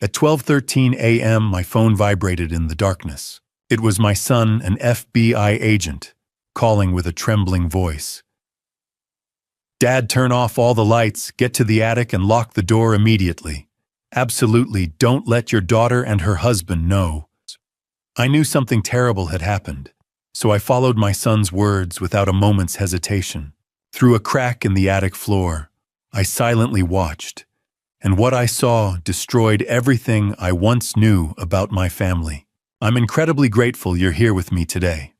At 12:13 a.m., my phone vibrated in the darkness. It was my son, an FBI agent, calling with a trembling voice. "Dad, turn off all the lights, get to the attic and lock the door immediately. Absolutely, don't let your daughter and her husband know." I knew something terrible had happened, so I followed my son's words without a moment's hesitation. Through a crack in the attic floor, I silently watched, and what I saw destroyed everything I once knew about my family. I'm incredibly grateful you're here with me today.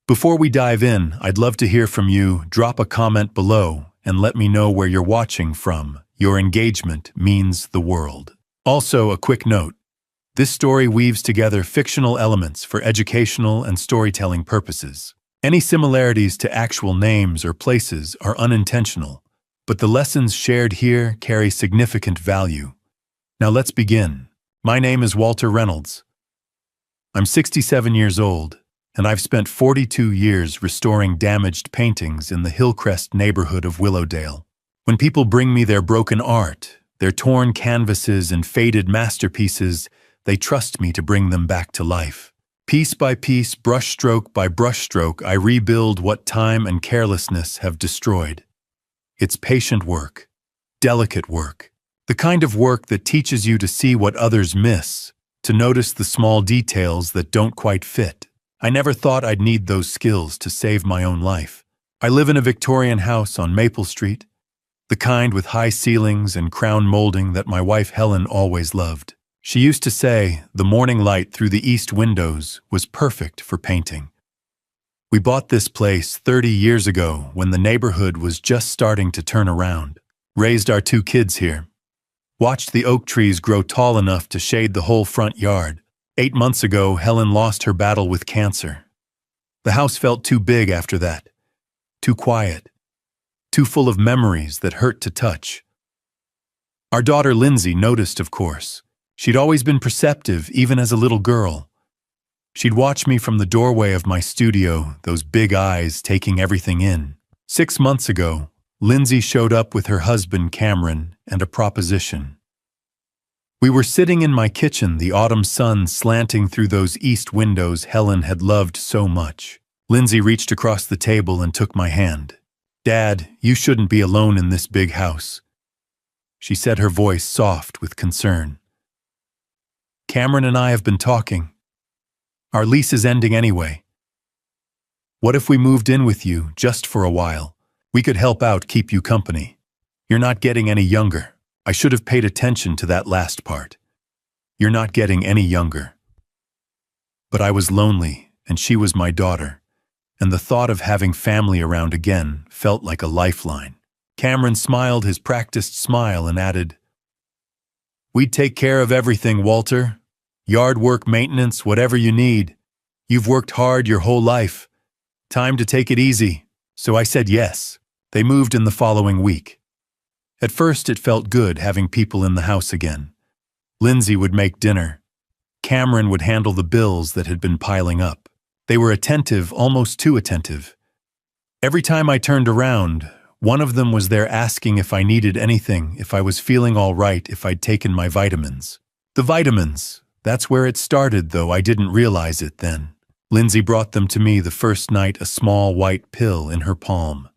Before we dive in, I'd love to hear from you. Drop a comment below and let me know where you're watching from. Your engagement means the world. Also, a quick note. This story weaves together fictional elements for educational and storytelling purposes. Any similarities to actual names or places are unintentional, but the lessons shared here carry significant value. Now let's begin. My name is Walter Reynolds. I'm 67 years old, and I've spent 42 years restoring damaged paintings in the Hillcrest neighborhood of Willowdale. When people bring me their broken art, their torn canvases and faded masterpieces, they trust me to bring them back to life. Piece by piece, brushstroke by brushstroke, I rebuild what time and carelessness have destroyed. It's patient work, delicate work, the kind of work that teaches you to see what others miss, to notice the small details that don't quite fit. I never thought I'd need those skills to save my own life. I live in a Victorian house on Maple Street, the kind with high ceilings and crown molding that my wife Helen always loved. She used to say the morning light through the east windows was perfect for painting. We bought this place 30 years ago when the neighborhood was just starting to turn around. Raised our 2 kids here. Watched the oak trees grow tall enough to shade the whole front yard. 8 months ago, Helen lost her battle with cancer. The house felt too big after that. Too quiet. Too full of memories that hurt to touch. Our daughter Lindsay noticed, of course. She'd always been perceptive, even as a little girl. She'd watch me from the doorway of my studio, those big eyes taking everything in. 6 months ago, Lindsay showed up with her husband Cameron and a proposition. We were sitting in my kitchen, the autumn sun slanting through those east windows Helen had loved so much. Lindsay reached across the table and took my hand. "Dad, you shouldn't be alone in this big house," she said, her voice soft with concern. "Cameron and I have been talking. Our lease is ending anyway. What if we moved in with you just for a while? We could help out, keep you company. You're not getting any younger." I should have paid attention to that last part. You're not getting any younger. But I was lonely, and she was my daughter, and the thought of having family around again felt like a lifeline. Cameron smiled his practiced smile and added, "We'd take care of everything, Walter. Yard work, maintenance, whatever you need. You've worked hard your whole life. Time to take it easy." So I said yes. They moved in the following week. At first it felt good having people in the house again. Lindsay would make dinner. Cameron would handle the bills that had been piling up. They were attentive, almost too attentive. Every time I turned around, one of them was there asking if I needed anything, if I was feeling all right, if I'd taken my vitamins. The vitamins, that's where it started, though I didn't realize it then. Lindsay brought them to me the first night, a small white pill in her palm.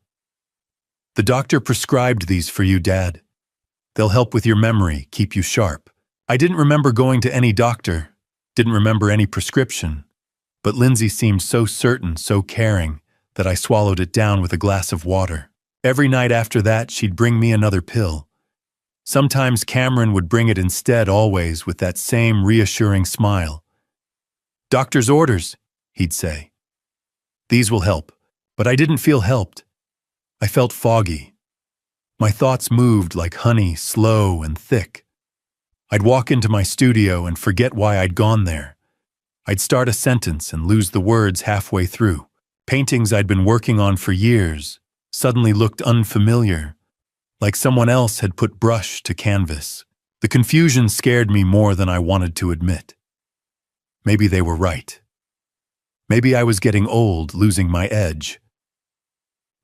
"The doctor prescribed these for you, Dad. They'll help with your memory, keep you sharp." I didn't remember going to any doctor, didn't remember any prescription, but Lindsay seemed so certain, so caring, that I swallowed it down with a glass of water. Every night after that, she'd bring me another pill. Sometimes Cameron would bring it instead, always with that same reassuring smile. "Doctor's orders," he'd say. "These will help." But I didn't feel helped. I felt foggy. My thoughts moved like honey, slow and thick. I'd walk into my studio and forget why I'd gone there. I'd start a sentence and lose the words halfway through. Paintings I'd been working on for years suddenly looked unfamiliar, like someone else had put brush to canvas. The confusion scared me more than I wanted to admit. Maybe they were right. Maybe I was getting old, losing my edge.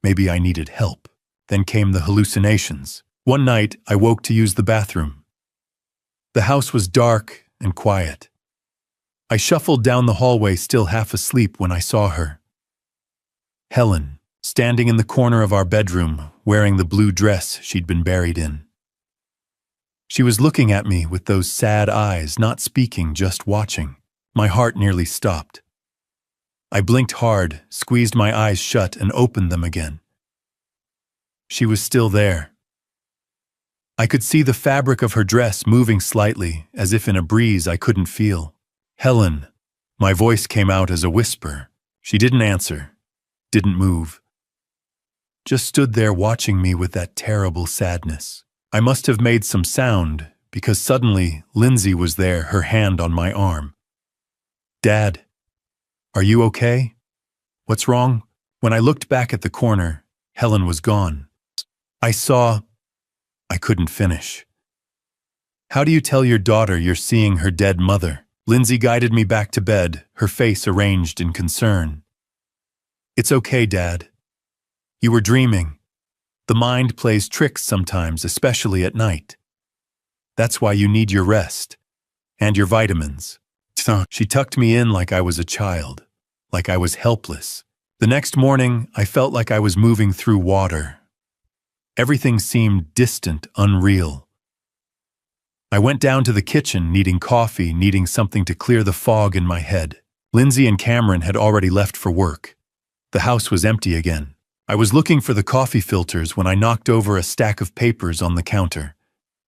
Maybe I needed help. Then came the hallucinations. One night, I woke to use the bathroom. The house was dark and quiet. I shuffled down the hallway, still half asleep, when I saw her. Helen, standing in the corner of our bedroom, wearing the blue dress she'd been buried in. She was looking at me with those sad eyes, not speaking, just watching. My heart nearly stopped. I blinked hard, squeezed my eyes shut, and opened them again. She was still there. I could see the fabric of her dress moving slightly, as if in a breeze I couldn't feel. "Helen." My voice came out as a whisper. She didn't answer, didn't move. Just stood there watching me with that terrible sadness. I must have made some sound, because suddenly Lindsay was there, her hand on my arm. "Dad, are you okay? What's wrong?" When I looked back at the corner, Helen was gone. I couldn't finish. "How do you tell your daughter you're seeing her dead mother?" Lindsay guided me back to bed, her face arranged in concern. "It's okay, Dad. You were dreaming. The mind plays tricks sometimes, especially at night. That's why you need your rest. And your vitamins." She tucked me in like I was a child, like I was helpless. The next morning, I felt like I was moving through water. Everything seemed distant, unreal. I went down to the kitchen, needing coffee, needing something to clear the fog in my head. Lindsay and Cameron had already left for work. The house was empty again. I was looking for the coffee filters when I knocked over a stack of papers on the counter.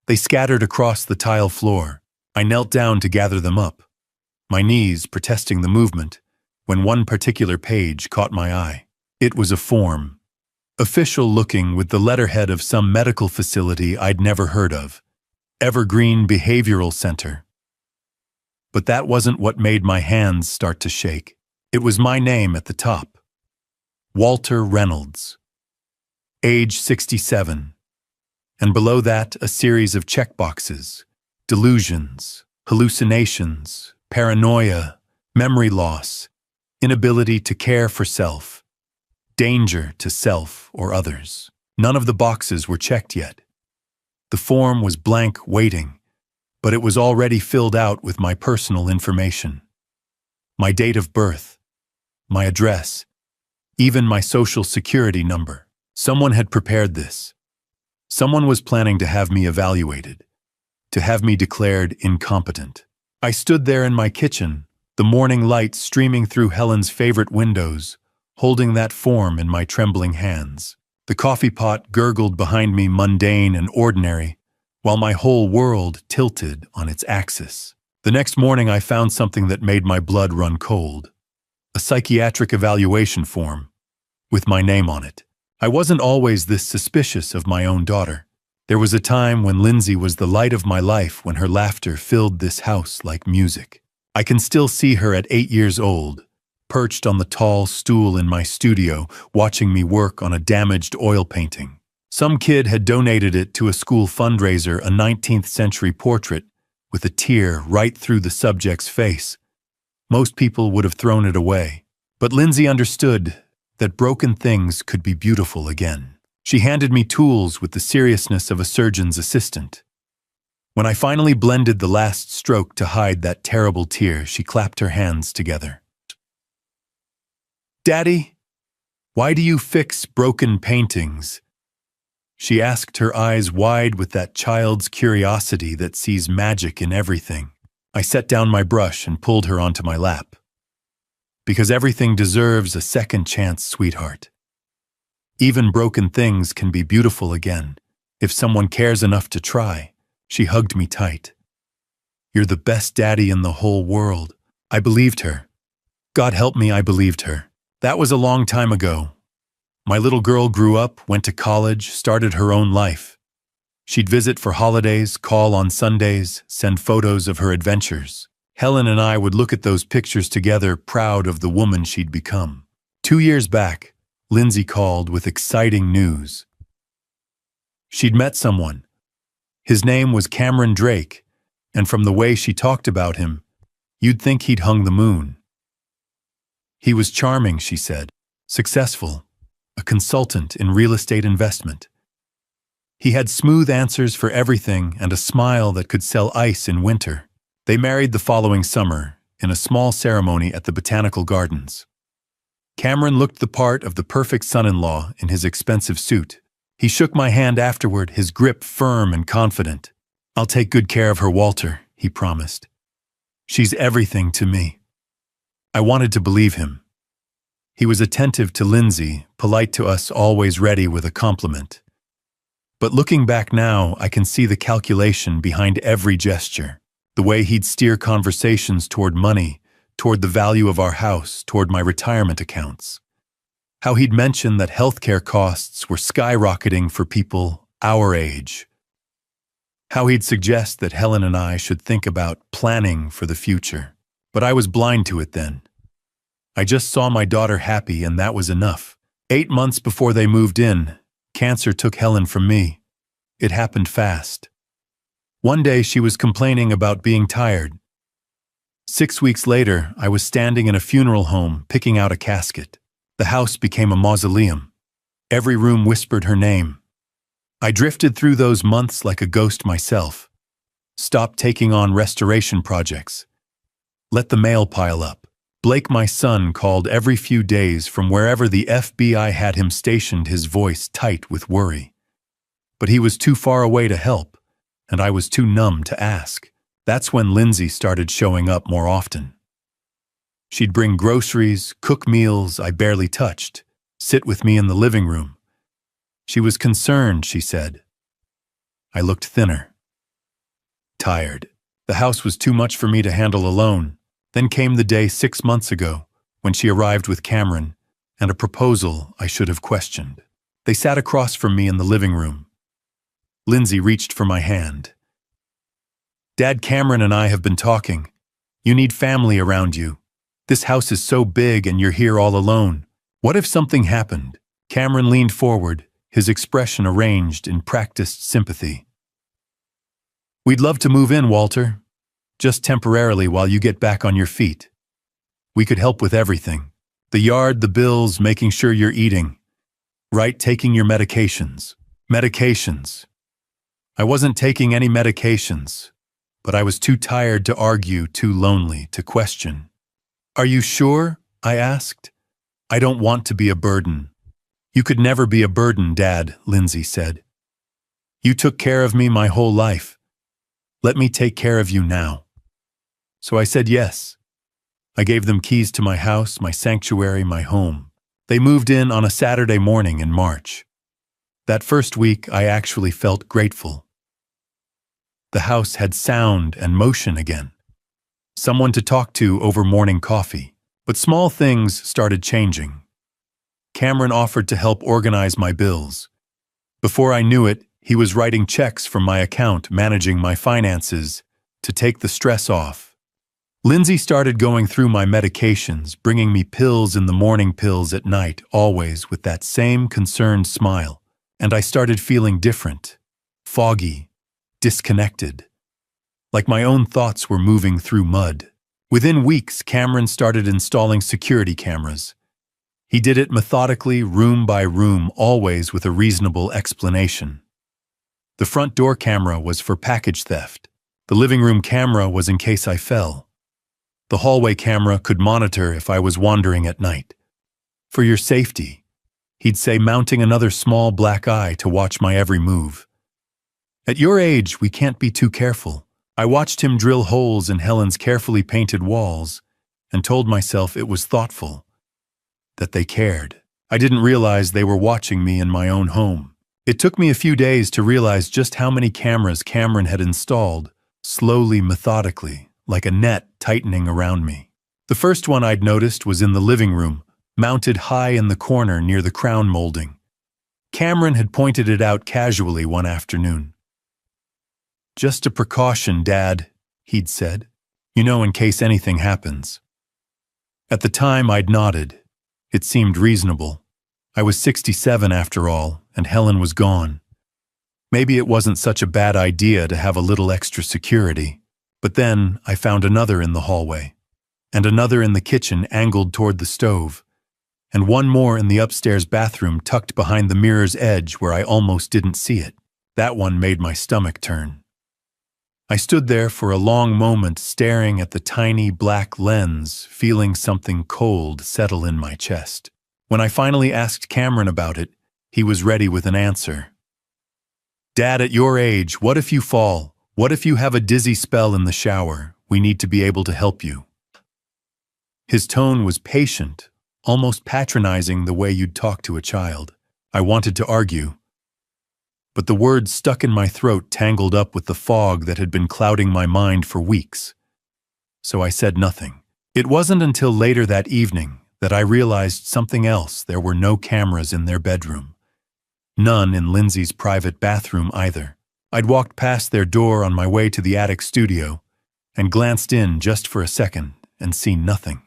They scattered across the tile floor. I knelt down to gather them up, my knees protesting the movement, when one particular page caught my eye. It was a form, official-looking, with the letterhead of some medical facility I'd never heard of. Evergreen Behavioral Center. But that wasn't what made my hands start to shake. It was my name at the top. Walter Reynolds. Age 67. And below that, a series of checkboxes. Delusions, hallucinations, paranoia, memory loss, inability to care for self, danger to self or others. None of the boxes were checked yet. The form was blank, waiting, but it was already filled out with my personal information. My date of birth, my address, even my social security number. Someone had prepared this. Someone was planning to have me evaluated, to have me declared incompetent. I stood there in my kitchen, the morning light streaming through Helen's favorite windows, holding that form in my trembling hands. The coffee pot gurgled behind me, mundane and ordinary, while my whole world tilted on its axis. The next morning I found something that made my blood run cold. A psychiatric evaluation form, with my name on it. I wasn't always this suspicious of my own daughter. There was a time when Lindsay was the light of my life, when her laughter filled this house like music. I can still see her at 8 years old, perched on the tall stool in my studio, watching me work on a damaged oil painting. Some kid had donated it to a school fundraiser, a 19th century portrait with a tear right through the subject's face. Most people would have thrown it away, but Lindsay understood that broken things could be beautiful again. She handed me tools with the seriousness of a surgeon's assistant. When I finally blended the last stroke to hide that terrible tear, she clapped her hands together. "Daddy, why do you fix broken paintings?" She asked, her eyes wide with that child's curiosity that sees magic in everything. I set down my brush and pulled her onto my lap. "Because everything deserves a second chance, sweetheart. Even broken things can be beautiful again, if someone cares enough to try." She hugged me tight. "You're the best daddy in the whole world." I believed her. God help me, I believed her. That was a long time ago. My little girl grew up, went to college, started her own life. She'd visit for holidays, call on Sundays, send photos of her adventures. Helen and I would look at those pictures together, proud of the woman she'd become. 2 years back, Lindsay called with exciting news. She'd met someone. His name was Cameron Drake, and from the way she talked about him, you'd think he'd hung the moon. He was charming, she said, successful, a consultant in real estate investment. He had smooth answers for everything and a smile that could sell ice in winter. They married the following summer, in a small ceremony at the Botanical Gardens. Cameron looked the part of the perfect son-in-law in his expensive suit. He shook my hand afterward, his grip firm and confident. "I'll take good care of her, Walter," he promised. "She's everything to me." I wanted to believe him. He was attentive to Lindsay, polite to us, always ready with a compliment. But looking back now, I can see the calculation behind every gesture, the way he'd steer conversations toward money, toward the value of our house, toward my retirement accounts. How he'd mention that healthcare costs were skyrocketing for people our age. How he'd suggest that Helen and I should think about planning for the future. But I was blind to it then. I just saw my daughter happy, and that was enough. 8 months before they moved in, cancer took Helen from me. It happened fast. One day she was complaining about being tired. 6 weeks later, I was standing in a funeral home picking out a casket. The house became a mausoleum. Every room whispered her name. I drifted through those months like a ghost myself. Stopped taking on restoration projects. Let the mail pile up. Blake, my son, called every few days from wherever the FBI had him stationed, his voice tight with worry. But he was too far away to help, and I was too numb to ask. That's when Lindsay started showing up more often. She'd bring groceries, cook meals I barely touched, sit with me in the living room. She was concerned, she said. I looked thinner. Tired. The house was too much for me to handle alone. Then came the day 6 months ago, when she arrived with Cameron, and a proposal I should have questioned. They sat across from me in the living room. Lindsay reached for my hand. "Dad, Cameron and I have been talking. You need family around you. This house is so big and you're here all alone. What if something happened?" Cameron leaned forward, his expression arranged in practiced sympathy. "We'd love to move in, Walter. Just temporarily while you get back on your feet. We could help with everything. The yard, the bills, making sure you're eating. Right, taking your medications." Medications. I wasn't taking any medications, but I was too tired to argue, too lonely to question. "Are you sure?" I asked. "I don't want to be a burden." "You could never be a burden, Dad," Lindsay said. "You took care of me my whole life. Let me take care of you now." So I said yes. I gave them keys to my house, my sanctuary, my home. They moved in on a Saturday morning in March. That first week, I actually felt grateful. The house had sound and motion again. Someone to talk to over morning coffee. But small things started changing. Cameron offered to help organize my bills. Before I knew it, he was writing checks from my account, managing my finances, to take the stress off. Lindsay started going through my medications, bringing me pills in the morning, pills at night, always with that same concerned smile. And I started feeling different, foggy, disconnected, like my own thoughts were moving through mud. Within weeks, Cameron started installing security cameras. He did it methodically, room by room, always with a reasonable explanation. The front door camera was for package theft. The living room camera was in case I fell. The hallway camera could monitor if I was wandering at night. "For your safety," he'd say, mounting another small black eye to watch my every move. "At your age, we can't be too careful." I watched him drill holes in Helen's carefully painted walls and told myself it was thoughtful, that they cared. I didn't realize they were watching me in my own home. It took me a few days to realize just how many cameras Cameron had installed, slowly, methodically, like a net tightening around me. The first one I'd noticed was in the living room, mounted high in the corner near the crown molding. Cameron had pointed it out casually one afternoon. "Just a precaution, Dad," he'd said. "You know, in case anything happens." At the time, I'd nodded. It seemed reasonable. I was 67 after all, and Helen was gone. Maybe it wasn't such a bad idea to have a little extra security. But then I found another in the hallway, and another in the kitchen angled toward the stove, and one more in the upstairs bathroom tucked behind the mirror's edge where I almost didn't see it. That one made my stomach turn. I stood there for a long moment staring at the tiny black lens, feeling something cold settle in my chest. When I finally asked Cameron about it, he was ready with an answer. "Dad, at your age, what if you fall? What if you have a dizzy spell in the shower? We need to be able to help you." His tone was patient, almost patronizing the way you'd talk to a child. I wanted to argue, but the words stuck in my throat tangled up with the fog that had been clouding my mind for weeks. So I said nothing. It wasn't until later that evening that I realized something else. There were no cameras in their bedroom. None in Lindsay's private bathroom either. I'd walked past their door on my way to the attic studio and glanced in just for a second and seen nothing.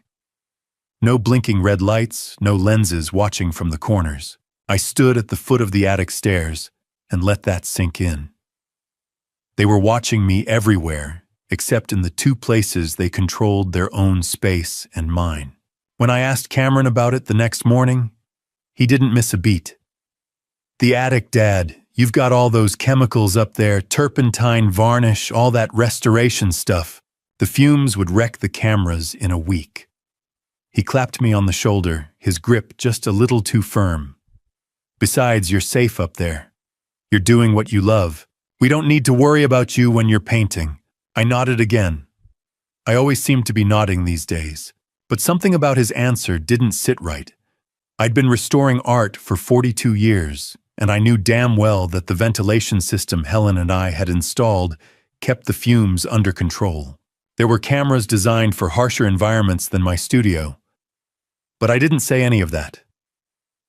No blinking red lights, no lenses watching from the corners. I stood at the foot of the attic stairs and let that sink in. They were watching me everywhere, except in the two places they controlled their own space and mine. When I asked Cameron about it the next morning, he didn't miss a beat. "The attic, Dad. You've got all those chemicals up there, turpentine, varnish, all that restoration stuff. The fumes would wreck the cameras in a week." He clapped me on the shoulder, his grip just a little too firm. "Besides, you're safe up there. You're doing what you love. We don't need to worry about you when you're painting." I nodded again. I always seem to be nodding these days, but something about his answer didn't sit right. I'd been restoring art for 42 years, and I knew damn well that the ventilation system Helen and I had installed kept the fumes under control. There were cameras designed for harsher environments than my studio, but I didn't say any of that.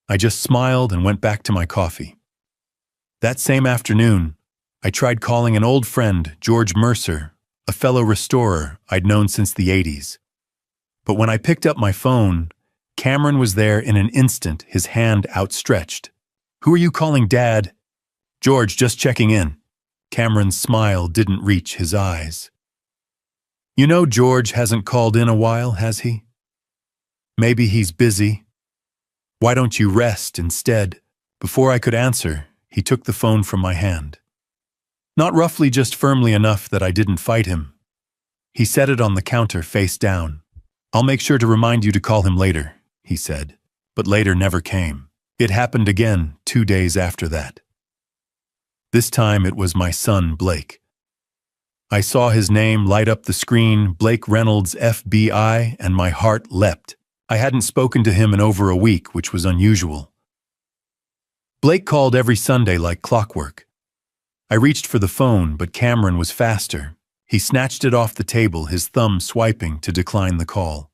I just smiled and went back to my coffee. That same afternoon, I tried calling an old friend, George Mercer, a fellow restorer I'd known since the 80s. But when I picked up my phone, Cameron was there in an instant, his hand outstretched. "Who are you calling, Dad?" "George, just checking in." Cameron's smile didn't reach his eyes. "You know George hasn't called in a while, has he? Maybe he's busy. Why don't you rest instead?" Before I could answer, he took the phone from my hand. Not roughly, just firmly enough that I didn't fight him. He set it on the counter face down. "I'll make sure to remind you to call him later," he said. But later never came. It happened again 2 days after that. This time it was my son, Blake. I saw his name light up the screen, Blake Reynolds, FBI, and my heart leapt. I hadn't spoken to him in over a week, which was unusual. Blake called every Sunday like clockwork. I reached for the phone, but Cameron was faster. He snatched it off the table, his thumb swiping to decline the call.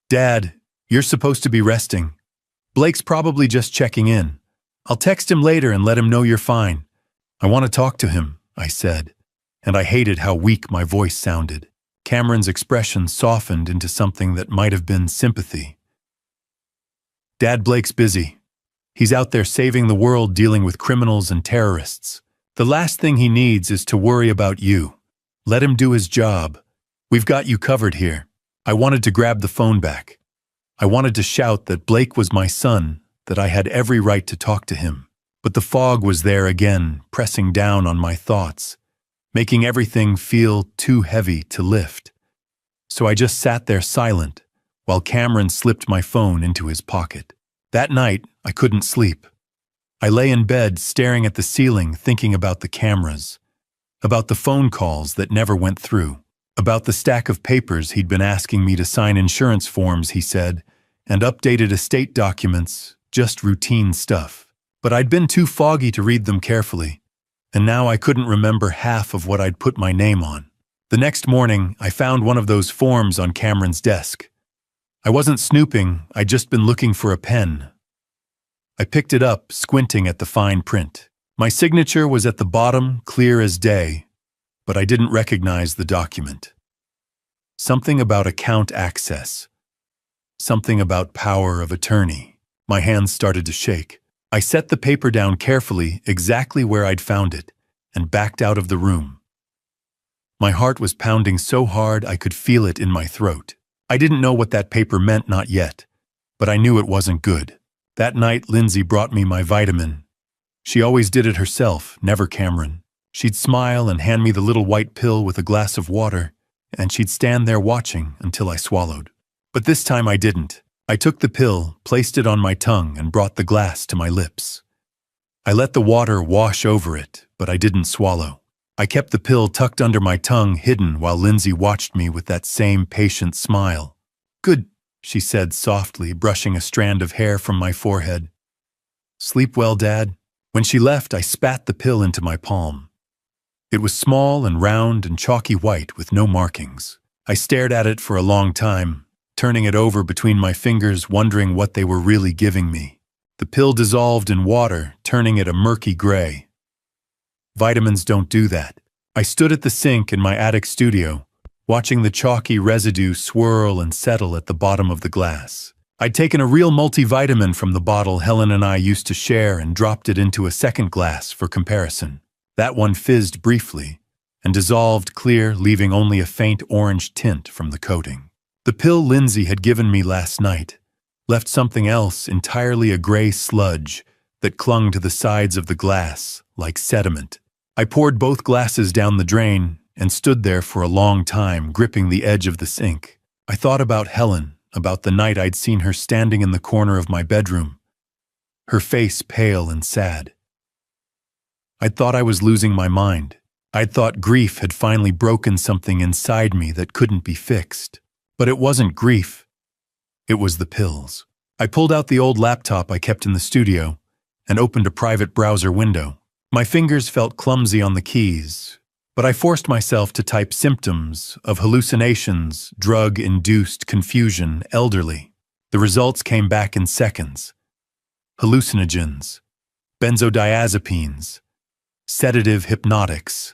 "Dad, you're supposed to be resting. Blake's probably just checking in. I'll text him later and let him know you're fine. I want to talk to him," I said, and I hated how weak my voice sounded. Cameron's expression softened into something that might have been sympathy. "Dad, Blake's busy. He's out there saving the world, dealing with criminals and terrorists. The last thing he needs is to worry about you. Let him do his job. We've got you covered here." I wanted to grab the phone back. I wanted to shout that Blake was my son, that I had every right to talk to him. But the fog was there again, pressing down on my thoughts, making everything feel too heavy to lift. So I just sat there silent, while Cameron slipped my phone into his pocket. That night, I couldn't sleep. I lay in bed staring at the ceiling, thinking about the cameras, about the phone calls that never went through, about the stack of papers he'd been asking me to sign, insurance forms, he said, and updated estate documents, just routine stuff. But I'd been too foggy to read them carefully, and now I couldn't remember half of what I'd put my name on. The next morning, I found one of those forms on Cameron's desk. I wasn't snooping, I'd just been looking for a pen. I picked it up, squinting at the fine print. My signature was at the bottom, clear as day, but I didn't recognize the document. Something about account access. Something about power of attorney. My hands started to shake. I set the paper down carefully, exactly where I'd found it, and backed out of the room. My heart was pounding so hard I could feel it in my throat. I didn't know what that paper meant, not yet, but I knew it wasn't good. That night, Lindsay brought me my vitamin, She always did it herself, never Cameron. She'd smile and hand me the little white pill with a glass of water, and she'd stand there watching until I swallowed. But this time I didn't. I took the pill, placed it on my tongue, and brought the glass to my lips. I let the water wash over it, but I didn't swallow. I kept the pill tucked under my tongue, hidden, while Lindsay watched me with that same patient smile. "Good," she said softly, brushing a strand of hair from my forehead. "Sleep well, Dad." When she left, I spat the pill into my palm. It was small and round and chalky white with no markings. I stared at it for a long time, turning it over between my fingers, wondering what they were really giving me. The pill dissolved in water, turning it a murky gray. Vitamins don't do that. I stood at the sink in my attic studio, watching the chalky residue swirl and settle at the bottom of the glass. I'd taken a real multivitamin from the bottle Helen and I used to share and dropped it into a second glass for comparison. That one fizzed briefly and dissolved clear, leaving only a faint orange tint from the coating. The pill Lindsay had given me last night left something else, entirely a gray sludge that clung to the sides of the glass like sediment. I poured both glasses down the drain and stood there for a long time, gripping the edge of the sink. I thought about Helen, about the night I'd seen her standing in the corner of my bedroom, her face pale and sad. I'd thought I was losing my mind. I'd thought grief had finally broken something inside me that couldn't be fixed. But it wasn't grief. It was the pills. I pulled out the old laptop I kept in the studio and opened a private browser window. My fingers felt clumsy on the keys, but I forced myself to type symptoms of hallucinations, drug-induced confusion, elderly. The results came back in seconds. Hallucinogens, benzodiazepines, sedative hypnotics.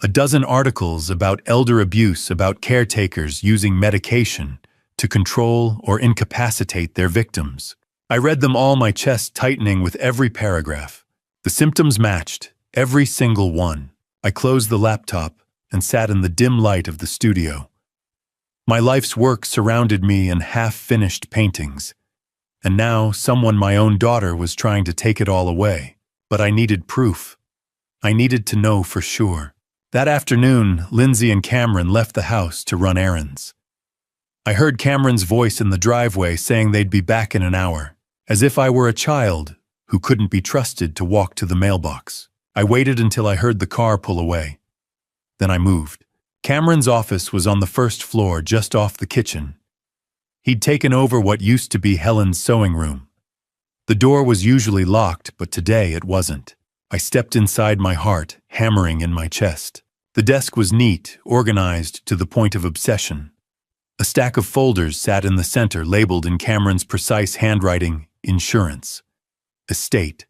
A dozen articles about elder abuse, about caretakers using medication to control or incapacitate their victims. I read them all, my chest tightening with every paragraph. The symptoms matched, every single one. I closed the laptop and sat in the dim light of the studio. My life's work surrounded me in half-finished paintings, and now someone, my own daughter, was trying to take it all away. But I needed proof. I needed to know for sure. That afternoon, Lindsay and Cameron left the house to run errands. I heard Cameron's voice in the driveway saying they'd be back in an hour, as if I were a child who couldn't be trusted to walk to the mailbox. I waited until I heard the car pull away. Then I moved. Cameron's office was on the first floor, just off the kitchen. He'd taken over what used to be Helen's sewing room. The door was usually locked, but today it wasn't. I stepped inside, my heart hammering in my chest. The desk was neat, organized to the point of obsession. A stack of folders sat in the center, labeled in Cameron's precise handwriting, insurance, estate,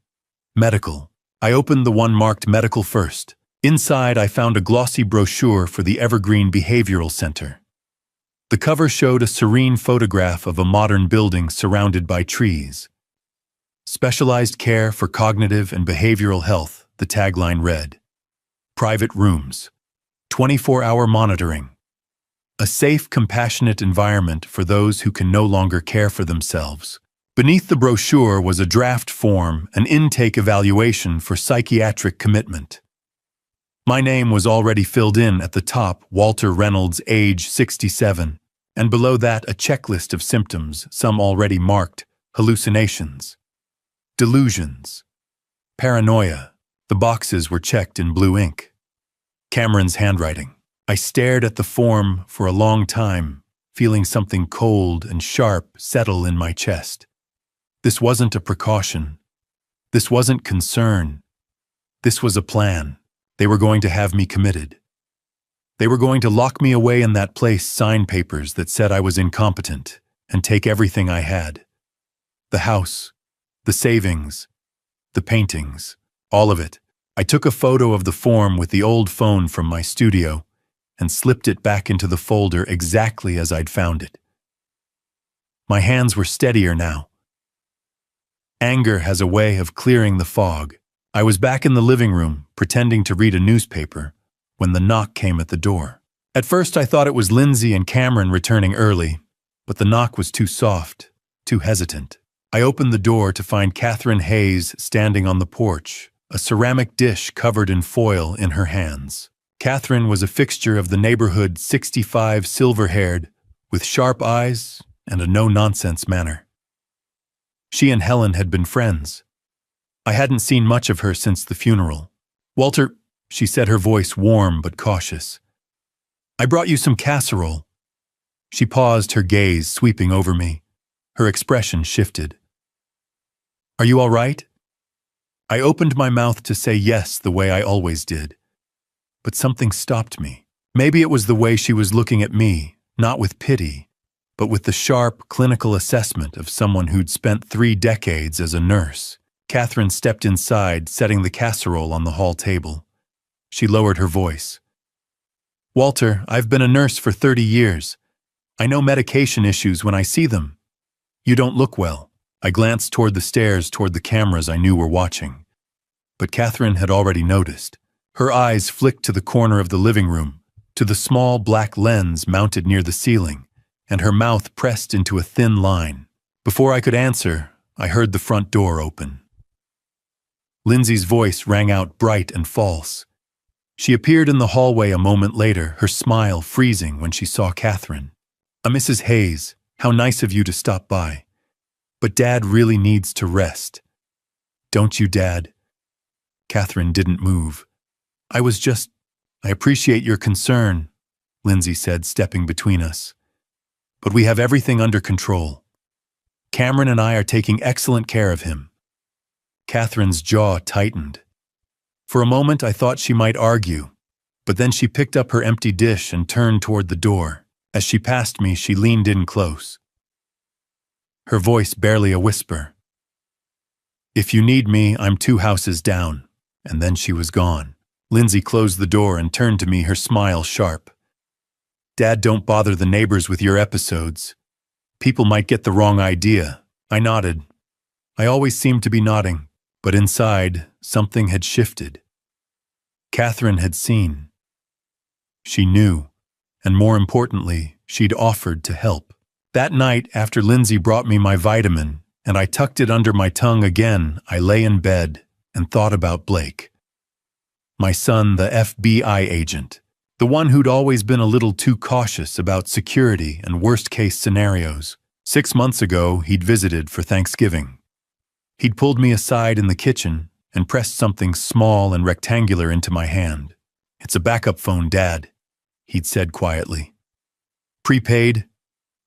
medical. I opened the one marked medical first. Inside, I found a glossy brochure for the Evergreen Behavioral Center. The cover showed a serene photograph of a modern building surrounded by trees. Specialized care for cognitive and behavioral health, the tagline read. Private rooms. 24-hour monitoring. A safe, compassionate environment for those who can no longer care for themselves. Beneath the brochure was a draft form, an intake evaluation for psychiatric commitment. My name was already filled in at the top, Walter Reynolds, age 67, and below that a checklist of symptoms, some already marked hallucinations, delusions, paranoia. The boxes were checked in blue ink. Cameron's handwriting. I stared at the form for a long time, feeling something cold and sharp settle in my chest. This wasn't a precaution. This wasn't concern. This was a plan. They were going to have me committed. They were going to lock me away in that place, sign papers that said I was incompetent, and take everything I had. The house, the savings, the paintings, all of it. I took a photo of the form with the old phone from my studio and slipped it back into the folder exactly as I'd found it. My hands were steadier now. Anger has a way of clearing the fog. I was back in the living room, pretending to read a newspaper, when the knock came at the door. At first I thought it was Lindsay and Cameron returning early, but the knock was too soft, too hesitant. I opened the door to find Catherine Hayes standing on the porch, a ceramic dish covered in foil in her hands. Catherine was a fixture of the neighborhood, 65, silver-haired, with sharp eyes and a no-nonsense manner. She and Helen had been friends. I hadn't seen much of her since the funeral. "Walter," she said, her voice warm but cautious. "I brought you some casserole." She paused, her gaze sweeping over me. Her expression shifted. "Are you all right?" I opened my mouth to say yes the way I always did. But something stopped me. Maybe it was the way she was looking at me, not with pity, but with the sharp, clinical assessment of someone who'd spent 3 decades as a nurse. Catherine stepped inside, setting the casserole on the hall table. She lowered her voice. "Walter, I've been a nurse for 30 years. I know medication issues when I see them. You don't look well." I glanced toward the stairs, toward the cameras I knew were watching. But Catherine had already noticed. Her eyes flicked to the corner of the living room, to the small black lens mounted near the ceiling, and her mouth pressed into a thin line. Before I could answer, I heard the front door open. Lindsay's voice rang out bright and false. She appeared in the hallway a moment later, her smile freezing when she saw Catherine. "Mrs. Hayes, how nice of you to stop by. But Dad really needs to rest." "Don't you, Dad?" Catherine didn't move. I appreciate your concern," Lindsay said, stepping between us. "But we have everything under control. Cameron and I are taking excellent care of him." Catherine's jaw tightened. For a moment I thought she might argue, but then she picked up her empty dish and turned toward the door. As she passed me, she leaned in close. Her voice barely a whisper. "If you need me, I'm 2 houses down." And then she was gone. Lindsay closed the door and turned to me, her smile sharp. "Dad, don't bother the neighbors with your episodes. People might get the wrong idea." I nodded. I always seemed to be nodding, but inside, something had shifted. Catherine had seen. She knew, and more importantly, she'd offered to help. That night, after Lindsay brought me my vitamin, and I tucked it under my tongue again, I lay in bed and thought about Blake. My son, the FBI agent, the one who'd always been a little too cautious about security and worst-case scenarios. 6 months ago, he'd visited for Thanksgiving. He'd pulled me aside in the kitchen and pressed something small and rectangular into my hand. "It's a backup phone, Dad," he'd said quietly. "Prepaid,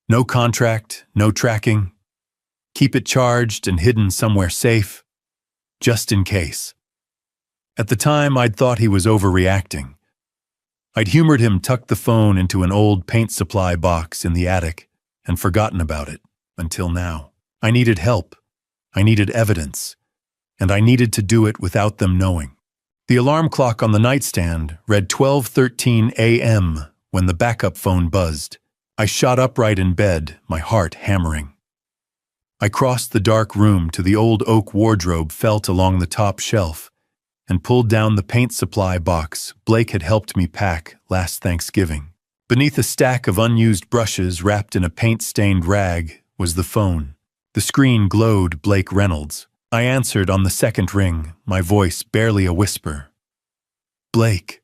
no contract, no tracking. Keep it charged and hidden somewhere safe, just in case." At the time, I'd thought he was overreacting. I'd humored him, tucked the phone into an old paint supply box in the attic, and forgotten about it, until now. I needed help. I needed evidence. And I needed to do it without them knowing. The alarm clock on the nightstand read 12:13 a.m. when the backup phone buzzed. I shot upright in bed, my heart hammering. I crossed the dark room to the old oak wardrobe felt along the top shelf, and pulled down the paint supply box Blake had helped me pack last Thanksgiving. Beneath a stack of unused brushes wrapped in a paint-stained rag was the phone. The screen glowed Blake Reynolds. I answered on the second ring, my voice barely a whisper. "Blake,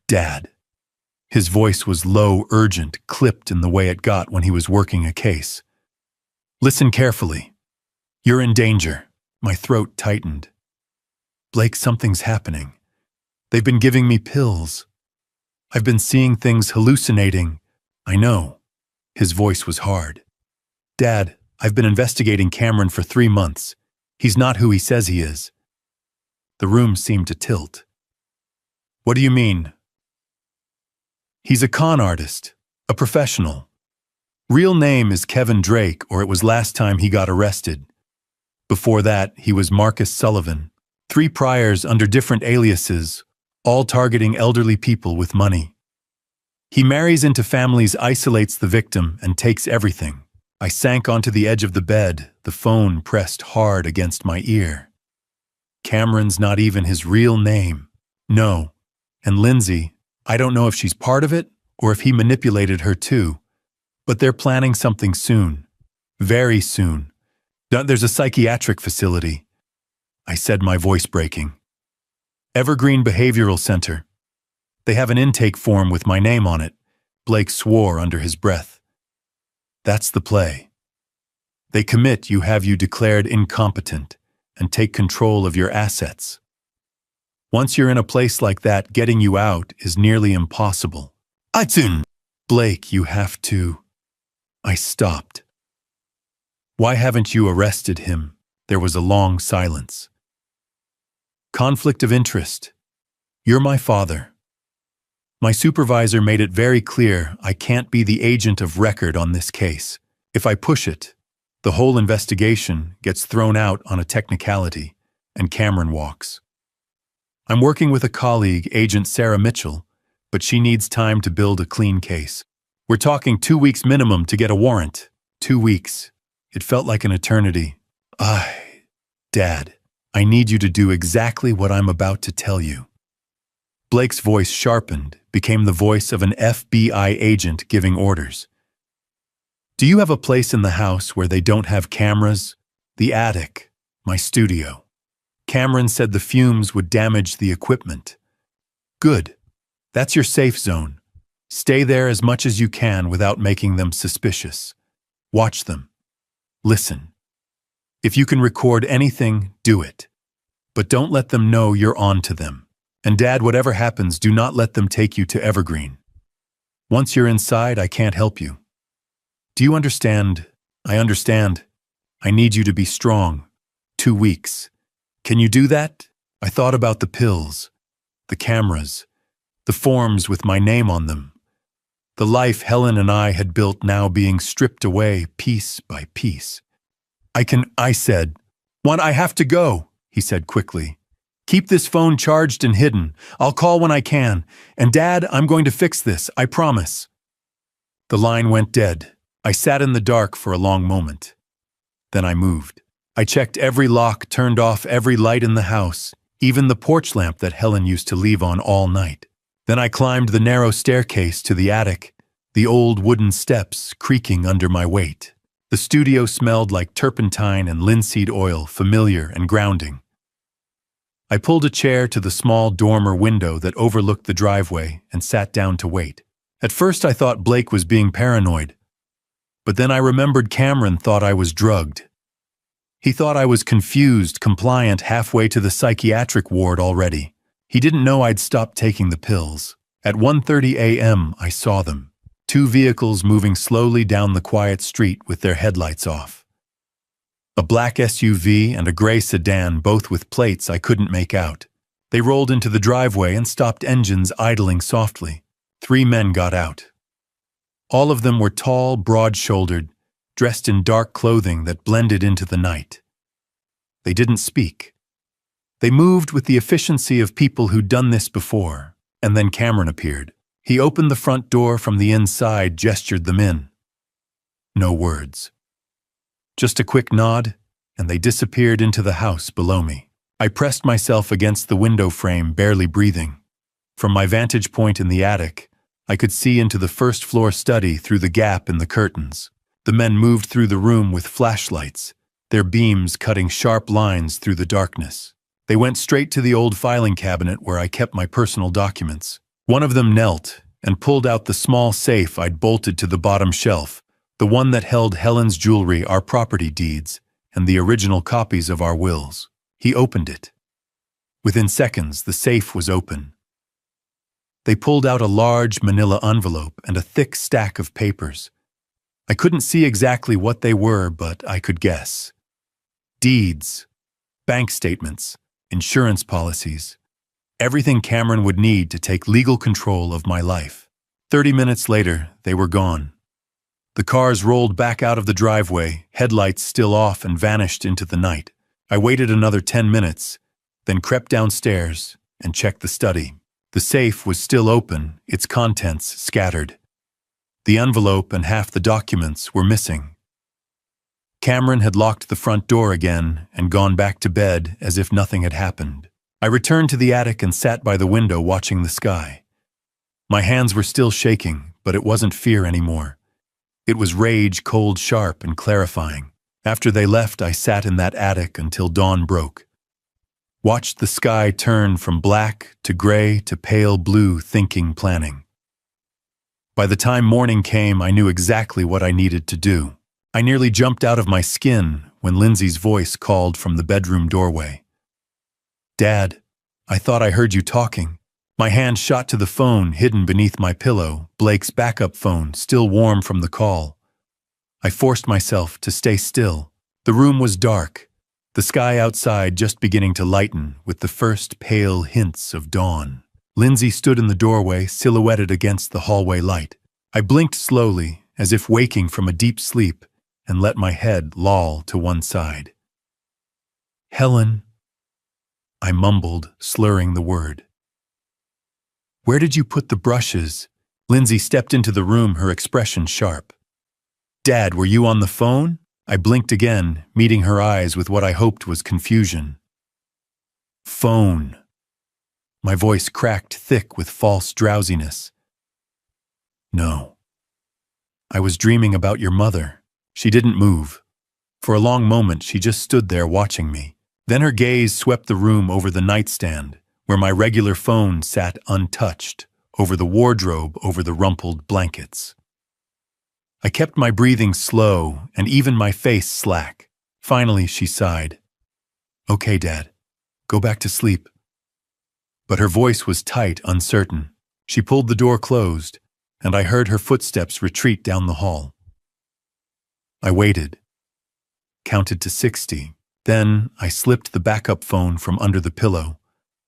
Dad." His voice was low, urgent, clipped in the way it got when he was working a case. "Listen carefully. You're in danger." My throat tightened. "Blake, something's happening. They've been giving me pills. I've been seeing things, hallucinating." "I know." His voice was hard. "Dad, I've been investigating Cameron for 3 months. He's not who he says he is." The room seemed to tilt. "What do you mean?" "He's a con artist, a professional. Real name is Kevin Drake, or it was last time he got arrested. Before that, he was Marcus Sullivan. 3 priors under different aliases, all targeting elderly people with money. He marries into families, isolates the victim, and takes everything." I sank onto the edge of the bed, the phone pressed hard against my ear. Cameron's not even his real name. No. And Lindsay, I don't know if she's part of it or if he manipulated her too, but they're planning something soon. Very soon. There's a psychiatric facility, I said, my voice breaking. Evergreen Behavioral Center. They have an intake form with my name on it. Blake swore under his breath. That's the play. They commit you, have you declared incompetent, and take control of your assets. Once you're in a place like that, getting you out is nearly impossible. Blake, you have to. I stopped. Why haven't you arrested him? There was a long silence. Conflict of interest. You're my father. My supervisor made it very clear I can't be the agent of record on this case. If I push it, the whole investigation gets thrown out on a technicality, and Cameron walks. I'm working with a colleague, Agent Sarah Mitchell, but she needs time to build a clean case. We're talking 2 weeks minimum to get a warrant. 2 weeks. It felt like an eternity. Dad, I need you to do exactly what I'm about to tell you. Blake's voice sharpened, became the voice of an FBI agent giving orders. Do you have a place in the house where they don't have cameras? The attic, my studio. Cameron said the fumes would damage the equipment. Good. That's your safe zone. Stay there as much as you can without making them suspicious. Watch them. Listen. If you can record anything, do it. But don't let them know you're on to them. And Dad, whatever happens, do not let them take you to Evergreen. Once you're inside, I can't help you. Do you understand? I understand. I need you to be strong. 2 weeks. Can you do that? I thought about the pills, the cameras, the forms with my name on them. The life Helen and I had built now being stripped away piece by piece. I said. I have to go, he said quickly. Keep this phone charged and hidden. I'll call when I can. And Dad, I'm going to fix this, I promise. The line went dead. I sat in the dark for a long moment. Then I moved. I checked every lock, turned off every light in the house, even the porch lamp that Helen used to leave on all night. Then I climbed the narrow staircase to the attic, the old wooden steps creaking under my weight. The studio smelled like turpentine and linseed oil, familiar and grounding. I pulled a chair to the small dormer window that overlooked the driveway and sat down to wait. At first I thought Blake was being paranoid, but then I remembered Cameron thought I was drugged. He thought I was confused, compliant, halfway to the psychiatric ward already. He didn't know I'd stopped taking the pills. At 1:30 a.m. I saw them. 2 vehicles moving slowly down the quiet street with their headlights off. A black SUV and a gray sedan, both with plates I couldn't make out. They rolled into the driveway and stopped, engines idling softly. 3 men got out. All of them were tall, broad-shouldered, dressed in dark clothing that blended into the night. They didn't speak. They moved with the efficiency of people who'd done this before, and then Cameron appeared. He opened the front door from the inside, gestured them in. No words. Just a quick nod, and they disappeared into the house below me. I pressed myself against the window frame, barely breathing. From my vantage point in the attic, I could see into the first-floor study through the gap in the curtains. The men moved through the room with flashlights, their beams cutting sharp lines through the darkness. They went straight to the old filing cabinet where I kept my personal documents. One of them knelt and pulled out the small safe I'd bolted to the bottom shelf, the one that held Helen's jewelry, our property deeds, and the original copies of our wills. He opened it. Within seconds, the safe was open. They pulled out a large manila envelope and a thick stack of papers. I couldn't see exactly what they were, but I could guess. Deeds, bank statements, insurance policies, everything Cameron would need to take legal control of my life. 30 minutes later, they were gone. The cars rolled back out of the driveway, headlights still off, and vanished into the night. I waited another 10 minutes, then crept downstairs and checked the study. The safe was still open, its contents scattered. The envelope and half the documents were missing. Cameron had locked the front door again and gone back to bed as if nothing had happened. I returned to the attic and sat by the window watching the sky. My hands were still shaking, but it wasn't fear anymore. It was rage, cold, sharp, and clarifying. After they left, I sat in that attic until dawn broke. Watched the sky turn from black to gray to pale blue, thinking, planning. By the time morning came, I knew exactly what I needed to do. I nearly jumped out of my skin when Lindsay's voice called from the bedroom doorway. "Dad, I thought I heard you talking." My hand shot to the phone hidden beneath my pillow, Blake's backup phone, still warm from the call. I forced myself to stay still. The room was dark, the sky outside just beginning to lighten with the first pale hints of dawn. Lindsay stood in the doorway, silhouetted against the hallway light. I blinked slowly, as if waking from a deep sleep, and let my head loll to one side. "Helen," I mumbled, slurring the word. "Where did you put the brushes?" Lindsay stepped into the room, her expression sharp. "Dad, were you on the phone?" I blinked again, meeting her eyes with what I hoped was confusion. "Phone." My voice cracked thick with false drowsiness. "No. I was dreaming about your mother." She didn't move. For a long moment, she just stood there watching me. Then her gaze swept the room over the nightstand, where my regular phone sat untouched, over the wardrobe, over the rumpled blankets. I kept my breathing slow and even my face slack. Finally, she sighed. "Okay, Dad. Go back to sleep." But her voice was tight, uncertain. She pulled the door closed, and I heard her footsteps retreat down the hall. I waited, counted to 60. Then I slipped the backup phone from under the pillow,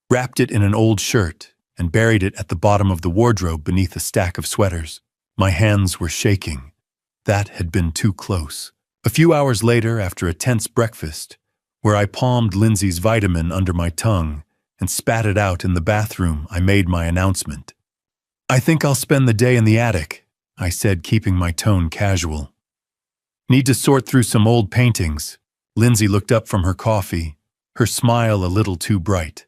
wrapped it in an old shirt, and buried it at the bottom of the wardrobe beneath a stack of sweaters. My hands were shaking. That had been too close. A few hours later, after a tense breakfast, where I palmed Lindsay's vitamin under my tongue and spat it out in the bathroom, I made my announcement. "I think I'll spend the day in the attic," I said, keeping my tone casual. "Need to sort through some old paintings." Lindsay looked up from her coffee, her smile a little too bright.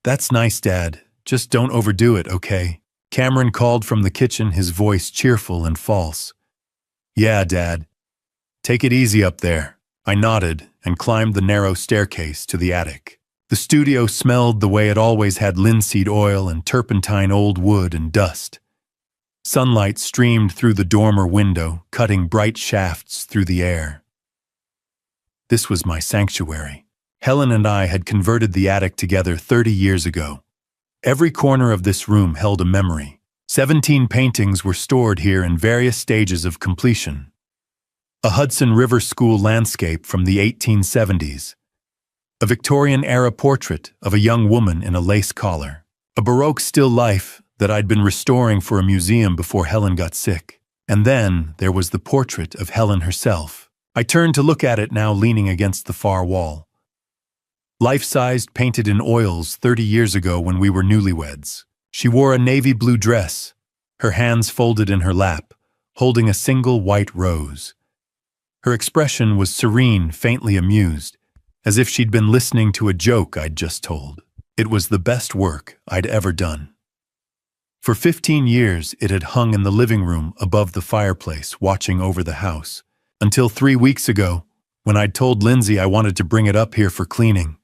"That's nice, Dad. Just don't overdo it, okay?" Cameron called from the kitchen, his voice cheerful and false. "Yeah, Dad. Take it easy up there." I nodded and climbed the narrow staircase to the attic. The studio smelled the way it always had, linseed oil and turpentine old wood and dust. Sunlight streamed through the dormer window, cutting bright shafts through the air. This was my sanctuary. Helen and I had converted the attic together 30 years ago. Every corner of this room held a memory. 17 paintings were stored here in various stages of completion. A Hudson River School landscape from the 1870s. A Victorian-era portrait of a young woman in a lace collar. A Baroque still life that I'd been restoring for a museum before Helen got sick. And then there was the portrait of Helen herself. I turned to look at it now, leaning against the far wall. Life-sized, painted in oils 30 years ago when we were newlyweds. She wore a navy blue dress, her hands folded in her lap, holding a single white rose. Her expression was serene, faintly amused, as if she'd been listening to a joke I'd just told. It was the best work I'd ever done. For 15 years, it had hung in the living room above the fireplace, watching over the house, until 3 weeks ago, when I'd told Lindsay I wanted to bring it up here for cleaning.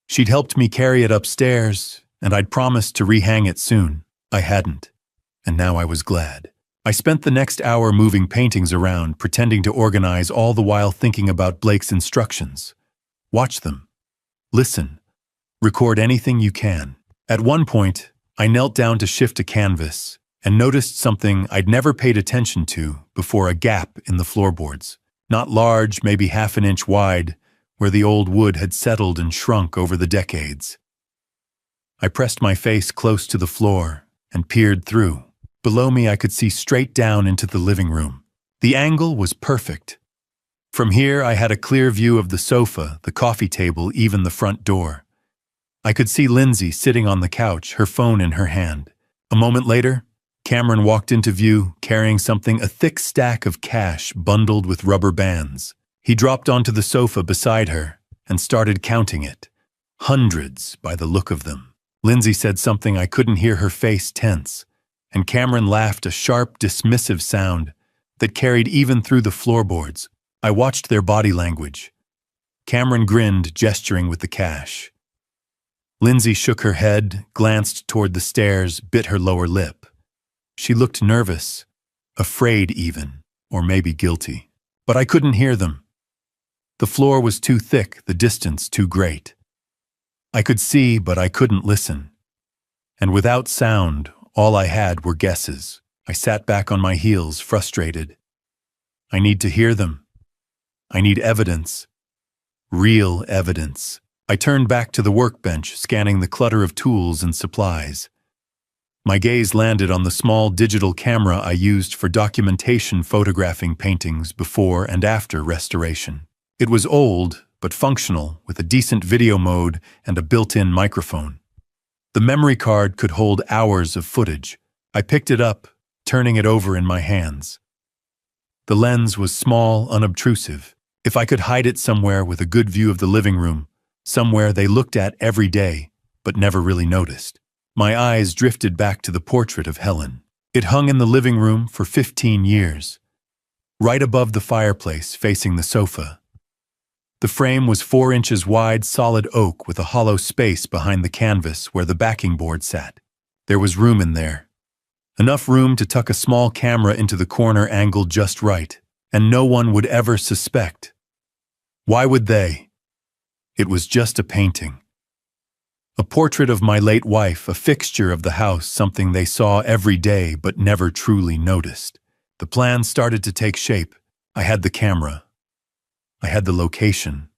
She'd helped me carry it upstairs, and I'd promised to rehang it soon. I hadn't, and now I was glad. I spent the next hour moving paintings around, pretending to organize, all the while thinking about Blake's instructions. Watch them. Listen. Record anything you can. At one point, I knelt down to shift a canvas and noticed something I'd never paid attention to before: a gap in the floorboards. Not large, maybe half an inch wide, where the old wood had settled and shrunk over the decades. I pressed my face close to the floor and peered through. Below me, I could see straight down into the living room. The angle was perfect. From here, I had a clear view of the sofa, the coffee table, even the front door. I could see Lindsay sitting on the couch, her phone in her hand. A moment later, Cameron walked into view, carrying something, a thick stack of cash bundled with rubber bands. He dropped onto the sofa beside her and started counting it. Hundreds, by the look of them. Lindsay said something I couldn't hear, her face tense, and Cameron laughed, a sharp, dismissive sound that carried even through the floorboards. I watched their body language. Cameron grinned, gesturing with the cash. Lindsay shook her head, glanced toward the stairs, bit her lower lip. She looked nervous, afraid even, or maybe guilty. But I couldn't hear them. The floor was too thick, the distance too great. I could see, but I couldn't listen. And without sound, all I had were guesses. I sat back on my heels, frustrated. I need to hear them. I need evidence. Real evidence. I turned back to the workbench, scanning the clutter of tools and supplies. My gaze landed on the small digital camera I used for documentation, photographing paintings before and after restoration. It was old, but functional, with a decent video mode and a built-in microphone. The memory card could hold hours of footage. I picked it up, turning it over in my hands. The lens was small, unobtrusive. If I could hide it somewhere with a good view of the living room, somewhere they looked at every day, but never really noticed. My eyes drifted back to the portrait of Helen. It hung in the living room for 15 years, right above the fireplace facing the sofa. The frame was 4 inches wide, solid oak with a hollow space behind the canvas where the backing board sat. There was room in there. Enough room to tuck a small camera into the corner angled just right, and no one would ever suspect. Why would they? It was just a painting. A portrait of my late wife, a fixture of the house, something they saw every day but never truly noticed. The plan started to take shape. I had the camera. I had the location.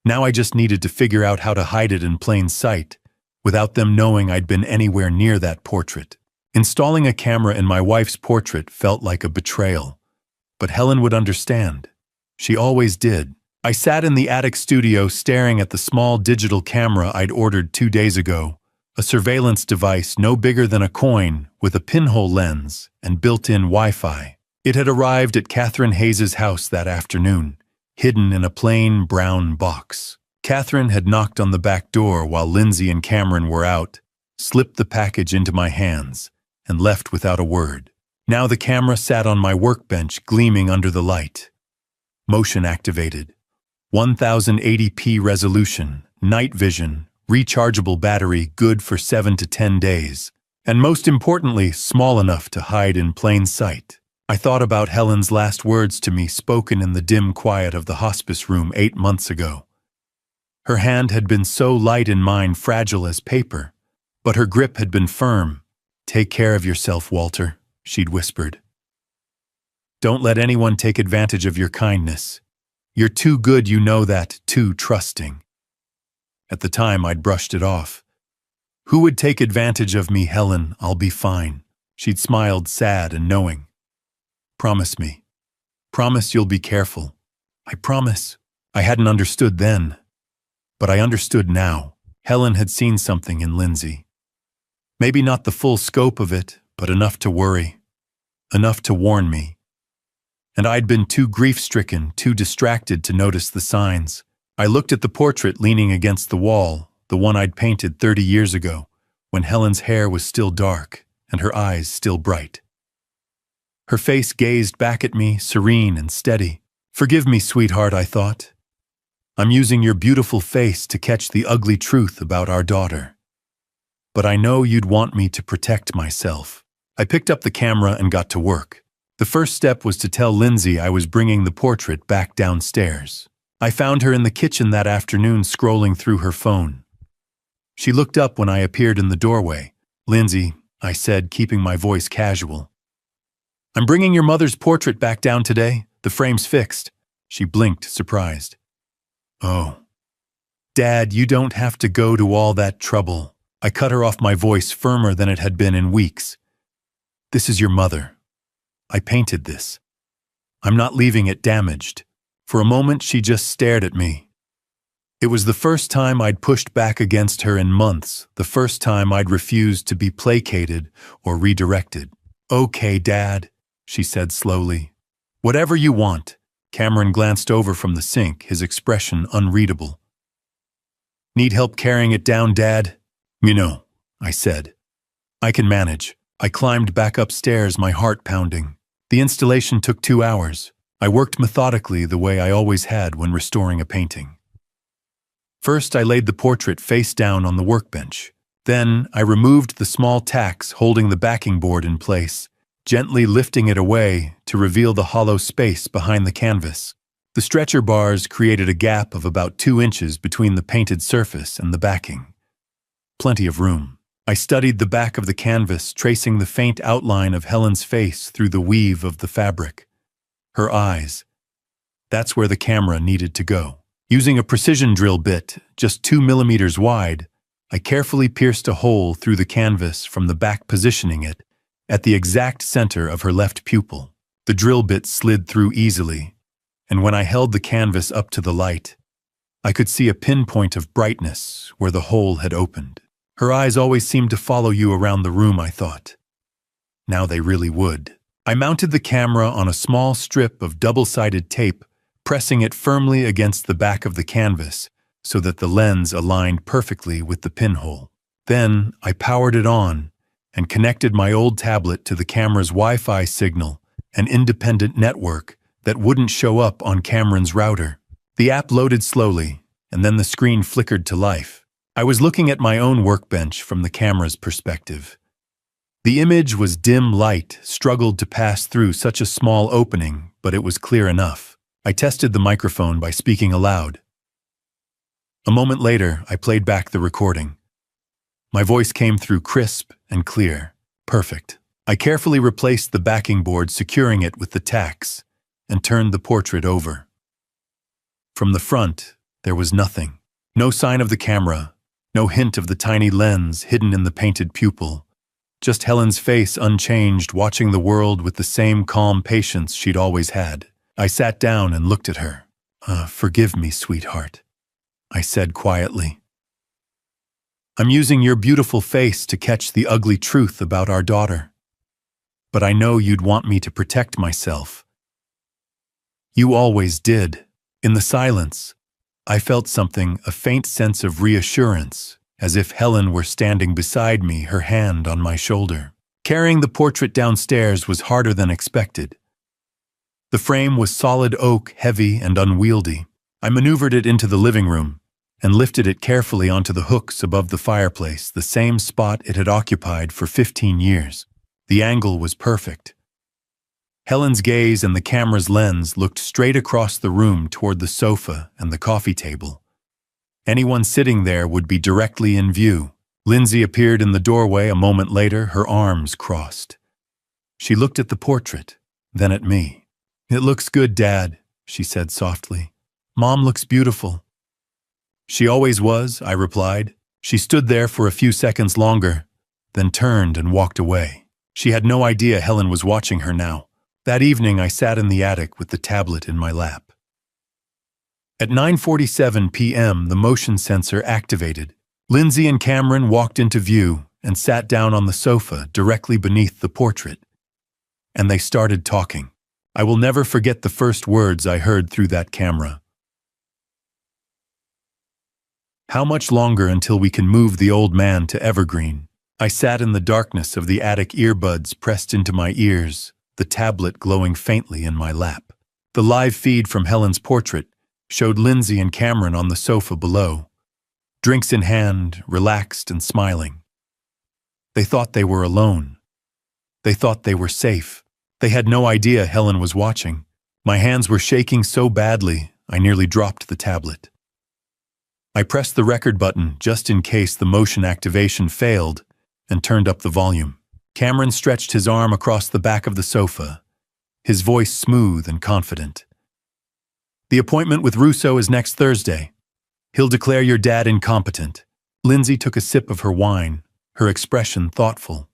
Now I just needed to figure out how to hide it in plain sight, without them knowing I'd been anywhere near that portrait. Installing a camera in my wife's portrait felt like a betrayal. But Helen would understand. She always did. I sat in the attic studio staring at the small digital camera I'd ordered 2 days ago, a surveillance device no bigger than a coin with a pinhole lens and built-in Wi-Fi. It had arrived at Catherine Hayes' house that afternoon, hidden in a plain brown box. Catherine had knocked on the back door while Lindsay and Cameron were out, slipped the package into my hands, and left without a word. Now the camera sat on my workbench, gleaming under the light. Motion activated. 1080p resolution, night vision, rechargeable battery, good for 7 to 10 days. And most importantly, small enough to hide in plain sight. I thought about Helen's last words to me, spoken in the dim quiet of the hospice room 8 months ago. Her hand had been so light in mine, fragile as paper, but her grip had been firm. "Take care of yourself, Walter," she'd whispered. "Don't let anyone take advantage of your kindness. You're too good, you know that, too trusting." At the time, I'd brushed it off. "Who would take advantage of me, Helen? I'll be fine." She'd smiled, sad and knowing. "Promise me. Promise you'll be careful." "I promise." I hadn't understood then, but I understood now. Helen had seen something in Lindsay. Maybe not the full scope of it, but enough to worry, enough to warn me. And I'd been too grief-stricken, too distracted to notice the signs. I looked at the portrait leaning against the wall, the one I'd painted 30 years ago, when Helen's hair was still dark and her eyes still bright. Her face gazed back at me, serene and steady. "Forgive me, sweetheart," I thought. "I'm using your beautiful face to catch the ugly truth about our daughter. But I know you'd want me to protect myself." I picked up the camera and got to work. The first step was to tell Lindsay I was bringing the portrait back downstairs. I found her in the kitchen that afternoon, scrolling through her phone. She looked up when I appeared in the doorway. "Lindsay," I said, keeping my voice casual, "I'm bringing your mother's portrait back down today. The frame's fixed." She blinked, surprised. "Oh. Dad, you don't have to go to all that trouble." I cut her off, my voice firmer than it had been in weeks. "This is your mother. I painted this. I'm not leaving it damaged." For a moment, she just stared at me. It was the first time I'd pushed back against her in months, the first time I'd refused to be placated or redirected. "Okay, Dad," she said slowly. "Whatever you want." Cameron glanced over from the sink, his expression unreadable. "Need help carrying it down, Dad?" "No," I said. "I can manage." I climbed back upstairs, my heart pounding. The installation took 2 hours. I worked methodically the way I always had when restoring a painting. First, I laid the portrait face down on the workbench. Then, I removed the small tacks holding the backing board in place, gently lifting it away to reveal the hollow space behind the canvas. The stretcher bars created a gap of about 2 inches between the painted surface and the backing. Plenty of room. I studied the back of the canvas, tracing the faint outline of Helen's face through the weave of the fabric. Her eyes. That's where the camera needed to go. Using a precision drill bit, just 2 millimeters wide, I carefully pierced a hole through the canvas from the back, positioning it at the exact center of her left pupil. The drill bit slid through easily, and when I held the canvas up to the light, I could see a pinpoint of brightness where the hole had opened. Her eyes always seemed to follow you around the room, I thought. Now they really would. I mounted the camera on a small strip of double-sided tape, pressing it firmly against the back of the canvas so that the lens aligned perfectly with the pinhole. Then I powered it on and connected my old tablet to the camera's Wi-Fi signal, an independent network that wouldn't show up on Cameron's router. The app loaded slowly, and then the screen flickered to life. I was looking at my own workbench from the camera's perspective. The image was dim light, struggled to pass through such a small opening, but it was clear enough. I tested the microphone by speaking aloud. A moment later, I played back the recording. My voice came through crisp and clear. Perfect. I carefully replaced the backing board, securing it with the tacks, and turned the portrait over. From the front, there was nothing. No sign of the camera, no hint of the tiny lens hidden in the painted pupil. Just Helen's face unchanged, watching the world with the same calm patience she'd always had. I sat down and looked at her. Forgive me, sweetheart," I said quietly. "I'm using your beautiful face to catch the ugly truth about our daughter. But I know you'd want me to protect myself. You always did." In the silence, I felt something, a faint sense of reassurance, as if Helen were standing beside me, her hand on my shoulder. Carrying the portrait downstairs was harder than expected. The frame was solid oak, heavy and unwieldy. I maneuvered it into the living room and lifted it carefully onto the hooks above the fireplace, the same spot it had occupied for 15 years. The angle was perfect. Helen's gaze and the camera's lens looked straight across the room toward the sofa and the coffee table. Anyone sitting there would be directly in view. Lindsay appeared in the doorway a moment later, her arms crossed. She looked at the portrait, then at me. "It looks good, Dad," she said softly. "Mom looks beautiful." "She always was," I replied. She stood there for a few seconds longer, then turned and walked away. She had no idea Helen was watching her now. That evening, I sat in the attic with the tablet in my lap. At 9:47 p.m., the motion sensor activated. Lindsay and Cameron walked into view and sat down on the sofa directly beneath the portrait. And they started talking. I will never forget the first words I heard through that camera. "How much longer until we can move the old man to Evergreen?" I sat in the darkness of the attic, earbuds pressed into my ears, the tablet glowing faintly in my lap. The live feed from Helen's portrait showed Lindsay and Cameron on the sofa below, drinks in hand, relaxed and smiling. They thought they were alone. They thought they were safe. They had no idea Helen was watching. My hands were shaking so badly, I nearly dropped the tablet. I pressed the record button just in case the motion activation failed and turned up the volume. Cameron stretched his arm across the back of the sofa, his voice smooth and confident. "The appointment with Russo is next Thursday. He'll declare your dad incompetent." Lindsay took a sip of her wine, her expression thoughtful.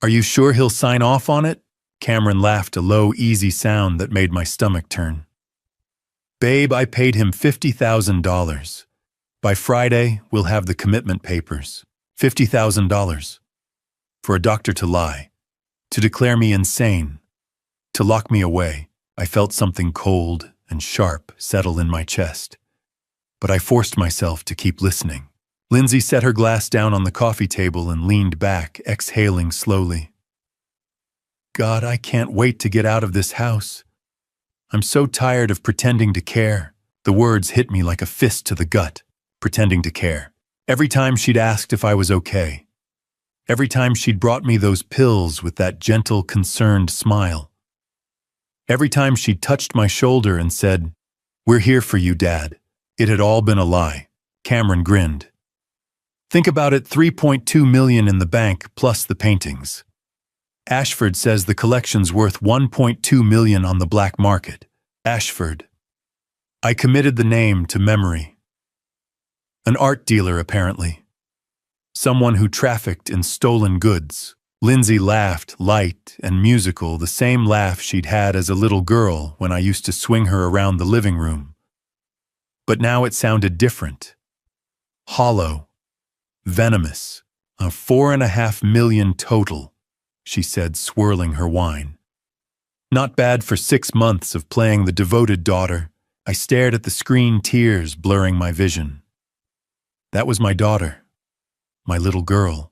"Are you sure he'll sign off on it?" Cameron laughed, a low, easy sound that made my stomach turn. "Babe, I paid him $50,000. By Friday, we'll have the commitment papers. $50,000. For a doctor to lie, to declare me insane, to lock me away." I felt something cold and sharp settle in my chest, but I forced myself to keep listening. Lindsay set her glass down on the coffee table and leaned back, exhaling slowly. "God, I can't wait to get out of this house. I'm so tired of pretending to care. The words hit me like a fist to the gut. Pretending to care. Every time she'd asked if I was okay. Every time she'd brought me those pills with that gentle, concerned smile. Every time she'd touched my shoulder and said, "We're here for you, Dad." It had all been a lie. Cameron grinned. Think about it, 3.2 million in the bank plus the paintings. Ashford says the collection's worth 1.2 million on the black market. Ashford. I committed the name to memory. An art dealer, apparently. Someone who trafficked in stolen goods. Lindsay laughed, light and musical, the same laugh she'd had as a little girl when I used to swing her around the living room. But now it sounded different. Hollow. Venomous. 4.5 million total, she said, swirling her wine. Not bad for 6 months of playing the devoted daughter. I stared at the screen, tears blurring my vision. That was my daughter. My little girl.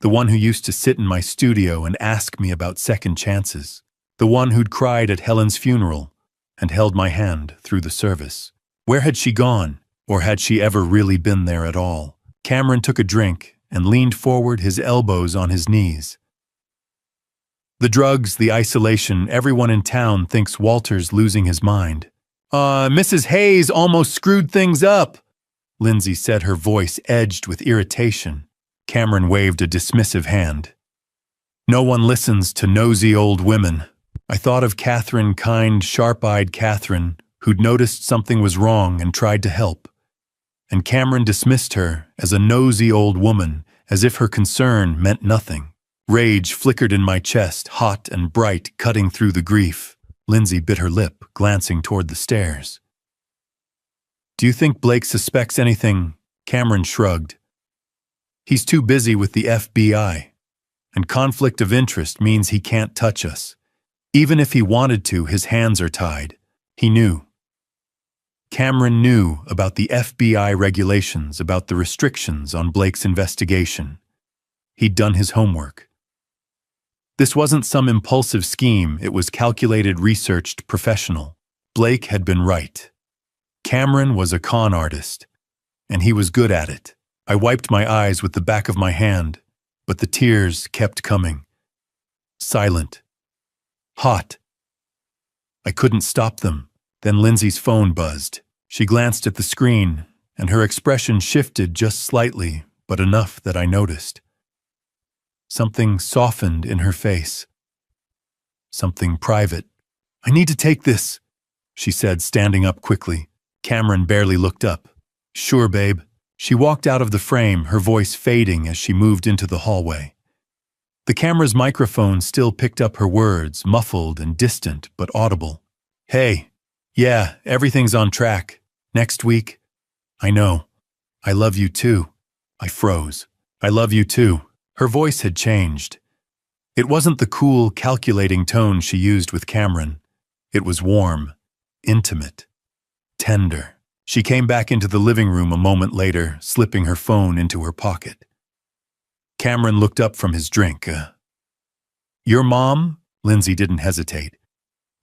The one who used to sit in my studio and ask me about second chances. The one who'd cried at Helen's funeral and held my hand through the service. Where had she gone, or had she ever really been there at all? Cameron took a drink and leaned forward, his elbows on his knees. The drugs, the isolation, everyone in town thinks Walter's losing his mind. Mrs. Hayes almost screwed things up," Lindsay said, her voice edged with irritation. Cameron waved a dismissive hand. "No one listens to nosy old women." I thought of Catherine, kind, sharp-eyed Catherine, who'd noticed something was wrong and tried to help. And Cameron dismissed her as a nosy old woman, as if her concern meant nothing. Rage flickered in my chest, hot and bright, cutting through the grief. Lindsay bit her lip, glancing toward the stairs. "Do you think Blake suspects anything?" Cameron shrugged. "He's too busy with the FBI. And conflict of interest means he can't touch us. Even if he wanted to, his hands are tied." He knew. Cameron knew about the FBI regulations, about the restrictions on Blake's investigation. He'd done his homework. This wasn't some impulsive scheme, it was calculated, researched, professional. Blake had been right. Cameron was a con artist, and he was good at it. I wiped my eyes with the back of my hand, but the tears kept coming. Silent. Hot. I couldn't stop them. Then Lindsay's phone buzzed. She glanced at the screen, and her expression shifted just slightly, but enough that I noticed. Something softened in her face. Something private. "I need to take this," she said, standing up quickly. Cameron barely looked up. "Sure, babe." She walked out of the frame, her voice fading as she moved into the hallway. The camera's microphone still picked up her words, muffled and distant, but audible. "Hey. Yeah, everything's on track. Next week." "I know. I love you too." I froze. "I love you too." Her voice had changed. It wasn't the cool, calculating tone she used with Cameron. It was warm, intimate, tender. She came back into the living room a moment later, slipping her phone into her pocket. Cameron looked up from his drink. "Your mom?" Lindsay didn't hesitate.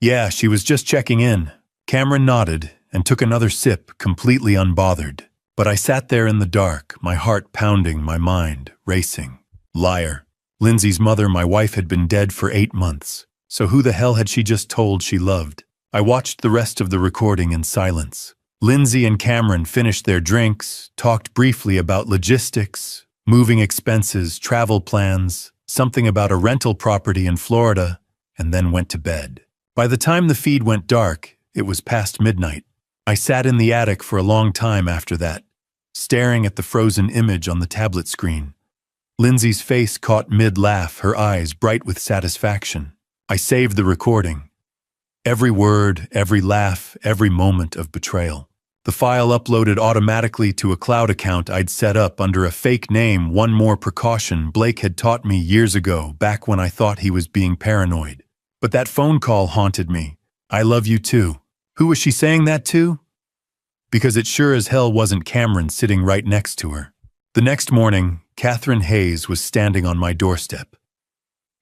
"Yeah, she was just checking in." Cameron nodded and took another sip, completely unbothered. But I sat there in the dark, my heart pounding, my mind racing. Liar. Lindsay's mother, my wife, had been dead for 8 months. So who the hell had she just told she loved? I watched the rest of the recording in silence. Lindsay and Cameron finished their drinks, talked briefly about logistics, moving expenses, travel plans, something about a rental property in Florida, and then went to bed. By the time the feed went dark, it was past midnight. I sat in the attic for a long time after that, staring at the frozen image on the tablet screen. Lindsay's face caught mid-laugh, her eyes bright with satisfaction. I saved the recording. Every word, every laugh, every moment of betrayal. The file uploaded automatically to a cloud account I'd set up under a fake name, one more precaution Blake had taught me years ago, back when I thought he was being paranoid. But that phone call haunted me. "I love you too." Who was she saying that to? Because it sure as hell wasn't Cameron sitting right next to her. The next morning, Catherine Hayes was standing on my doorstep.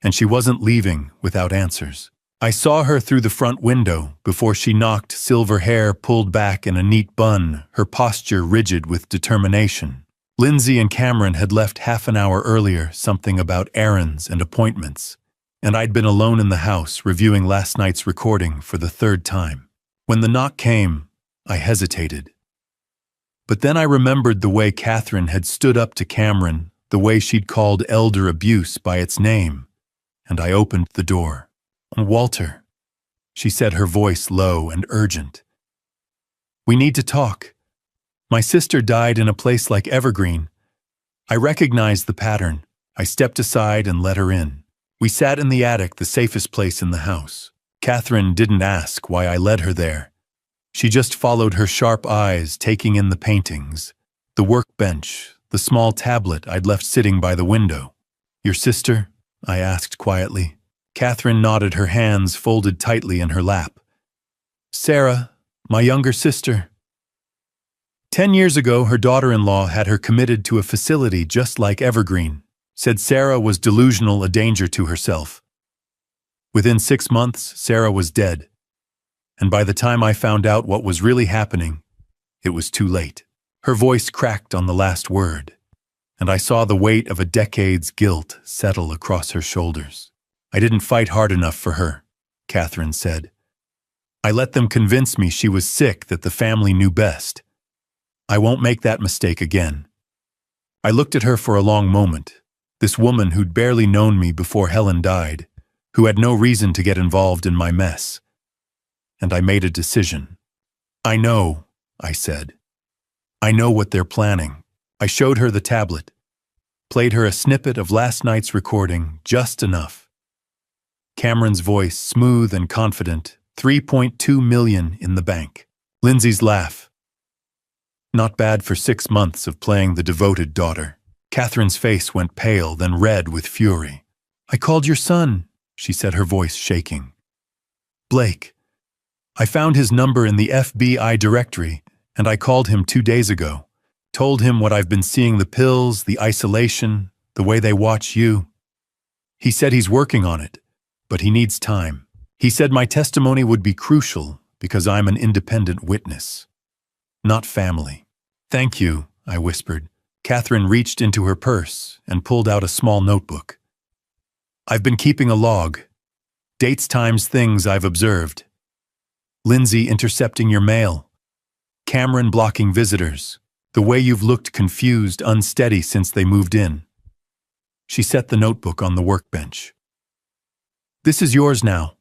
And she wasn't leaving without answers. I saw her through the front window before she knocked, silver hair pulled back in a neat bun, her posture rigid with determination. Lindsay and Cameron had left half an hour earlier, something about errands and appointments, and I'd been alone in the house reviewing last night's recording for the third time. When the knock came, I hesitated. But then I remembered the way Catherine had stood up to Cameron, the way she'd called elder abuse by its name, and I opened the door. "Walter," she said, her voice low and urgent. "We need to talk. My sister died in a place like Evergreen." I recognized the pattern. I stepped aside and let her in. We sat in the attic, the safest place in the house. Catherine didn't ask why I led her there. She just followed, her sharp eyes taking in the paintings, the workbench, the small tablet I'd left sitting by the window. "Your sister?" I asked quietly. Catherine nodded, her hands folded tightly in her lap. "Sarah, my younger sister. 10 years ago, her daughter-in-law had her committed to a facility just like Evergreen. Said Sarah was delusional, a danger to herself. Within 6 months, Sarah was dead. And by the time I found out what was really happening, it was too late." Her voice cracked on the last word, and I saw the weight of a decade's guilt settle across her shoulders. "I didn't fight hard enough for her," Catherine said. "I let them convince me she was sick, that the family knew best. I won't make that mistake again." I looked at her for a long moment, this woman who'd barely known me before Helen died, who had no reason to get involved in my mess. And I made a decision. "I know," I said. "I know what they're planning." I showed her the tablet, played her a snippet of last night's recording, just enough. Cameron's voice, smooth and confident, 3.2 million in the bank. Lindsay's laugh. "Not bad for 6 months of playing the devoted daughter." Catherine's face went pale, then red with fury. "I called your son," she said, her voice shaking. "Blake. I found his number in the FBI directory, and I called him 2 days ago. Told him what I've been seeing, the pills, the isolation, the way they watch you. He said he's working on it, but he needs time. He said my testimony would be crucial because I'm an independent witness, not family." "Thank you," I whispered. Catherine reached into her purse and pulled out a small notebook. "I've been keeping a log. Dates, times, things I've observed. Lindsay intercepting your mail. Cameron blocking visitors. The way you've looked confused, unsteady since they moved in." She set the notebook on the workbench. "This is yours now.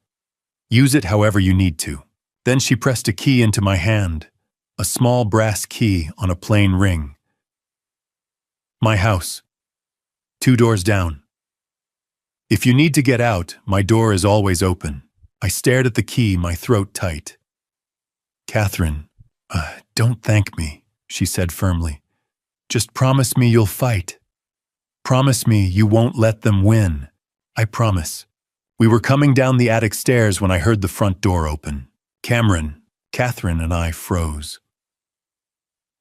Use it however you need to." Then she pressed a key into my hand, a small brass key on a plain ring. "My house. 2 doors down. If you need to get out, my door is always open." I stared at the key, my throat tight. "Catherine, don't thank me," she said firmly. "Just promise me you'll fight. Promise me you won't let them win. I promise." We were coming down the attic stairs when I heard the front door open. Catherine and I froze.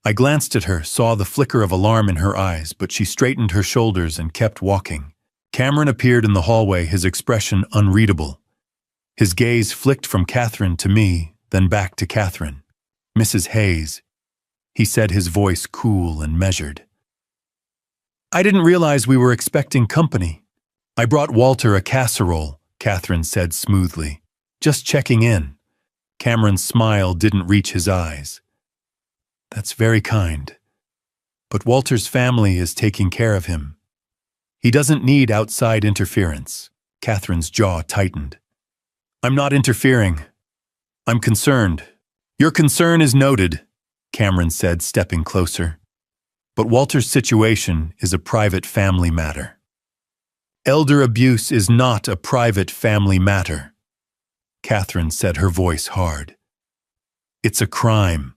I glanced at her, saw the flicker of alarm in her eyes, but she straightened her shoulders and kept walking. Cameron appeared in the hallway, his expression unreadable. His gaze flicked from Catherine to me, then back to Catherine. "Mrs. Hayes," he said, his voice cool and measured. "I didn't realize we were expecting company. I brought Walter a casserole," Catherine said smoothly. "Just checking in." Cameron's smile didn't reach his eyes. "That's very kind. But Walter's family is taking care of him. He doesn't need outside interference." Catherine's jaw tightened. "I'm not interfering. I'm concerned." "Your concern is noted," Cameron said, stepping closer. "But Walter's situation is a private family matter." "Elder abuse is not a private family matter," Catherine said, her voice hard. "It's a crime."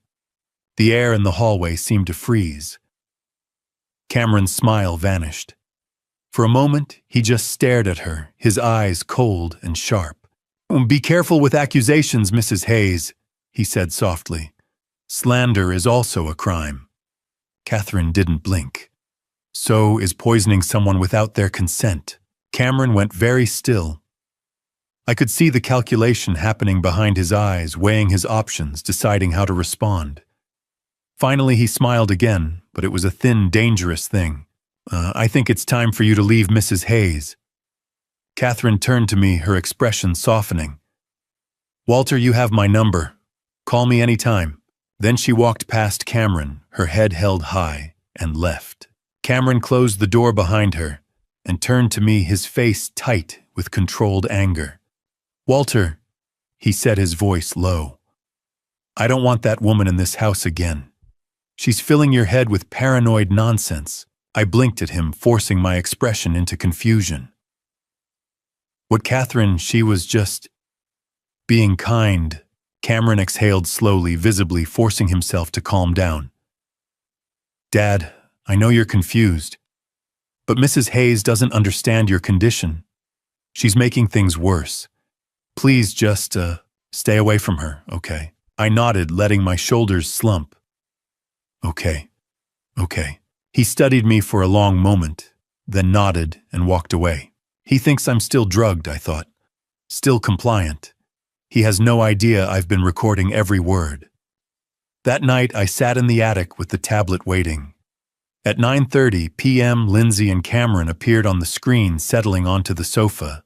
The air in the hallway seemed to freeze. Cameron's smile vanished. For a moment, he just stared at her, his eyes cold and sharp. "Be careful with accusations, Mrs. Hayes," he said softly. "Slander is also a crime." Catherine didn't blink. "So is poisoning someone without their consent." Cameron went very still. I could see the calculation happening behind his eyes, weighing his options, deciding how to respond. Finally, he smiled again, but it was a thin, dangerous thing. I think it's time for you to leave, Mrs. Hayes. Catherine turned to me, her expression softening. Walter, you have my number. Call me anytime. Then she walked past Cameron, her head held high, and left. Cameron closed the door behind her and turned to me, his face tight with controlled anger. Walter, he said, his voice low. I don't want that woman in this house again. She's filling your head with paranoid nonsense. I blinked at him, forcing my expression into confusion. What, Catherine, she was just being kind. Cameron exhaled slowly, visibly forcing himself to calm down. Dad, I know you're confused, but Mrs. Hayes doesn't understand your condition. She's making things worse. Please just, stay away from her, okay? I nodded, letting my shoulders slump. Okay. He studied me for a long moment, then nodded and walked away. He thinks I'm still drugged, I thought. Still compliant. He has no idea I've been recording every word. That night, I sat in the attic with the tablet waiting. At 9:30 p.m., Lindsay and Cameron appeared on the screen, settling onto the sofa.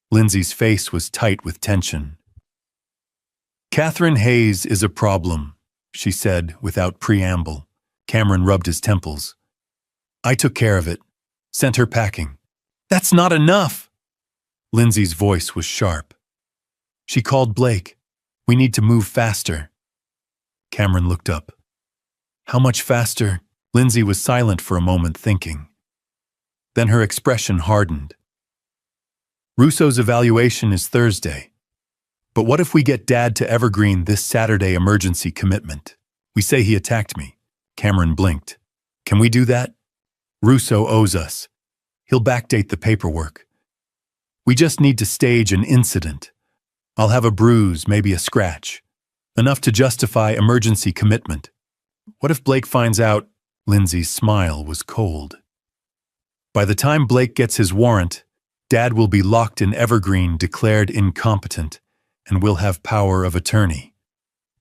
Lindsay's face was tight with tension. Catherine Hayes is a problem, she said without preamble. Cameron rubbed his temples. I took care of it. Sent her packing. That's not enough! Lindsay's voice was sharp. She called Blake. We need to move faster. Cameron looked up. How much faster? Lindsay was silent for a moment, thinking. Then her expression hardened. Russo's evaluation is Thursday. But what if we get Dad to Evergreen this Saturday emergency commitment? We say he attacked me. Cameron blinked. Can we do that? Russo owes us. He'll backdate the paperwork. We just need to stage an incident. I'll have a bruise, maybe a scratch. Enough to justify emergency commitment. What if Blake finds out? Lindsay's smile was cold. By the time Blake gets his warrant, Dad will be locked in Evergreen, declared incompetent, and will have power of attorney.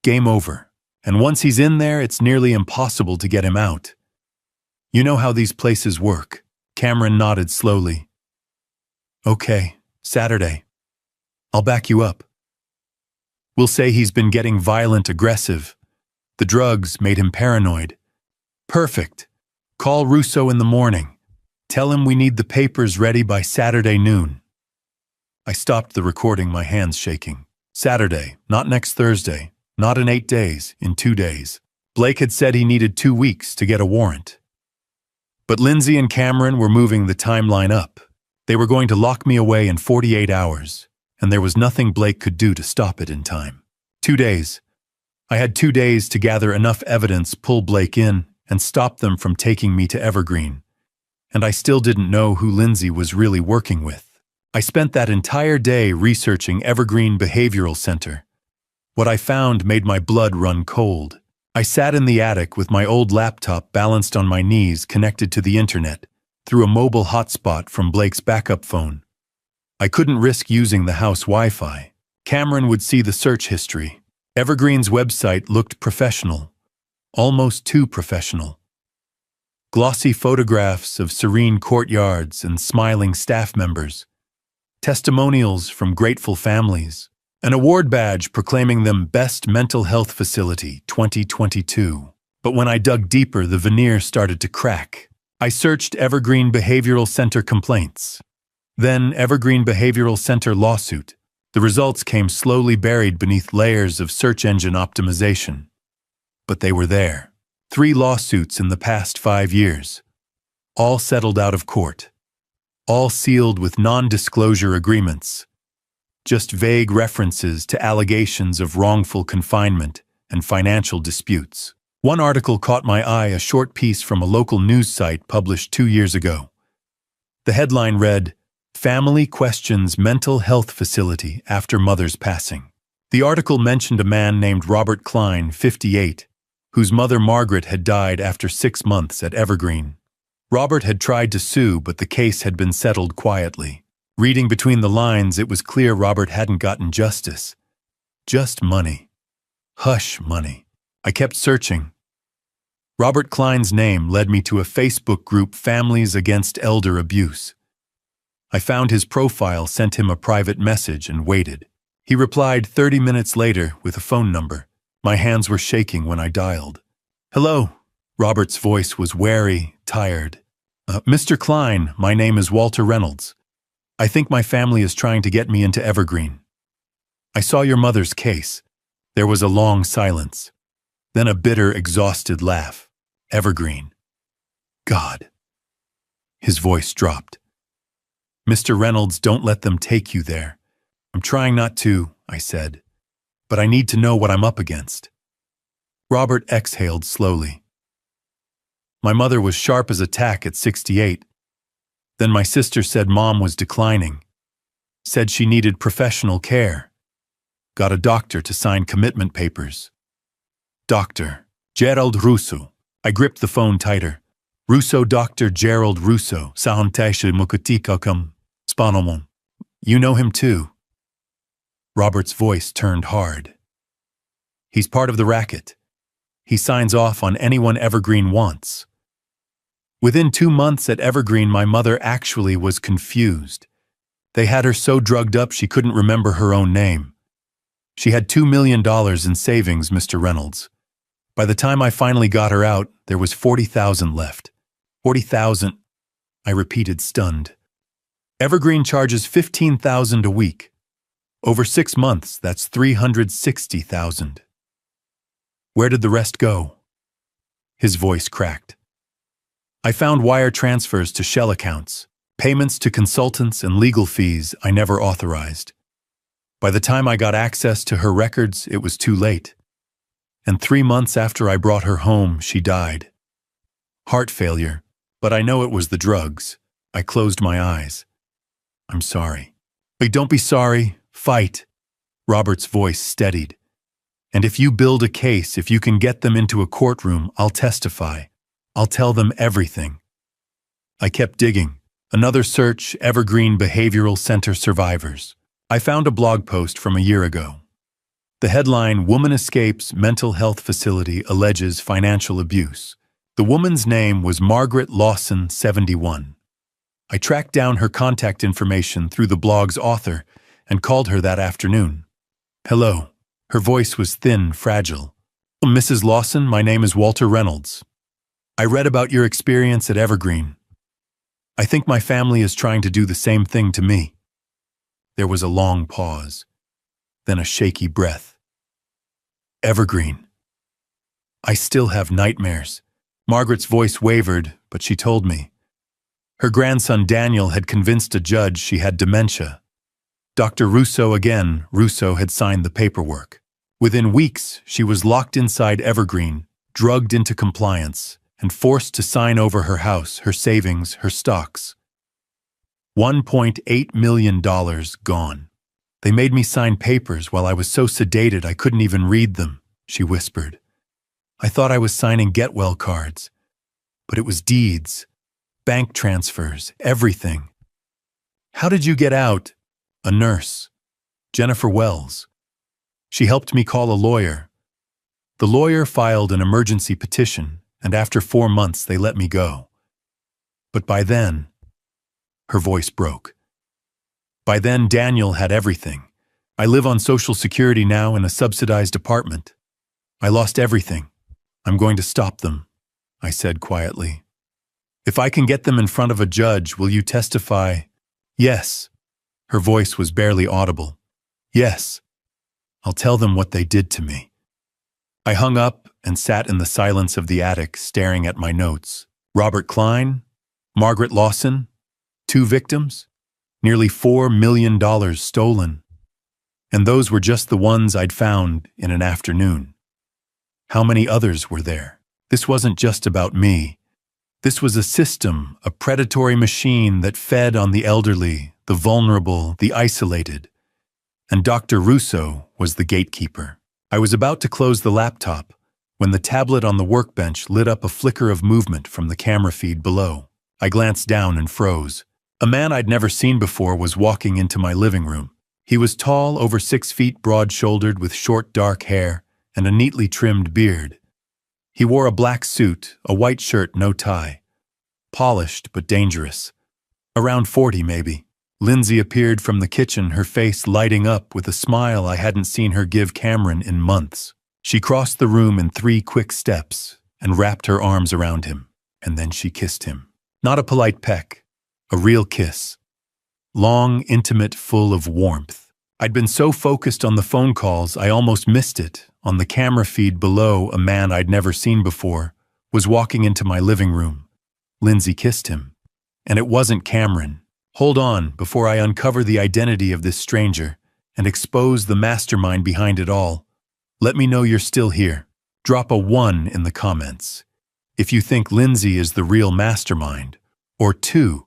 Game over. And once he's in there, it's nearly impossible to get him out. You know how these places work. Cameron nodded slowly. Okay, Saturday. I'll back you up. We'll say he's been getting violent, aggressive. The drugs made him paranoid. Perfect. Call Russo in the morning. Tell him we need the papers ready by Saturday noon. I stopped the recording, my hands shaking. Saturday, not next Thursday, not in 8 days, in 2 days. Blake had said he needed 2 weeks to get a warrant. But Lindsay and Cameron were moving the timeline up. They were going to lock me away in 48 hours, and there was nothing Blake could do to stop it in time. 2 days. I had 2 days to gather enough evidence, pull Blake in, and stop them from taking me to Evergreen. And I still didn't know who Lindsay was really working with. I spent that entire day researching Evergreen Behavioral Center. What I found made my blood run cold. I sat in the attic with my old laptop balanced on my knees, connected to the internet, through a mobile hotspot from Blake's backup phone. I couldn't risk using the house Wi-Fi. Cameron would see the search history. Evergreen's website looked professional, almost too professional. Glossy photographs of serene courtyards and smiling staff members, testimonials from grateful families, an award badge proclaiming them Best Mental Health Facility 2022. But when I dug deeper, the veneer started to crack. I searched Evergreen Behavioral Center complaints. Then Evergreen Behavioral Center lawsuit. The results came slowly, buried beneath layers of search engine optimization. But they were there. 3 lawsuits in the past 5 years. All settled out of court. All sealed with non-disclosure agreements. Just vague references to allegations of wrongful confinement and financial disputes. One article caught my eye, a short piece from a local news site published 2 years ago. The headline read, "Family Questions Mental Health Facility After Mother's Passing." The article mentioned a man named Robert Klein, 58, whose mother Margaret had died after 6 months at Evergreen. Robert had tried to sue, but the case had been settled quietly. Reading between the lines, it was clear Robert hadn't gotten justice. Just money. Hush money. I kept searching. Robert Klein's name led me to a Facebook group, Families Against Elder Abuse. I found his profile, sent him a private message, and waited. He replied 30 minutes later with a phone number. My hands were shaking when I dialed. "Hello." Robert's voice was wary, tired. "Mr. Klein, my name is Walter Reynolds. I think my family is trying to get me into Evergreen. I saw your mother's case." There was a long silence, then a bitter, exhausted laugh. Evergreen. God. His voice dropped. "Mr. Reynolds, don't let them take you there." "I'm trying not to," I said, "but I need to know what I'm up against." Robert exhaled slowly. "My mother was sharp as a tack at 68. Then my sister said Mom was declining. Said she needed professional care. Got a doctor to sign commitment papers. Dr. Gerald Russo." I gripped the phone tighter. "Russo, Dr. Gerald Russo, Sahantasha Mukutikakam, Spanomon. You know him too." Robert's voice turned hard. "He's part of the racket. He signs off on anyone Evergreen wants." Within 2 months at Evergreen, my mother actually was confused. They had her so drugged up she couldn't remember her own name. She had $2 million in savings, Mr. Reynolds. By the time I finally got her out, there was 40,000 left. 40,000, I repeated, stunned. Evergreen charges 15,000 a week. Over 6 months, that's 360,000. Where did the rest go? His voice cracked. I found wire transfers to shell accounts, payments to consultants and legal fees I never authorized. By the time I got access to her records, it was too late. And 3 months after I brought her home, she died. Heart failure, but I know it was the drugs. I closed my eyes. "I'm sorry." "Wait, don't be sorry. Fight." Robert's voice steadied. "And if you build a case, if you can get them into a courtroom, I'll testify. I'll tell them everything." I kept digging. Another search, Evergreen Behavioral Center survivors. I found a blog post from a year ago. The headline, "Woman Escapes Mental Health Facility Alleges Financial Abuse." The woman's name was Margaret Lawson, 71. I tracked down her contact information through the blog's author and called her that afternoon. "Hello." Her voice was thin, fragile. "Mrs. Lawson, my name is Walter Reynolds. I read about your experience at Evergreen. I think my family is trying to do the same thing to me." There was a long pause, then a shaky breath. "Evergreen. I still have nightmares." Margaret's voice wavered, but she told me. Her grandson Daniel had convinced a judge she had dementia. Dr. Russo again, Russo had signed the paperwork. Within weeks, she was locked inside Evergreen, drugged into compliance, and forced to sign over her house, her savings, her stocks. $1.8 million gone. "They made me sign papers while I was so sedated I couldn't even read them," she whispered. "I thought I was signing get-well cards, but it was deeds, bank transfers, everything." "How did you get out?" "A nurse. Jennifer Wells. She helped me call a lawyer. The lawyer filed an emergency petition, and after 4 months they let me go. But by then," her voice broke. "By then, Daniel had everything. I live on Social Security now in a subsidized apartment. I lost everything. I'm going to stop them," I said quietly. "If I can get them in front of a judge, will you testify?" "Yes." Her voice was barely audible. "Yes. I'll tell them what they did to me." I hung up and sat in the silence of the attic, staring at my notes. Robert Klein, Margaret Lawson, 2 victims, nearly $4 million stolen. And those were just the ones I'd found in an afternoon. How many others were there? This wasn't just about me. This was a system, a predatory machine that fed on the elderly, the vulnerable, the isolated. And Dr. Russo was the gatekeeper. I was about to close the laptop when the tablet on the workbench lit up a flicker of movement from the camera feed below. I glanced down and froze. A man I'd never seen before was walking into my living room. He was tall, over 6 feet, broad-shouldered, with short dark hair and a neatly trimmed beard. He wore a black suit, a white shirt, no tie. Polished but dangerous. Around 40, maybe. Lindsay appeared from the kitchen, her face lighting up with a smile I hadn't seen her give Cameron in months. She crossed the room in 3 quick steps and wrapped her arms around him, and then she kissed him. Not a polite peck, a real kiss. Long, intimate, full of warmth. I'd been so focused on the phone calls I almost missed it. On the camera feed below, a man I'd never seen before was walking into my living room. Lindsay kissed him. And it wasn't Cameron. Hold on before I uncover the identity of this stranger and expose the mastermind behind it all. Let me know you're still here. Drop a 1 in the comments if you think Lindsay is the real mastermind, or 2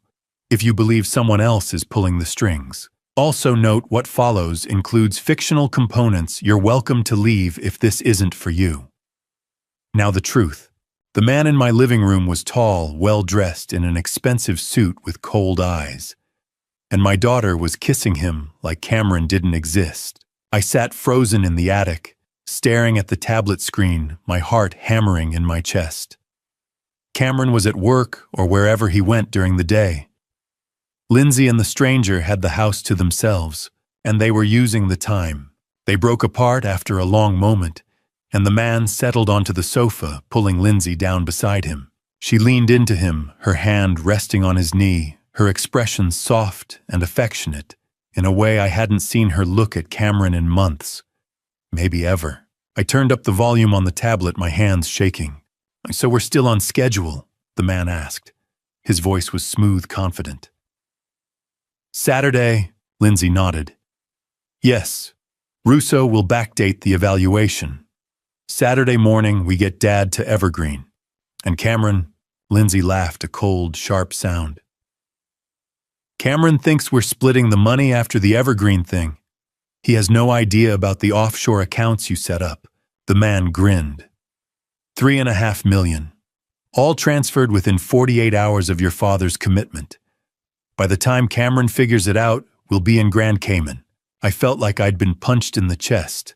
if you believe someone else is pulling the strings. Also note what follows includes fictional components. You're welcome to leave if this isn't for you. Now the truth. The man in my living room was tall, well-dressed in an expensive suit with cold eyes. And my daughter was kissing him like Cameron didn't exist. I sat frozen in the attic, staring at the tablet screen, my heart hammering in my chest. Cameron was at work or wherever he went during the day. Lindsay and the stranger had the house to themselves, and they were using the time. They broke apart after a long moment, and the man settled onto the sofa, pulling Lindsay down beside him. She leaned into him, her hand resting on his knee, her expression soft and affectionate, in a way I hadn't seen her look at Cameron in months, maybe ever. I turned up the volume on the tablet, my hands shaking. "So we're still on schedule?" the man asked. His voice was smooth, confident. "Saturday," Lindsay nodded. "Yes, Russo will backdate the evaluation. Saturday morning, we get Dad to Evergreen." "And Cameron?" Lindsay laughed, a cold, sharp sound. "Cameron thinks we're splitting the money after the Evergreen thing. He has no idea about the offshore accounts you set up." The man grinned. "3.5 million. All transferred within 48 hours of your father's commitment. By the time Cameron figures it out, we'll be in Grand Cayman." I felt like I'd been punched in the chest.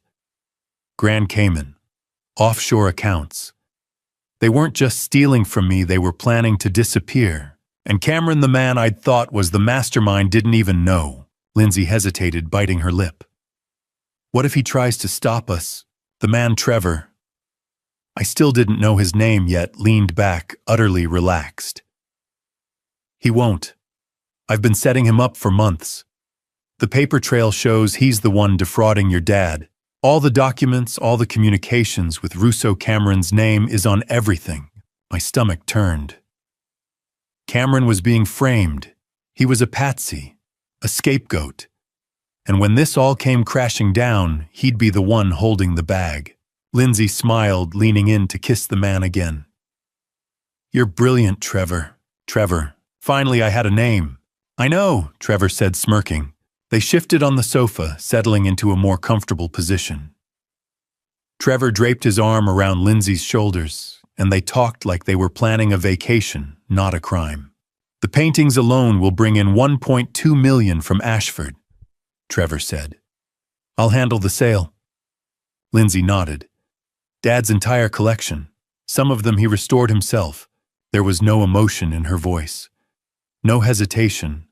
Grand Cayman. Offshore accounts. They weren't just stealing from me, they were planning to disappear. And Cameron, the man I'd thought was the mastermind, didn't even know. Lindsay hesitated, biting her lip. "What if he tries to stop us? The man Trevor." I still didn't know his name yet, leaned back, utterly relaxed. "He won't. I've been setting him up for months. The paper trail shows he's the one defrauding your dad. All the documents, all the communications with Russo Cameron's name is on everything." My stomach turned. Cameron was being framed. He was a patsy, a scapegoat. And when this all came crashing down, he'd be the one holding the bag. Lindsay smiled, leaning in to kiss the man again. "You're brilliant, Trevor. Trevor. Finally, I had a name." "I know," Trevor said, smirking. They shifted on the sofa, settling into a more comfortable position. Trevor draped his arm around Lindsay's shoulders, and they talked like they were planning a vacation, not a crime. "The paintings alone will bring in 1.2 million from Ashford," Trevor said. "I'll handle the sale." Lindsay nodded. "Dad's entire collection. Some of them he restored himself." There was no emotion in her voice. No hesitation.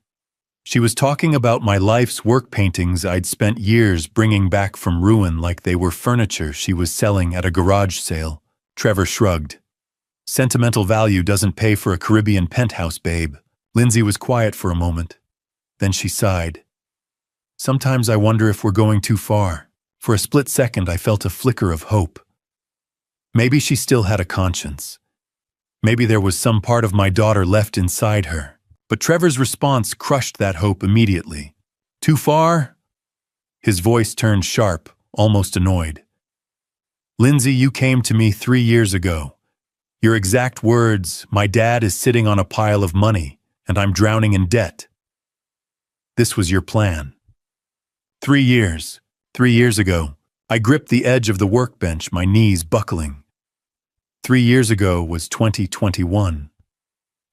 She was talking about my life's work paintings I'd spent years bringing back from ruin like they were furniture she was selling at a garage sale. Trevor shrugged. "Sentimental value doesn't pay for a Caribbean penthouse, babe." Lindsay was quiet for a moment. Then she sighed. "Sometimes I wonder if we're going too far." For a split second, I felt a flicker of hope. Maybe she still had a conscience. Maybe there was some part of my daughter left inside her. But Trevor's response crushed that hope immediately. "Too far?" His voice turned sharp, almost annoyed. "Lindsay, you came to me 3 years ago. Your exact words, 'My dad is sitting on a pile of money, and I'm drowning in debt.' This was your plan. 3 years. 3 years ago, I gripped the edge of the workbench, my knees buckling. 3 years ago was 2021.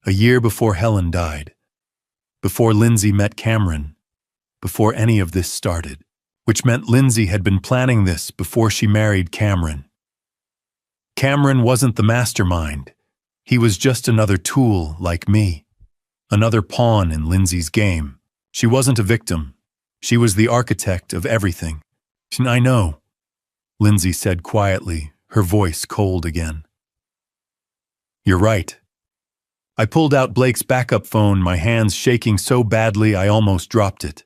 A year before Helen died. before Lindsay met Cameron, before any of this started, which meant Lindsay had been planning this before she married Cameron. Cameron wasn't the mastermind. He was just another tool like me, another pawn in Lindsay's game. She wasn't a victim. She was the architect of everything. I know, Lindsay said quietly, her voice cold again. You're right. I pulled out Blake's backup phone, my hands shaking so badly I almost dropped it.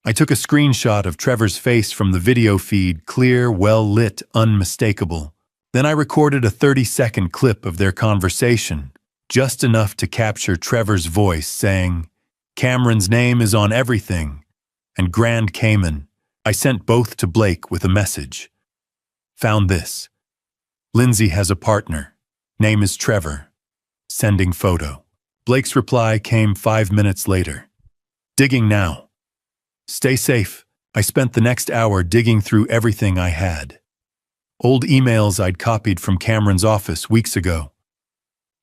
I took a screenshot of Trevor's face from the video feed, clear, well-lit, unmistakable. Then I recorded a 30-second clip of their conversation, just enough to capture Trevor's voice saying, "Cameron's name is on everything," and Grand Cayman. I sent both to Blake with a message. Found this. Lindsay has a partner. Name is Trevor. Sending photo. Blake's reply came 5 minutes later. Digging now. Stay safe. I spent the next hour digging through everything I had. Old emails I'd copied from Cameron's office weeks ago.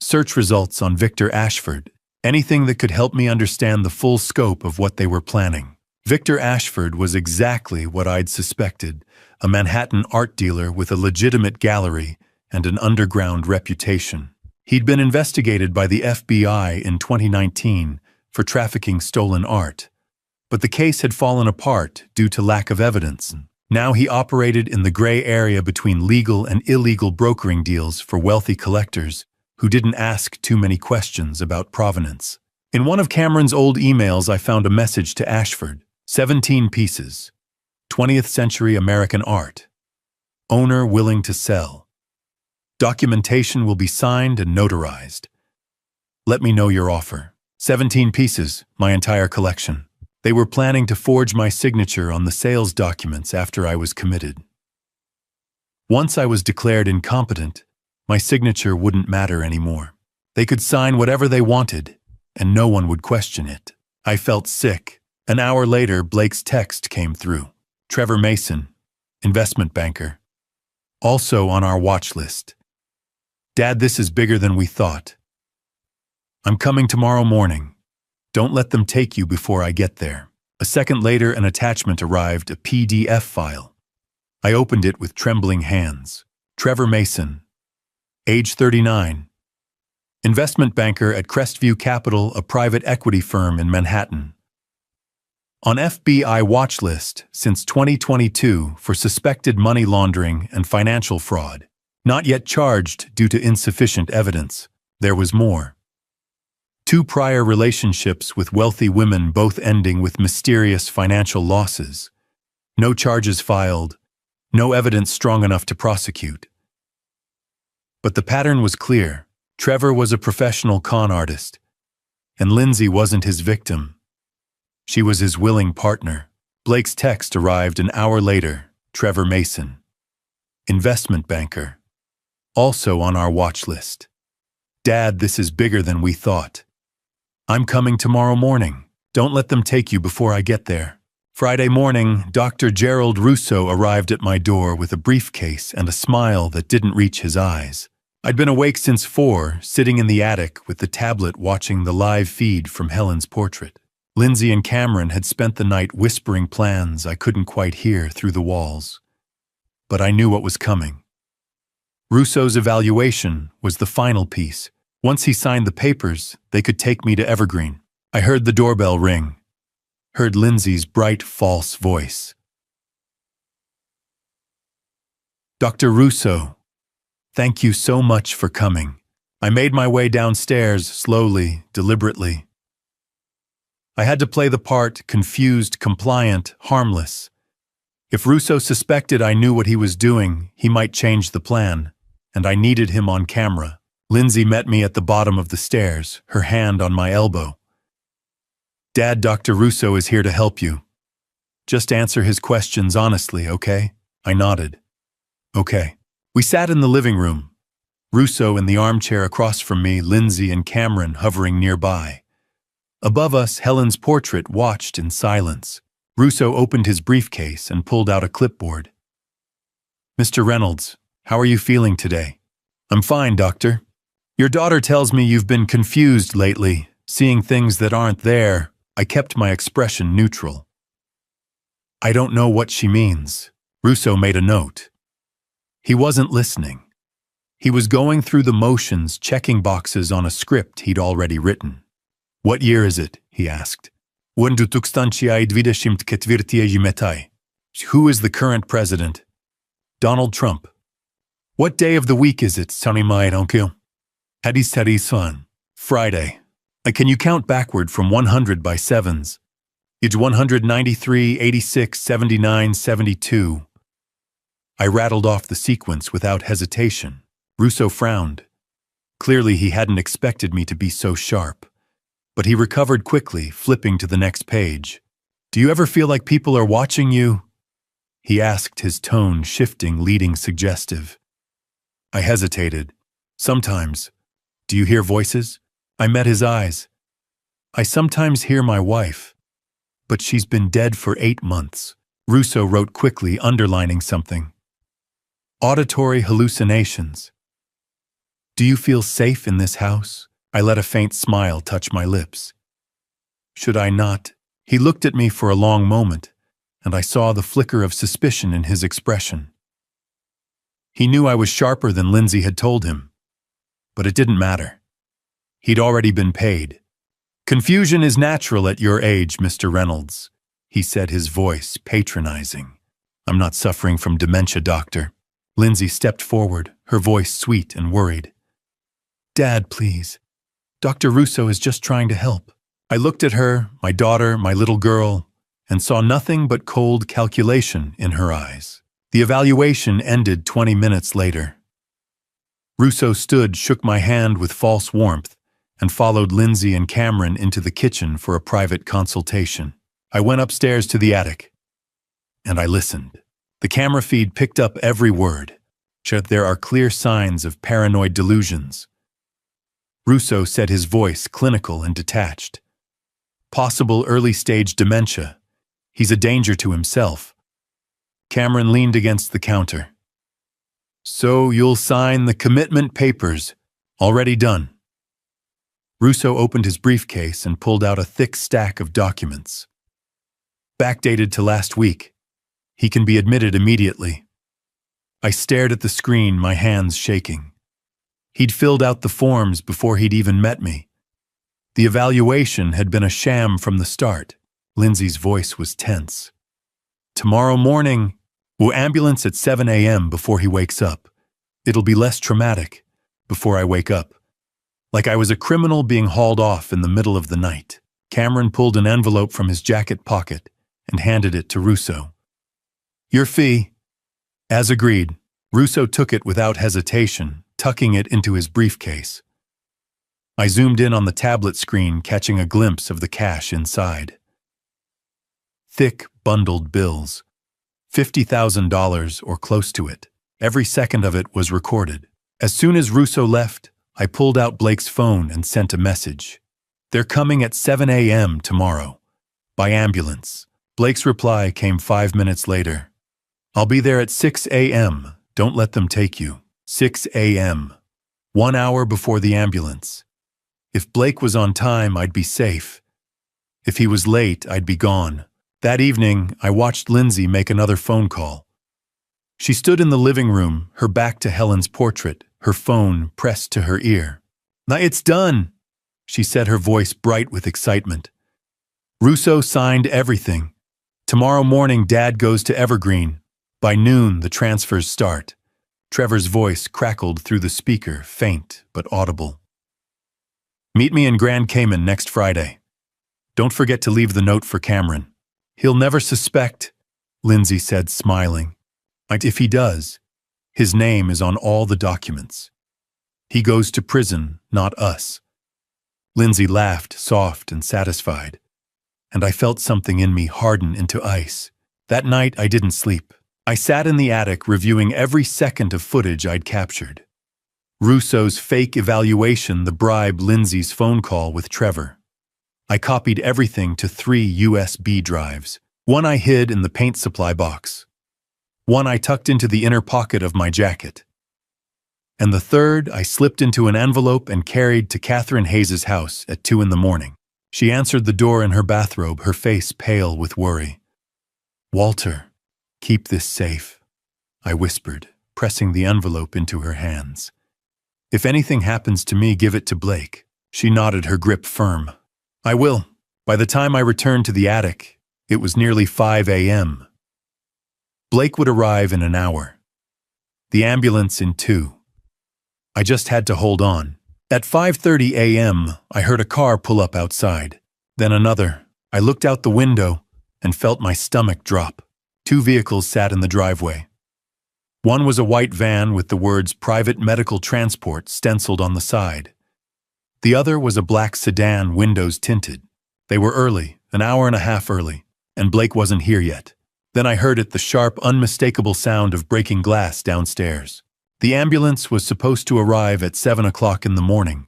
Search results on Victor Ashford. Anything that could help me understand the full scope of what they were planning. Victor Ashford was exactly what I'd suspected, a Manhattan art dealer with a legitimate gallery and an underground reputation. He'd been investigated by the FBI in 2019 for trafficking stolen art, but the case had fallen apart due to lack of evidence. Now he operated in the gray area between legal and illegal brokering deals for wealthy collectors who didn't ask too many questions about provenance. In one of Cameron's old emails, I found a message to Ashford. 17 pieces. 20th century American art. Owner willing to sell. Documentation will be signed and notarized. Let me know your offer. 17 pieces, my entire collection. They were planning to forge my signature on the sales documents after I was committed. Once I was declared incompetent, my signature wouldn't matter anymore. They could sign whatever they wanted, and no one would question it. I felt sick. An hour later, Blake's text came through. Trevor Mason, investment banker. Also on our watch list. Dad, this is bigger than we thought. I'm coming tomorrow morning. Don't let them take you before I get there. A second later, an attachment arrived, a PDF file. I opened it with trembling hands. Trevor Mason, age 39. Investment banker at Crestview Capital, a private equity firm in Manhattan. On FBI watch list since 2022 for suspected money laundering and financial fraud. Not yet charged due to insufficient evidence. There was more. 2 prior relationships with wealthy women, both ending with mysterious financial losses. No charges filed. No evidence strong enough to prosecute. But the pattern was clear. Trevor was a professional con artist, and Lindsay wasn't his victim. She was his willing partner. Blake's text arrived an hour later. Trevor Mason, investment banker. Also on our watch list. Dad, this is bigger than we thought. I'm coming tomorrow morning. Don't let them take you before I get there. Friday morning, Dr. Gerald Russo arrived at my door with a briefcase and a smile that didn't reach his eyes. I'd been awake since 4, sitting in the attic with the tablet watching the live feed from Helen's portrait. Lindsay and Cameron had spent the night whispering plans I couldn't quite hear through the walls. But I knew what was coming. Russo's evaluation was the final piece. Once he signed the papers, they could take me to Evergreen. I heard the doorbell ring. Heard Lindsay's bright, false voice. Dr. Russo, thank you so much for coming. I made my way downstairs slowly, deliberately. I had to play the part, confused, compliant, harmless. If Russo suspected I knew what he was doing, he might change the plan, and I needed him on camera. Lindsay met me at the bottom of the stairs, her hand on my elbow. Dad, Dr. Russo is here to help you. Just answer his questions honestly, okay? I nodded. Okay. We sat in the living room. Russo in the armchair across from me, Lindsay and Cameron hovering nearby. Above us, Helen's portrait watched in silence. Russo opened his briefcase and pulled out a clipboard. Mr. Reynolds, how are you feeling today? I'm fine, doctor. Your daughter tells me you've been confused lately, Seeing things that aren't there, I kept my expression neutral. I don't know what she means. Russo made a note. He wasn't listening. He was going through the motions, checking boxes on a script he'd already written. What year is it? He asked. Who is the current president? Donald Trump. What day of the week is it? Friday. Can you count backward from 100 by sevens? It's 193, 86, 79, 72. I rattled off the sequence without hesitation. Russo frowned. Clearly he hadn't expected me to be so sharp. But he recovered quickly, flipping to the next page. Do you ever feel like people are watching you? He asked, his tone shifting, leading suggestive. I hesitated. Sometimes. Do you hear voices? I met his eyes. I sometimes hear my wife. But she's been dead for 8 months. Russo wrote quickly, underlining something. Auditory hallucinations. Do you feel safe in this house? I let a faint smile touch my lips. Should I not? He looked at me for a long moment, and I saw the flicker of suspicion in his expression. He knew I was sharper than Lindsay had told him. But it didn't matter. He'd already been paid. Confusion is natural at your age, Mr. Reynolds, he said, his voice patronizing. I'm not suffering from dementia, doctor. Lindsay stepped forward, her voice sweet and worried. Dad, please. Dr. Russo is just trying to help. I looked at her, my daughter, my little girl, and saw nothing but cold calculation in her eyes. The evaluation ended 20 minutes later. Russo stood, shook my hand with false warmth, and followed Lindsay and Cameron into the kitchen for a private consultation. I went upstairs to the attic, and I listened. The camera feed picked up every word. There are clear signs of paranoid delusions. Russo said, his voice clinical and detached. Possible early-stage dementia. He's a danger to himself. Cameron leaned against the counter. So you'll sign the commitment papers. Already done. Russo opened his briefcase and pulled out a thick stack of documents. Backdated to last week. He can be admitted immediately. I stared at the screen, my hands shaking. He'd filled out the forms before he'd even met me. The evaluation had been a sham from the start. Lindsay's voice was tense. Tomorrow morning, we'll ambulance at 7 a.m. before he wakes up. It'll be less traumatic before I wake up. Like I was a criminal being hauled off in the middle of the night. Cameron pulled an envelope from his jacket pocket and handed it to Russo. Your fee. As agreed, Russo took it without hesitation, tucking it into his briefcase. I zoomed in on the tablet screen, catching a glimpse of the cash inside. Thick, bundled bills. $50,000 or close to it. Every second of it was recorded. As soon as Russo left, I pulled out Blake's phone and sent a message. They're coming at 7 a.m. tomorrow. By ambulance. Blake's reply came 5 minutes later. I'll be there at 6 a.m. Don't let them take you. 6 a.m. 1 hour before the ambulance. If Blake was on time, I'd be safe. If he was late, I'd be gone. That evening, I watched Lindsay make another phone call. She stood in the living room, her back to Helen's portrait, her phone pressed to her ear. "Now it's done," she said, her voice bright with excitement. Russo signed everything. Tomorrow morning, Dad goes to Evergreen. By noon, the transfers start. Trevor's voice crackled through the speaker, faint but audible. Meet me in Grand Cayman next Friday. Don't forget to leave the note for Cameron. He'll never suspect, Lindsay said, smiling. If he does, his name is on all the documents. He goes to prison, not us. Lindsay laughed, soft and satisfied, and I felt something in me harden into ice. That night, I didn't sleep. I sat in the attic reviewing every second of footage I'd captured. Russo's fake evaluation, the bribe, Lindsay's phone call with Trevor. I copied everything to 3 USB drives. One I hid in the paint supply box. One I tucked into the inner pocket of my jacket. and the third I slipped into an envelope and carried to Catherine Hayes's house at 2 in the morning. She answered the door in her bathrobe, her face pale with worry. "Walter, keep this safe," I whispered, pressing the envelope into her hands. "If anything happens to me, give it to Blake." She nodded, her grip firm. "I will." By the time I returned to the attic, it was nearly 5 a.m. Blake would arrive in an hour. The ambulance in 2. I just had to hold on. At 5:30 a.m., I heard a car pull up outside. Then another. I looked out the window and felt my stomach drop. 2 vehicles sat in the driveway. One was a white van with the words "Private Medical Transport" stenciled on the side. The other was a black sedan, windows tinted. They were early, an hour and a half early, and Blake wasn't here yet. Then I heard it, the sharp, unmistakable sound of breaking glass downstairs. The ambulance was supposed to arrive at 7 o'clock in the morning.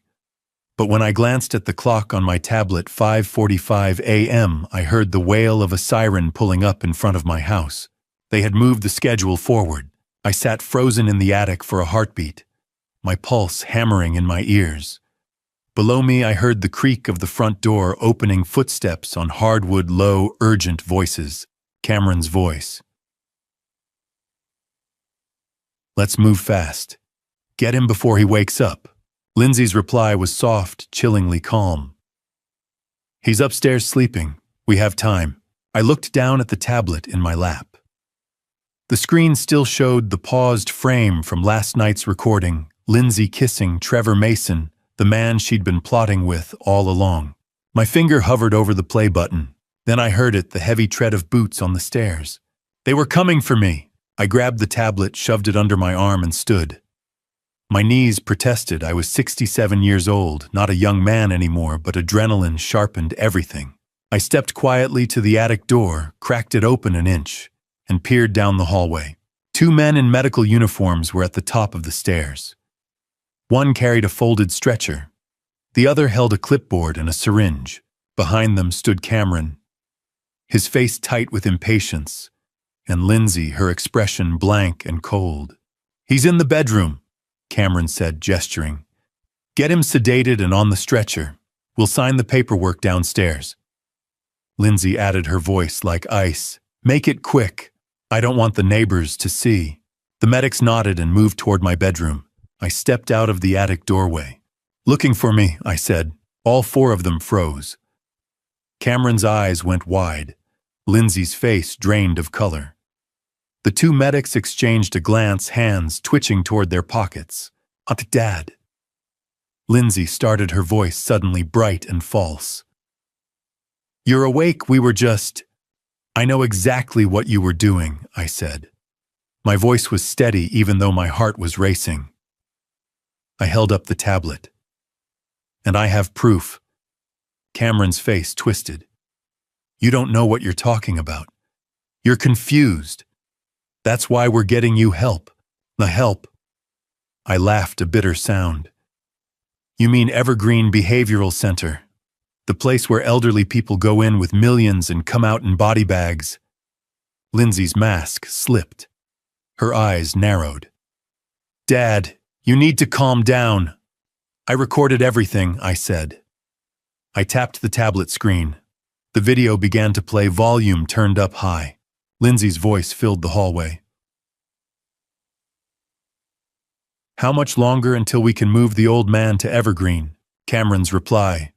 But when I glanced at the clock on my tablet, 5:45 a.m., I heard the wail of a siren pulling up in front of my house. They had moved the schedule forward. I sat frozen in the attic for a heartbeat, my pulse hammering in my ears. Below me, I heard the creak of the front door, opening, footsteps on hardwood, low, urgent voices. Cameron's voice. "Let's move fast. Get him before he wakes up." Lindsay's reply was soft, chillingly calm. "He's upstairs sleeping. We have time." I looked down at the tablet in my lap. The screen still showed the paused frame from last night's recording, Lindsay kissing Trevor Mason, the man she'd been plotting with all along. My finger hovered over the play button. Then I heard it, the heavy tread of boots on the stairs. They were coming for me. I grabbed the tablet, shoved it under my arm, and stood. My knees protested. I was 67 years old, not a young man anymore, but adrenaline sharpened everything. I stepped quietly to the attic door, cracked it open an inch, and peered down the hallway. 2 men in medical uniforms were at the top of the stairs. One carried a folded stretcher. The other held a clipboard and a syringe. Behind them stood Cameron, his face tight with impatience, and Lindsay, her expression blank and cold. "He's in the bedroom," Cameron said, gesturing. "Get him sedated and on the stretcher. We'll sign the paperwork downstairs." Lindsay added, her voice like ice. "Make it quick. I don't want the neighbors to see." The medics nodded and moved toward my bedroom. I stepped out of the attic doorway. "Looking for me," I said. All 4 of them froze. Cameron's eyes went wide. Lindsay's face drained of color. The 2 medics exchanged a glance, hands twitching toward their pockets. "Dad." Lindsay started, her voice suddenly bright and false. "You're awake, we were just—" "I know exactly what you were doing," I said. My voice was steady even though my heart was racing. I held up the tablet. "And I have proof." Cameron's face twisted. "You don't know what you're talking about. You're confused. That's why we're getting you help. The help." I laughed, a bitter sound. "You mean Evergreen Behavioral Center, the place where elderly people go in with millions and come out in body bags?" Lindsay's mask slipped. Her eyes narrowed. "Dad, you need to calm down." "I recorded everything," I said. I tapped the tablet screen. The video began to play, volume turned up high. Lindsay's voice filled the hallway. "How much longer until we can move the old man to Evergreen?" Cameron's reply.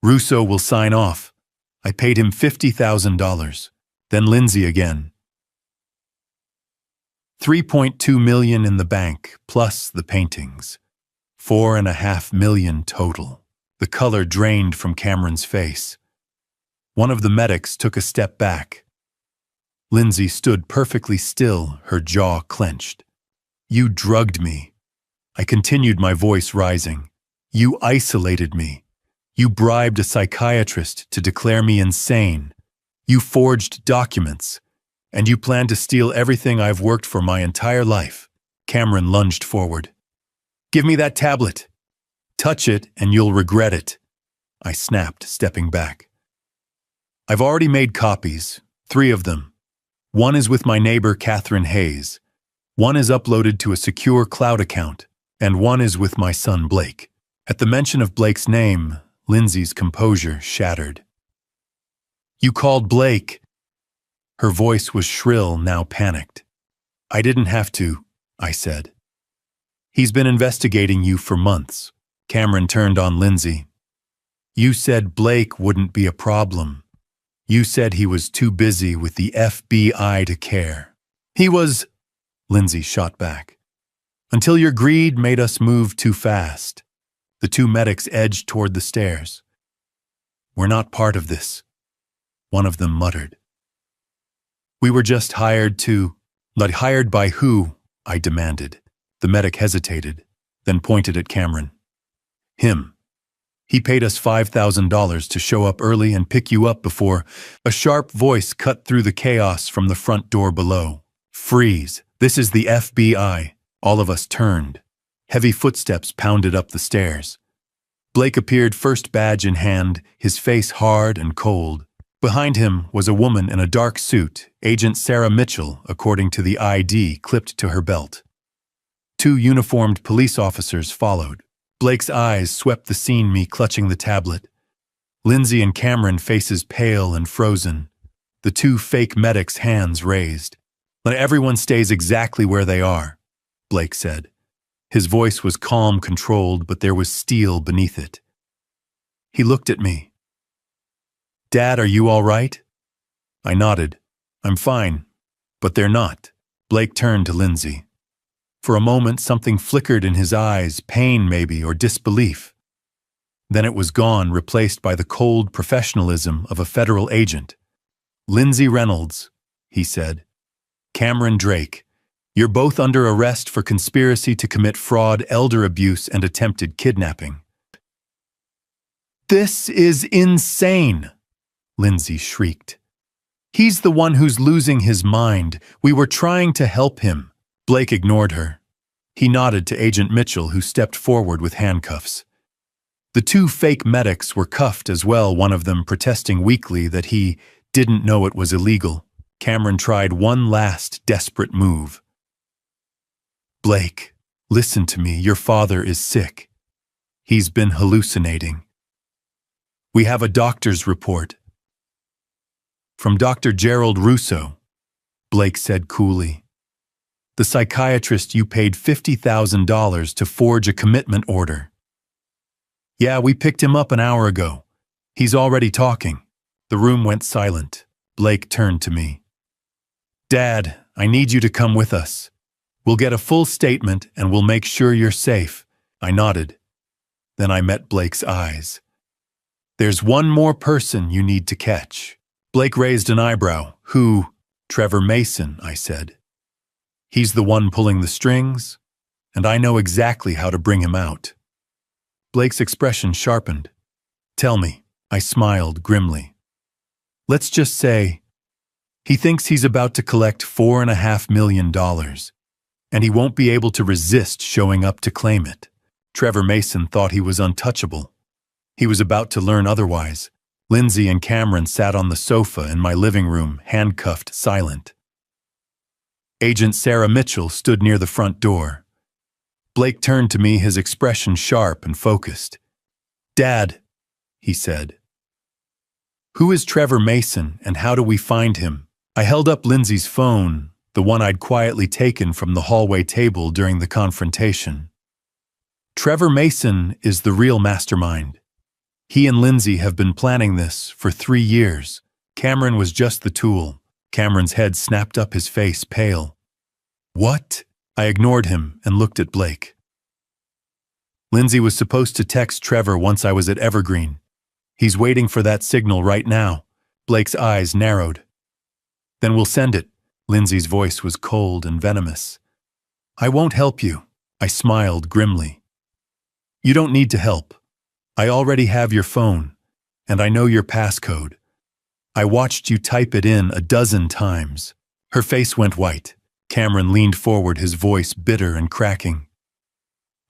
"Russo will sign off. I paid him $50,000. Then Lindsay again. 3.2 million in the bank, plus the paintings. 4.5 million total." The color drained from Cameron's face. One of the medics took a step back. Lindsay stood perfectly still, her jaw clenched. "You drugged me." I continued, my voice rising. "You isolated me. You bribed a psychiatrist to declare me insane. You forged documents. And you plan to steal everything I've worked for my entire life." Cameron lunged forward. "Give me that tablet. Touch it and you'll regret it," I snapped, stepping back. "I've already made copies, 3 of them. One is with my neighbor, Catherine Hayes. One is uploaded to a secure cloud account. And one is with my son Blake. At the mention of Blake's name, Lindsay's composure shattered. You called Blake? Her voice was shrill, now panicked. I didn't have to, I said. He's been investigating you for months. Cameron turned on Lindsay. You said Blake wouldn't be a problem. You said he was too busy with the FBI to care. He was, Lindsay shot back. Until your greed made us move too fast. The two medics edged toward the stairs. We're not part of this, one of them muttered. We were just hired to... But hired by who? I demanded. The medic hesitated, then pointed at Cameron. Him. He paid us $5,000 to show up early and pick you up before... A sharp voice cut through the chaos from the front door below. Freeze. This is the FBI. All of us turned. Heavy footsteps pounded up the stairs. Blake appeared first, badge in hand, his face hard and cold. Behind him was a woman in a dark suit, Agent Sarah Mitchell, according to the ID clipped to her belt. Two uniformed police officers followed. Blake's eyes swept the scene, me clutching the tablet. Lindsay and Cameron, faces pale and frozen. The two fake medics' hands raised. Let everyone stays exactly where they are, Blake said. His voice was calm, controlled, but there was steel beneath it. He looked at me. Dad, are you all right? I nodded. I'm fine. But they're not. Blake turned to Lindsay. For a moment, something flickered in his eyes, pain maybe, or disbelief. Then it was gone, replaced by the cold professionalism of a federal agent. Lindsay Reynolds, he said. Cameron Drake, you're both under arrest for conspiracy to commit fraud, elder abuse, and attempted kidnapping. This is insane, Lindsay shrieked. He's the one who's losing his mind. We were trying to help him. Blake ignored her. He nodded to Agent Mitchell, who stepped forward with handcuffs. The two fake medics were cuffed as well, one of them protesting weakly that he didn't know it was illegal. Cameron tried one last desperate move. Blake, listen to me. Your father is sick. He's been hallucinating. We have a doctor's report. From Dr. Gerald Russo, Blake said coolly. The psychiatrist you paid $50,000 to forge a commitment order. Yeah, we picked him up an hour ago. He's already talking. The room went silent. Blake turned to me. Dad, I need you to come with us. We'll get a full statement and we'll make sure you're safe. I nodded. Then I met Blake's eyes. There's one more person you need to catch. Blake raised an eyebrow. Who? Trevor Mason, I said. He's the one pulling the strings, and I know exactly how to bring him out. Blake's expression sharpened. Tell me, I smiled grimly. Let's just say, he thinks he's about to collect $4.5 million, and he won't be able to resist showing up to claim it. Trevor Mason thought he was untouchable. He was about to learn otherwise. Lindsay and Cameron sat on the sofa in my living room, handcuffed, silent. Agent Sarah Mitchell stood near the front door. Blake turned to me, his expression sharp and focused. Dad, he said. Who is Trevor Mason and how do we find him? I held up Lindsay's phone, the one I'd quietly taken from the hallway table during the confrontation. Trevor Mason is the real mastermind. He and Lindsay have been planning this for 3 years. Cameron was just the tool. Cameron's head snapped up, his face pale. What? I ignored him and looked at Blake. Lindsay was supposed to text Trevor once I was at Evergreen. He's waiting for that signal right now. Blake's eyes narrowed. Then we'll send it. Lindsay's voice was cold and venomous. I won't help you. I smiled grimly. You don't need to help. I already have your phone, and I know your passcode. I watched you type it in 12 times. Her face went white. Cameron leaned forward, his voice bitter and cracking.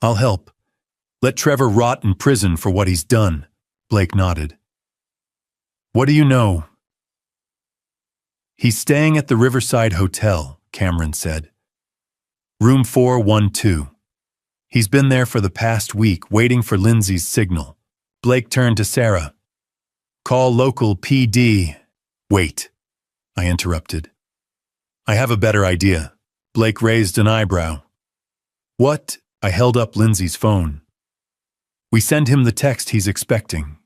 I'll help. Let Trevor rot in prison for what he's done. Blake nodded. What do you know? He's staying at the Riverside Hotel, Cameron said. Room 412. He's been there for the past week, waiting for Lindsay's signal. Blake turned to Sarah. Call local PD. Wait, I interrupted. I have a better idea. Blake raised an eyebrow. What? I held up Lindsay's phone. We send him the text he's expecting.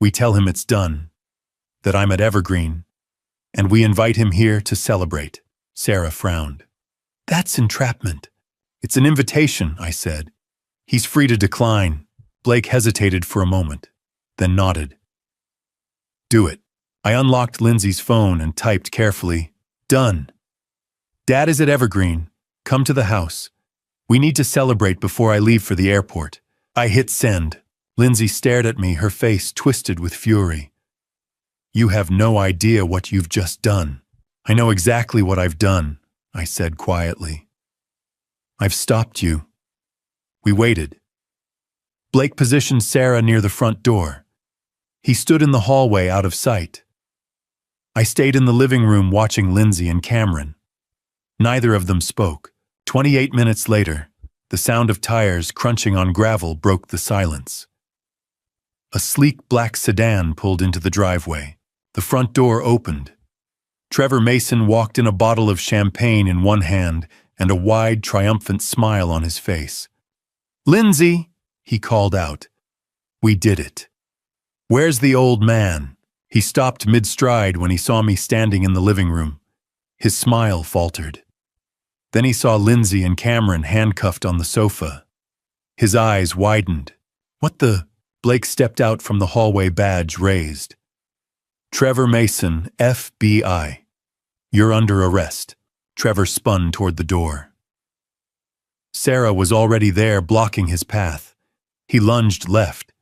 We tell him it's done, that I'm at Evergreen, and we invite him here to celebrate. Sarah frowned. That's entrapment. It's an invitation, I said. He's free to decline. Blake hesitated for a moment, then nodded. Do it. I unlocked Lindsay's phone and typed carefully, Done. Dad is at Evergreen. Come to the house. We need to celebrate before I leave for the airport. I hit send. Lindsay stared at me, her face twisted with fury. You have no idea what you've just done. I know exactly what I've done, I said quietly. I've stopped you. We waited. Blake positioned Sarah near the front door. He stood in the hallway out of sight. I stayed in the living room watching Lindsay and Cameron. Neither of them spoke. 28 minutes later, the sound of tires crunching on gravel broke the silence. A sleek black sedan pulled into the driveway. The front door opened. Trevor Mason walked in, a bottle of champagne in one hand and a wide, triumphant smile on his face. Lindsay, he called out. We did it. Where's the old man? He stopped mid-stride when he saw me standing in the living room. His smile faltered. Then he saw Lindsay and Cameron handcuffed on the sofa. His eyes widened. What the? Blake stepped out from the hallway, badge raised. Trevor Mason, FBI. You're under arrest. Trevor spun toward the door. Sarah was already there, blocking his path. He lunged left.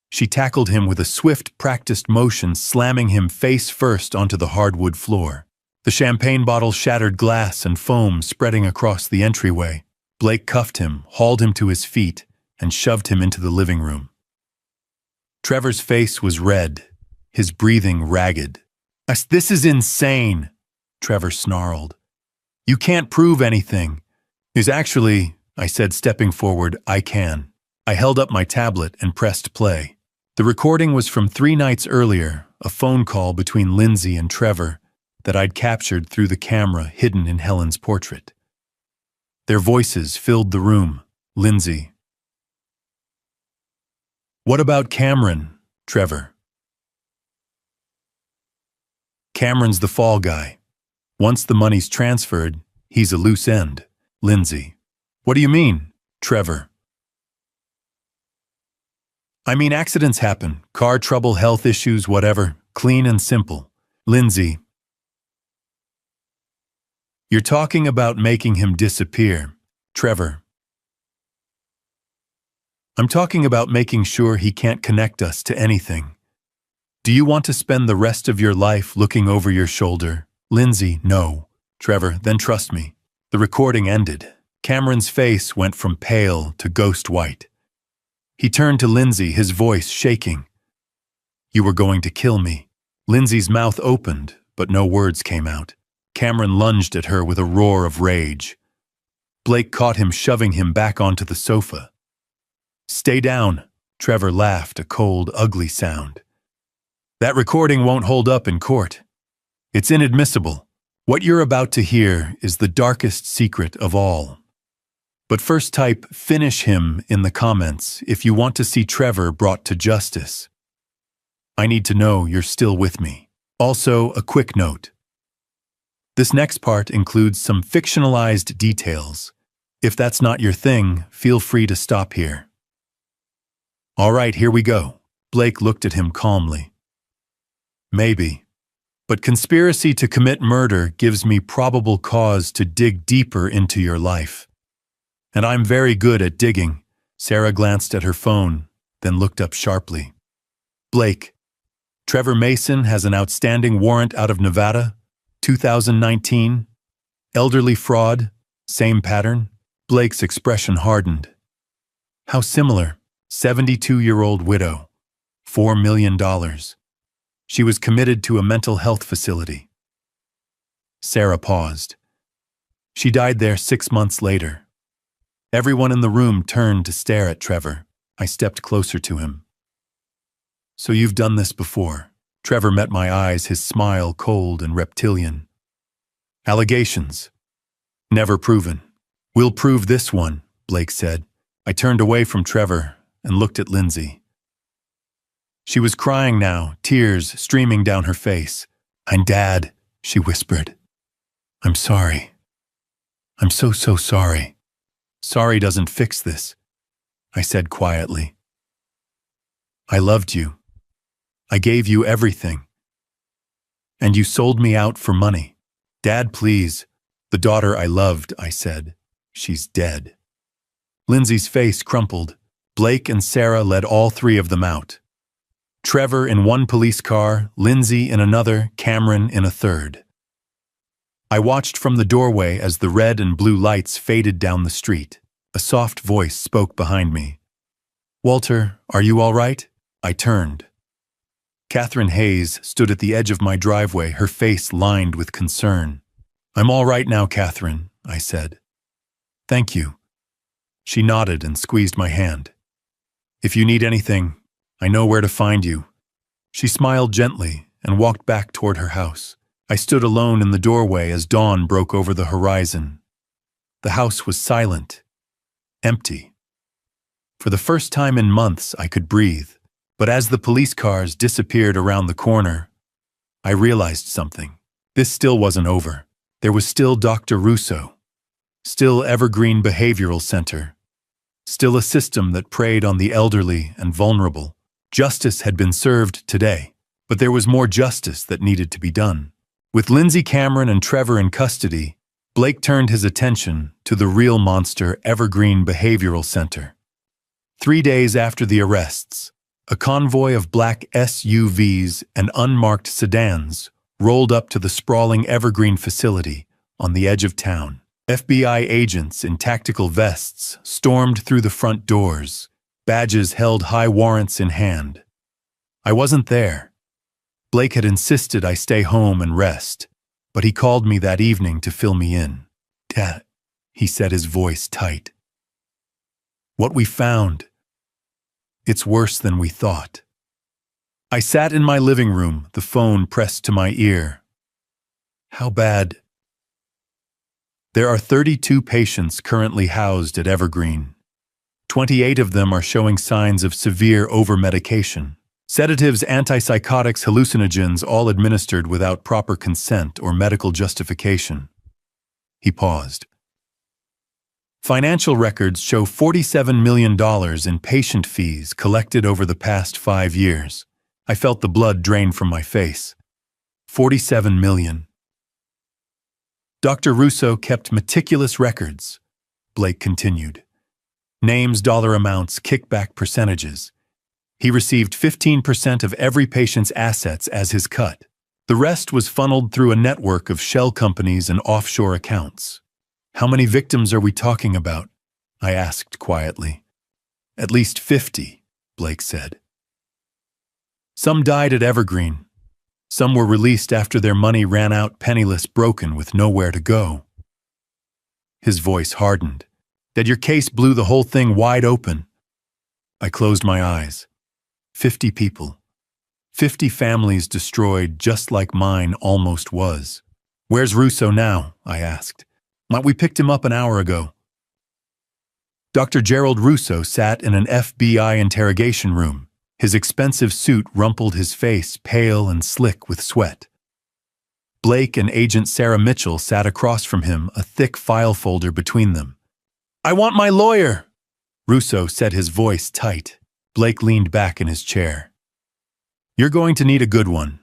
She tackled him with a swift, practiced motion, slamming him face first onto the hardwood floor. The champagne bottle shattered glass and foam spreading across the entryway. Blake cuffed him, hauled him to his feet, and shoved him into the living room. Trevor's face was red, his breathing ragged. This is insane, Trevor snarled. You can't prove anything. Actually, I said, stepping forward, I can. I held up my tablet and pressed play. The recording was from 3 nights earlier, a phone call between Lindsay and Trevor that I'd captured through the camera hidden in Helen's portrait. Their voices filled the room. Lindsay. What about Cameron, Trevor? Cameron's the fall guy. Once the money's transferred, he's a loose end. Lindsay. What do you mean, Trevor? I mean, accidents happen. Car trouble, health issues, whatever. Clean and simple. Lindsay. You're talking about making him disappear, Trevor. I'm talking about making sure he can't connect us to anything. Do you want to spend the rest of your life looking over your shoulder? Lindsay, no. Trevor, then trust me. The recording ended. Cameron's face went from pale to ghost white. He turned to Lindsay, his voice shaking. You were going to kill me. Lindsay's mouth opened, but no words came out. Cameron lunged at her with a roar of rage. Blake caught him, shoving him back onto the sofa. Stay down, Trevor laughed, a cold, ugly sound. That recording won't hold up in court. It's inadmissible. What you're about to hear is the darkest secret of all. But first type "finish him" in the comments if you want to see Trevor brought to justice. I need to know you're still with me. Also, a quick note. This next part includes some fictionalized details. If that's not your thing, feel free to stop here. All right, here we go. Blake looked at him calmly. Maybe. But conspiracy to commit murder gives me probable cause to dig deeper into your life. And I'm very good at digging. Sarah glanced at her phone, then looked up sharply. Blake, Trevor Mason has an outstanding warrant out of Nevada, 2019. Elderly fraud, same pattern. Blake's expression hardened. How similar. 72-year-old widow. $4 million. She was committed to a mental health facility. Sarah paused. She died there 6 months later. Everyone in the room turned to stare at Trevor. I stepped closer to him. "So you've done this before." Trevor met my eyes, his smile cold and reptilian. "Allegations. Never proven." "We'll prove this one," Blake said. I turned away from Trevor and looked at Lindsay. She was crying now, tears streaming down her face. "I'm Dad," she whispered. "I'm sorry. I'm so sorry." "Sorry doesn't fix this," I said quietly. "I loved you. I gave you everything. And you sold me out for money." "Dad, please. The daughter I loved," I said. "She's dead." Lindsay's face crumpled. Blake and Sarah led all three of them out. Trevor in one police car, Lindsay in another, Cameron in a third. I watched from the doorway as the red and blue lights faded down the street. A soft voice spoke behind me. "Walter, are you all right?" I turned. Catherine Hayes stood at the edge of my driveway, her face lined with concern. "I'm all right now, Catherine," I said. "Thank you." She nodded and squeezed my hand. "If you need anything, I know where to find you." She smiled gently and walked back toward her house. I stood alone in the doorway as dawn broke over the horizon. The house was silent, empty. For the first time in months, I could breathe. But as the police cars disappeared around the corner, I realized something. This still wasn't over. There was still Dr. Russo, still Evergreen Behavioral Center, still a system that preyed on the elderly and vulnerable. Justice had been served today, but there was more justice that needed to be done. With Lindsay, Cameron, and Trevor in custody, Blake turned his attention to the real monster, Evergreen Behavioral Center. 3 days after the arrests, a convoy of black SUVs and unmarked sedans rolled up to the sprawling Evergreen facility on the edge of town. FBI agents in tactical vests stormed through the front doors, badges held high warrants in hand. I wasn't there. Blake had insisted I stay home and rest, but he called me that evening to fill me in. "Dad," he said, his voice tight. "What we found, it's worse than we thought." I sat in my living room, the phone pressed to my ear. "How bad?" "There are 32 patients currently housed at Evergreen. 28 of them are showing signs of severe overmedication. Sedatives, antipsychotics, hallucinogens, all administered without proper consent or medical justification." He paused. "Financial records show $47 million in patient fees collected over the past 5 years. I felt the blood drain from my face. 47 million. Dr. Russo kept meticulous records, Blake continued. Names, dollar amounts, kickback percentages. He received 15% of every patient's assets as his cut. The rest was funneled through a network of shell companies and offshore accounts. "How many victims are we talking about?" I asked quietly. "At least 50, Blake said. Some died at Evergreen. Some were released after their money ran out, penniless, broken, with nowhere to go." His voice hardened. "That your case blew the whole thing wide open." I closed my eyes. 50 people. 50 families destroyed, just like mine almost was. "Where's Russo now?" I asked. "We picked him up an hour ago." Dr. Gerald Russo sat in an FBI interrogation room. His expensive suit rumpled his face, pale and slick with sweat. Blake and Agent Sarah Mitchell sat across from him, a thick file folder between them. "I want my lawyer," Russo said, his voice tight. Blake leaned back in his chair. "You're going to need a good one.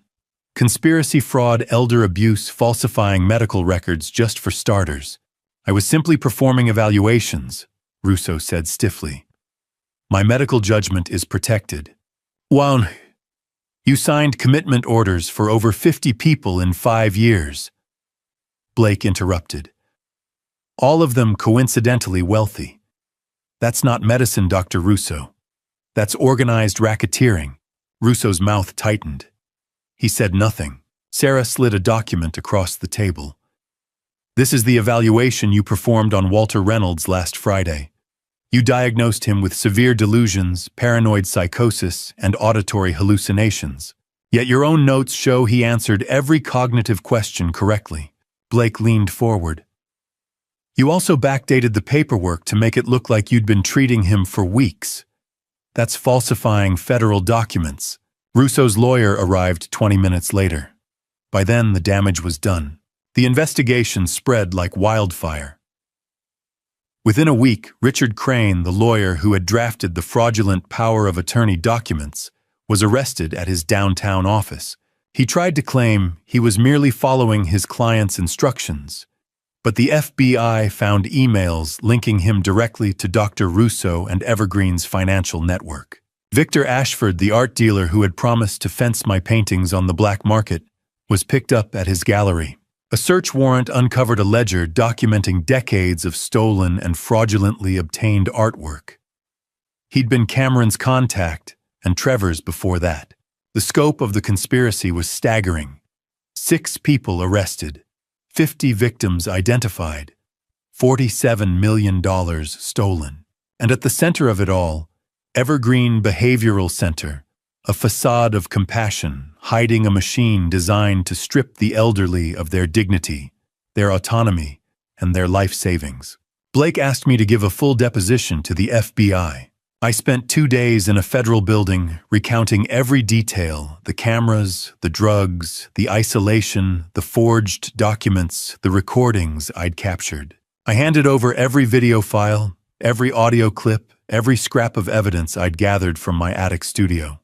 Conspiracy, fraud, elder abuse, falsifying medical records, just for starters." "I was simply performing evaluations," Russo said stiffly. "My medical judgment is protected." "Well, you signed commitment orders for over 50 people in 5 years," Blake interrupted. "All of them coincidentally wealthy. That's not medicine, Dr. Russo. That's organized racketeering." Russo's mouth tightened. He said nothing. Sarah slid a document across the table. "This is the evaluation you performed on Walter Reynolds last Friday. You diagnosed him with severe delusions, paranoid psychosis, and auditory hallucinations. Yet your own notes show he answered every cognitive question correctly. Blake leaned forward. You also backdated the paperwork to make it look like you'd been treating him for weeks. That's falsifying federal documents. Russo's lawyer arrived 20 minutes later. By then, the damage was done. The investigation spread like wildfire. Within a week, Richard Crane, the lawyer who had drafted the fraudulent power of attorney documents, was arrested at his downtown office. He tried to claim he was merely following his client's instructions, but the FBI found emails linking him directly to Dr. Russo and Evergreen's financial network. Victor Ashford, the art dealer who had promised to fence my paintings on the black market, was picked up at his gallery. A search warrant uncovered a ledger documenting decades of stolen and fraudulently obtained artwork. He'd been Cameron's contact and Trevor's before that. The scope of the conspiracy was staggering. 6 people arrested, 50 victims identified, $47 million stolen. And at the center of it all, Evergreen Behavioral Center, a facade of compassion, hiding a machine designed to strip the elderly of their dignity, their autonomy, and their life savings. Blake asked me to give a full deposition to the FBI. I spent 2 days in a federal building recounting every detail: the cameras, the drugs, the isolation, the forged documents, the recordings I'd captured. I handed over every video file, every audio clip, every scrap of evidence I'd gathered from my attic studio.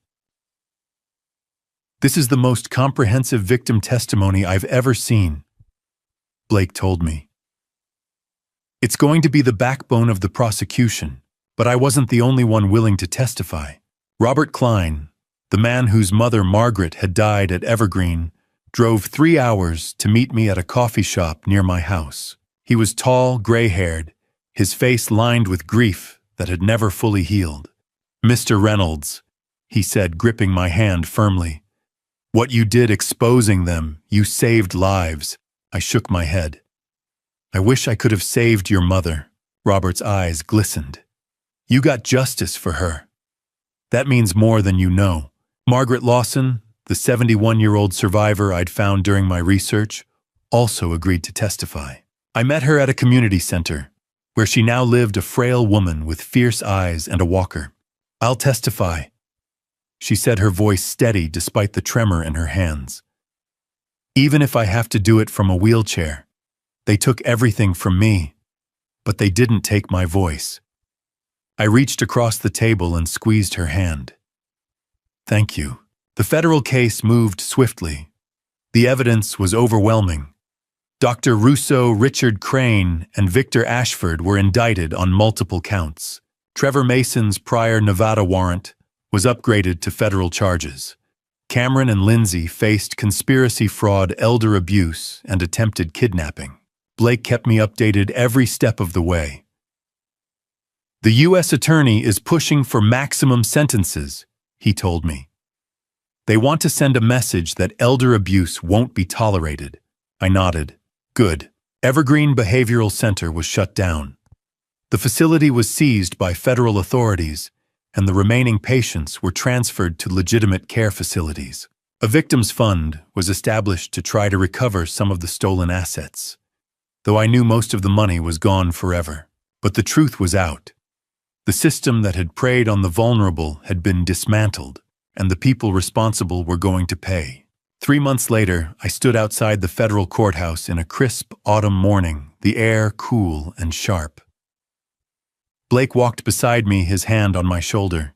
This is the most comprehensive victim testimony I've ever seen, Blake told me. It's going to be the backbone of the prosecution, but I wasn't the only one willing to testify. Robert Klein, the man whose mother Margaret had died at Evergreen, drove 3 hours to meet me at a coffee shop near my house. He was tall, gray-haired, his face lined with grief that had never fully healed. "Mr. Reynolds," he said, gripping my hand firmly. "What you did exposing them, you saved lives." I shook my head. "I wish I could have saved your mother." Robert's eyes glistened. "You got justice for her. That means more than you know." Margaret Lawson, the 71-year-old survivor I'd found during my research, also agreed to testify. I met her at a community center, where she now lived, a frail woman with fierce eyes and a walker. "I'll testify," she said, her voice steady despite the tremor in her hands. "Even if I have to do it from a wheelchair. They took everything from me, but they didn't take my voice." I reached across the table and squeezed her hand. "Thank you." The federal case moved swiftly. The evidence was overwhelming. Dr. Russo, Richard Crane, and Victor Ashford were indicted on multiple counts. Trevor Mason's prior Nevada warrant was upgraded to federal charges. Cameron and Lindsay faced conspiracy, fraud, elder abuse, and attempted kidnapping. Blake kept me updated every step of the way. "The U.S. Attorney is pushing for maximum sentences," he told me. "They want to send a message that elder abuse won't be tolerated." I nodded. "Good." Evergreen Behavioral Center was shut down. The facility was seized by federal authorities, and the remaining patients were transferred to legitimate care facilities. A victims fund was established to try to recover some of the stolen assets, though I knew most of the money was gone forever. But the truth was out. The system that had preyed on the vulnerable had been dismantled, and the people responsible were going to pay. 3 months later, I stood outside the federal courthouse in a crisp autumn morning, the air cool and sharp. Blake walked beside me, his hand on my shoulder.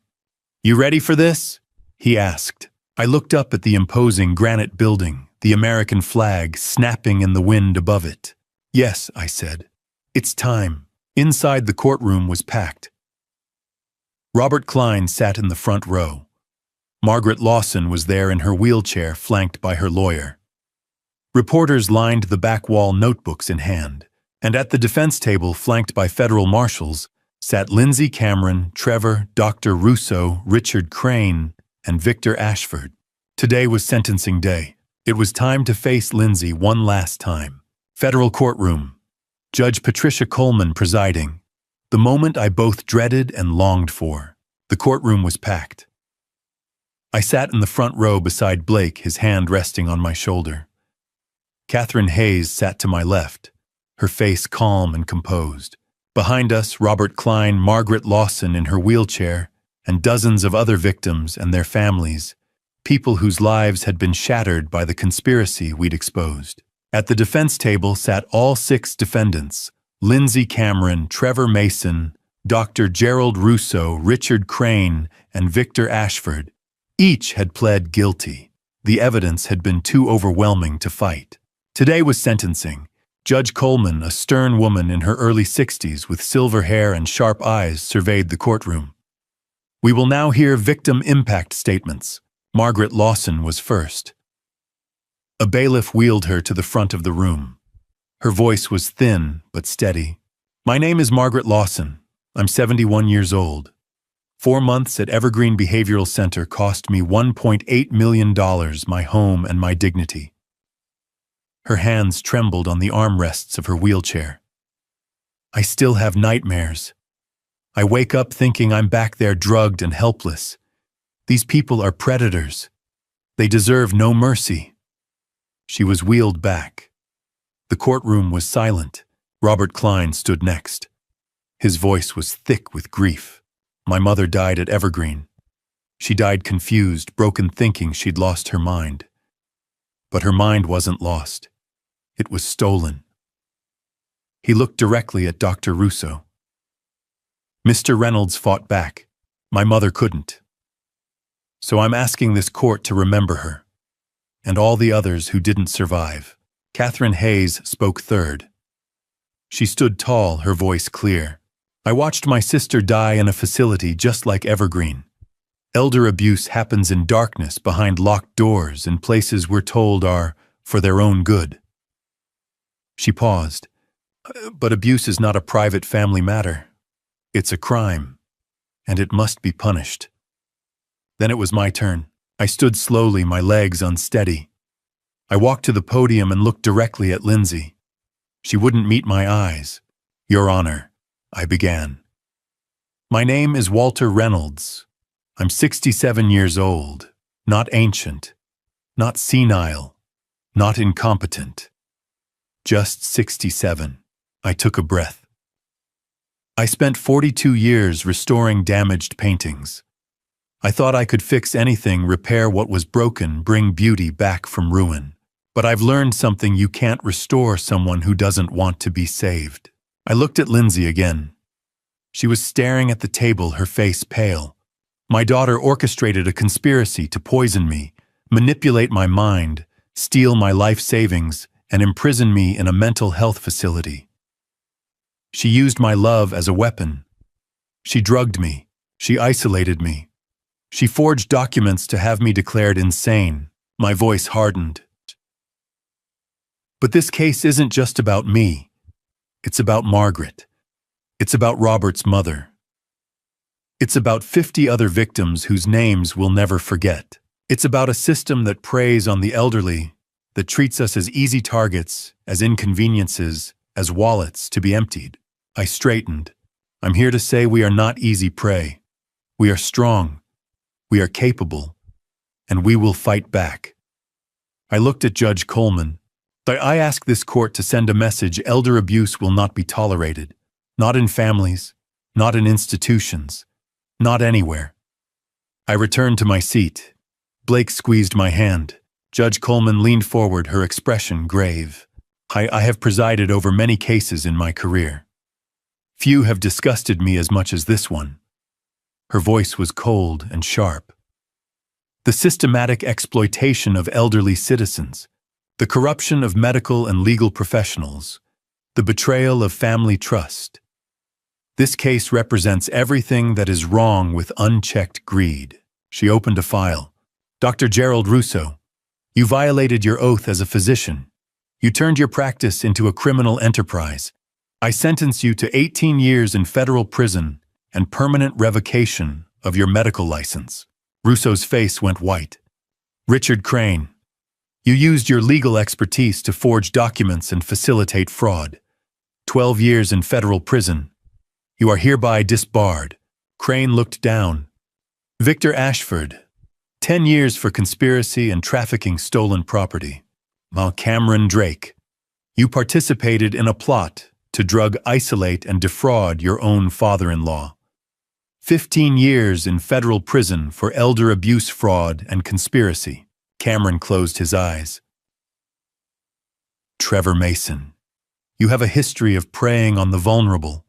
"You ready for this?" he asked. I looked up at the imposing granite building, the American flag snapping in the wind above it. "Yes," I said. "It's time." Inside, the courtroom was packed. Robert Klein sat in the front row. Margaret Lawson was there in her wheelchair, flanked by her lawyer. Reporters lined the back wall, notebooks in hand. And at the defense table, flanked by federal marshals, sat Lindsay Cameron, Trevor, Dr. Russo, Richard Crane, and Victor Ashford. Today was sentencing day. It was time to face Lindsay one last time. Federal courtroom. Judge Patricia Coleman presiding. The moment I both dreaded and longed for. The courtroom was packed. I sat in the front row beside Blake, his hand resting on my shoulder. Catherine Hayes sat to my left, her face calm and composed. Behind us, Robert Klein, Margaret Lawson in her wheelchair, and dozens of other victims and their families, people whose lives had been shattered by the conspiracy we'd exposed. At the defense table sat all 6 defendants: Lindsay Cameron, Trevor Mason, Dr. Gerald Russo, Richard Crane, and Victor Ashford. Each had pled guilty. The evidence had been too overwhelming to fight. Today was sentencing. Judge Coleman, a stern woman in her early 60s with silver hair and sharp eyes, surveyed the courtroom. We will now hear victim impact statements. Margaret Lawson was first. A bailiff wheeled her to the front of the room. Her voice was thin but steady. My name is Margaret Lawson. I'm 71 years old. 4 months at Evergreen Behavioral Center cost me $1.8 million, my home and my dignity. Her hands trembled on the armrests of her wheelchair. I still have nightmares. I wake up thinking I'm back there drugged and helpless. These people are predators. They deserve no mercy. She was wheeled back. The courtroom was silent. Robert Klein stood next. His voice was thick with grief. My mother died at Evergreen. She died confused, broken, thinking she'd lost her mind. But her mind wasn't lost. It was stolen. He looked directly at Dr. Russo. Mr. Reynolds fought back. My mother couldn't. So I'm asking this court to remember her, and all the others who didn't survive. Catherine Hayes spoke third. She stood tall, her voice clear. I watched my sister die in a facility just like Evergreen. Elder abuse happens in darkness, behind locked doors, in places we're told are for their own good. She paused. But abuse is not a private family matter. It's a crime, and it must be punished. Then it was my turn. I stood slowly, my legs unsteady. I walked to the podium and looked directly at Lindsay. She wouldn't meet my eyes. Your Honor, I began. My name is Walter Reynolds. I'm 67 years old, not ancient, not senile, not incompetent. Just 67. I took a breath. I spent 42 years restoring damaged paintings. I thought I could fix anything, repair what was broken, bring beauty back from ruin. But I've learned something: you can't restore someone who doesn't want to be saved. I looked at Lindsay again. She was staring at the table, her face pale. My daughter orchestrated a conspiracy to poison me, manipulate my mind, steal my life savings, and imprison me in a mental health facility. She used my love as a weapon. She drugged me. She isolated me. She forged documents to have me declared insane. My voice hardened. But this case isn't just about me. It's about Margaret. It's about Robert's mother. It's about 50 other victims whose names we'll never forget. It's about a system that preys on the elderly, that treats us as easy targets, as inconveniences, as wallets to be emptied. I straightened. I'm here to say we are not easy prey. We are strong. We are capable. And we will fight back. I looked at Judge Coleman. I ask this court to send a message: elder abuse will not be tolerated. Not in families, not in institutions, not anywhere. I returned to my seat. Blake squeezed my hand. Judge Coleman leaned forward, her expression grave. I have presided over many cases in my career. Few have disgusted me as much as this one. Her voice was cold and sharp. The systematic exploitation of elderly citizens, the corruption of medical and legal professionals, the betrayal of family trust. This case represents everything that is wrong with unchecked greed. She opened a file. Dr. Gerald Russo, you violated your oath as a physician. You turned your practice into a criminal enterprise. I sentence you to 18 years in federal prison and permanent revocation of your medical license. Russo's face went white. Richard Crane, you used your legal expertise to forge documents and facilitate fraud. 12 years in federal prison. You are hereby disbarred. Crane looked down. Victor Ashford, 10 years for conspiracy and trafficking stolen property. While Cameron Drake, you participated in a plot to drug, isolate, and defraud your own father-in-law. 15 years in federal prison for elder abuse, fraud, and conspiracy. Cameron closed his eyes. Trevor Mason, you have a history of preying on the vulnerable.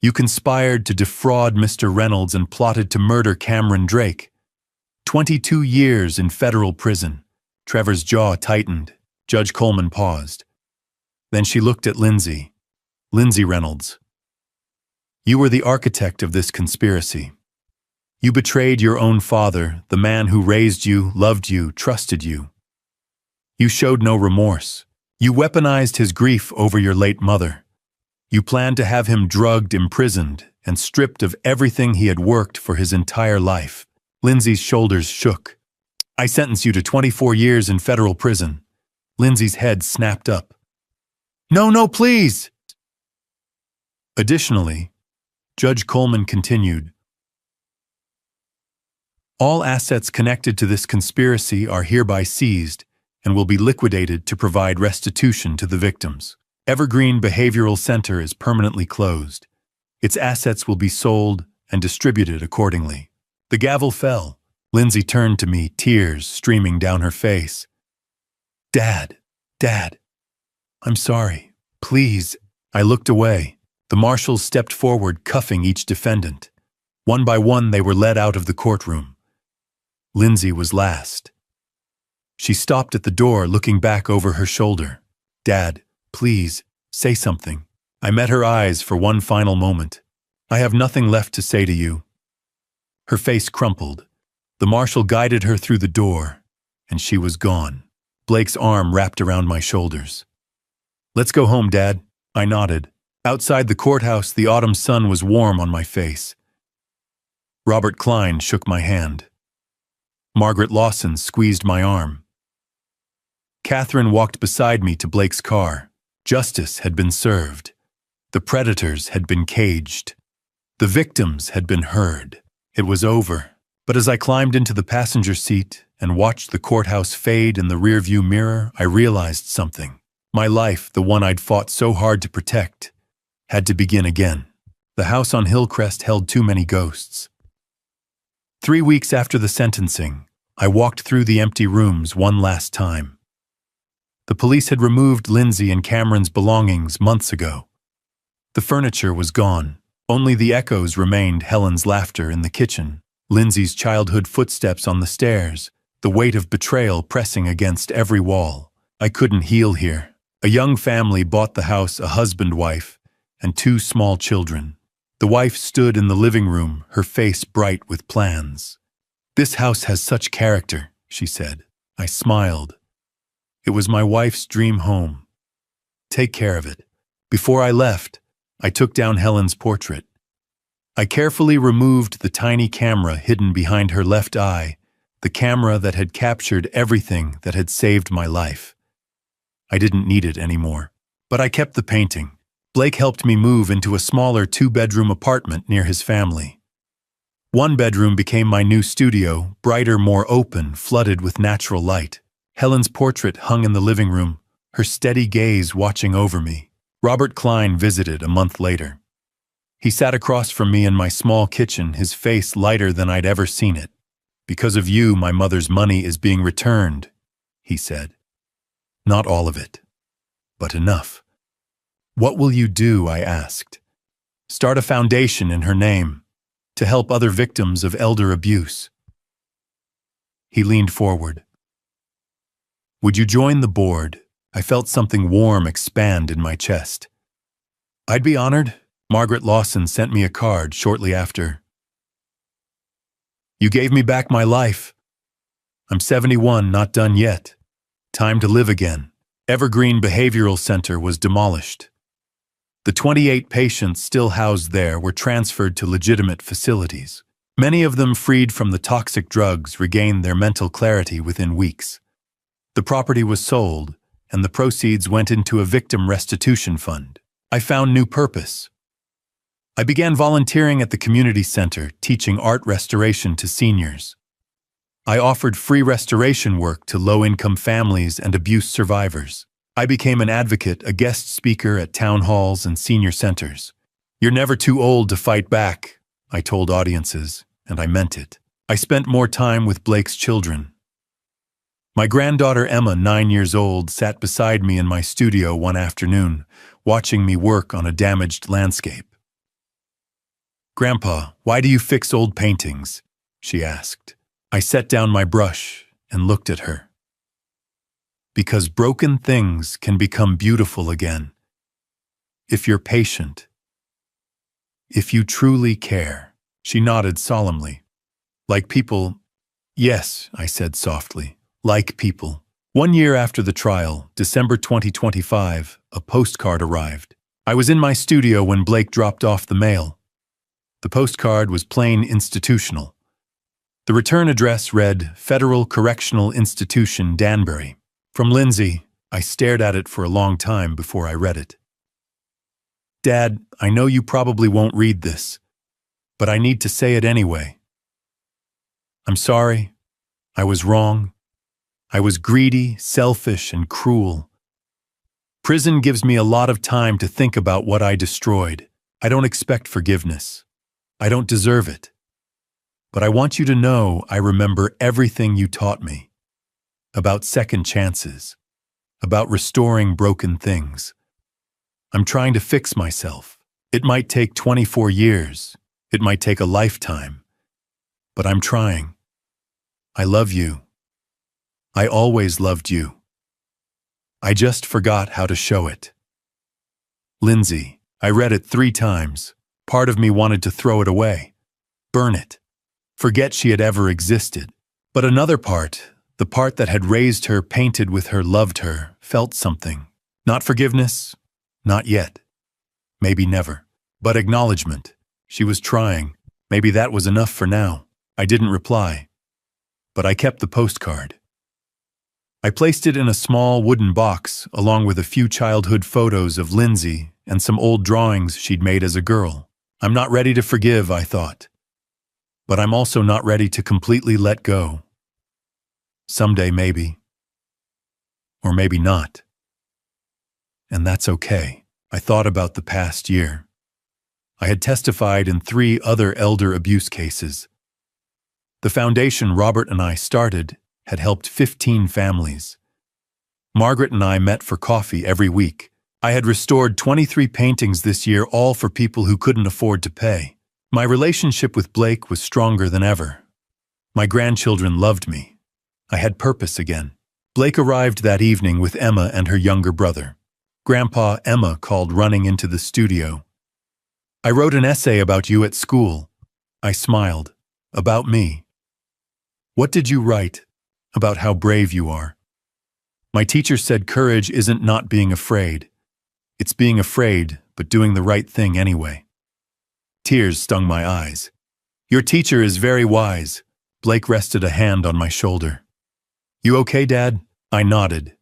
You conspired to defraud Mr. Reynolds and plotted to murder Cameron Drake. 22 years in federal prison. Trevor's jaw tightened. Judge Coleman paused. Then she looked at Lindsay. Lindsay Reynolds. You were the architect of this conspiracy. You betrayed your own father, the man who raised you, loved you, trusted you. You showed no remorse. You weaponized his grief over your late mother. You planned to have him drugged, imprisoned, and stripped of everything he had worked for his entire life. Lindsay's shoulders shook. I sentence you to 24 years in federal prison. Lindsay's head snapped up. No, please! Additionally, Judge Coleman continued, all assets connected to this conspiracy are hereby seized and will be liquidated to provide restitution to the victims. Evergreen Behavioral Center is permanently closed. Its assets will be sold and distributed accordingly. The gavel fell. Lindsay turned to me, tears streaming down her face. Dad, I'm sorry. Please. I looked away. The marshals stepped forward, cuffing each defendant. One by one, they were led out of the courtroom. Lindsay was last. She stopped at the door, looking back over her shoulder. Dad, please, say something. I met her eyes for one final moment. I have nothing left to say to you. Her face crumpled. The marshal guided her through the door, and she was gone. Blake's arm wrapped around my shoulders. Let's go home, Dad. I nodded. Outside the courthouse, the autumn sun was warm on my face. Robert Klein shook my hand. Margaret Lawson squeezed my arm. Catherine walked beside me to Blake's car. Justice had been served. The predators had been caged. The victims had been heard. It was over. But as I climbed into the passenger seat and watched the courthouse fade in the rearview mirror, I realized something. My life, the one I'd fought so hard to protect, had to begin again. The house on Hillcrest held too many ghosts. 3 weeks after the sentencing, I walked through the empty rooms one last time. The police had removed Lindsay and Cameron's belongings months ago. The furniture was gone. Only the echoes remained: Helen's laughter in the kitchen, Lindsay's childhood footsteps on the stairs, the weight of betrayal pressing against every wall. I couldn't heal here. A young family bought the house, a husband, wife, and 2 small children. The wife stood in the living room, her face bright with plans. This house has such character, she said. I smiled. It was my wife's dream home. Take care of it. Before I left, I took down Helen's portrait. I carefully removed the tiny camera hidden behind her left eye, the camera that had captured everything that had saved my life. I didn't need it anymore, but I kept the painting. Blake helped me move into a smaller 2-bedroom apartment near his family. 1 bedroom became my new studio, brighter, more open, flooded with natural light. Helen's portrait hung in the living room, her steady gaze watching over me. Robert Klein visited a month later. He sat across from me in my small kitchen, his face lighter than I'd ever seen it. Because of you, my mother's money is being returned, he said. Not all of it, but enough. What will you do? I asked. Start a foundation in her name to help other victims of elder abuse. He leaned forward. Would you join the board? I felt something warm expand in my chest. I'd be honored. Margaret Lawson sent me a card shortly after. You gave me back my life. I'm 71, not done yet. Time to live again. Evergreen Behavioral Center was demolished. The 28 patients still housed there were transferred to legitimate facilities. Many of them, freed from the toxic drugs, regained their mental clarity within weeks. The property was sold, and the proceeds went into a victim restitution fund. I found new purpose. I began volunteering at the community center, teaching art restoration to seniors. I offered free restoration work to low-income families and abuse survivors. I became an advocate, a guest speaker at town halls and senior centers. "You're never too old to fight back," I told audiences, and I meant it. I spent more time with Blake's children. My granddaughter Emma, 9 years old, sat beside me in my studio one afternoon, watching me work on a damaged landscape. "Grandpa, why do you fix old paintings?" she asked. I set down my brush and looked at her. "Because broken things can become beautiful again. If you're patient. If you truly care." She nodded solemnly. "Like people?" "Yes," I said softly. "Like people." 1 year after the trial, December 2025, a postcard arrived. I was in my studio when Blake dropped off the mail. The postcard was plain institutional. The return address read, Federal Correctional Institution, Danbury. From Lindsay. I stared at it for a long time before I read it. "Dad, I know you probably won't read this, but I need to say it anyway. I'm sorry. I was wrong. I was greedy, selfish, and cruel. Prison gives me a lot of time to think about what I destroyed. I don't expect forgiveness. I don't deserve it. But I want you to know I remember everything you taught me. About second chances. About restoring broken things. I'm trying to fix myself. It might take 24 years. It might take a lifetime. But I'm trying. I love you. I always loved you. I just forgot how to show it. Lindsay." I read it 3 times. Part of me wanted to throw it away. Burn it. Forget she had ever existed. But another part, the part that had raised her, painted with her, loved her, felt something. Not forgiveness. Not yet. Maybe never. But acknowledgement. She was trying. Maybe that was enough for now. I didn't reply. But I kept the postcard. I placed it in a small wooden box, along with a few childhood photos of Lindsay and some old drawings she'd made as a girl. I'm not ready to forgive, I thought. But I'm also not ready to completely let go. Someday, maybe. Or maybe not. And that's okay. I thought about the past year. I had testified in 3 other elder abuse cases. The foundation Robert and I started had helped 15 families. Margaret and I met for coffee every week. I had restored 23 paintings this year, all for people who couldn't afford to pay. My relationship with Blake was stronger than ever. My grandchildren loved me. I had purpose again. Blake arrived that evening with Emma and her younger brother. Grandpa, Emma called running into the studio. "I wrote an essay about you at school." I smiled. "About me." "What did you write?" "About how brave you are." "My teacher said courage isn't not being afraid. It's being afraid, but doing the right thing anyway." Tears stung my eyes. "Your teacher is very wise." Blake rested a hand on my shoulder. "You okay, Dad?" I nodded.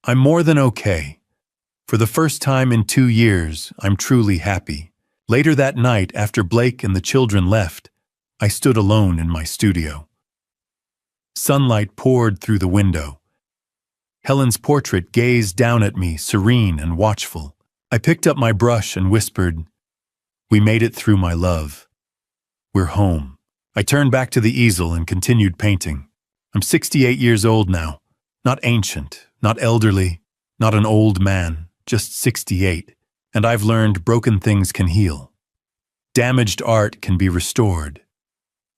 "I'm more than okay. For the first time in 2 years, I'm truly happy." Later that night, after Blake and the children left, I stood alone in my studio. Sunlight poured through the window. Helen's portrait gazed down at me, serene and watchful. I picked up my brush and whispered, "We made it through, my love. We're home." I turned back to the easel and continued painting. I'm 68 years old now. Not ancient, not elderly, not an old man, just 68. And I've learned broken things can heal. Damaged art can be restored.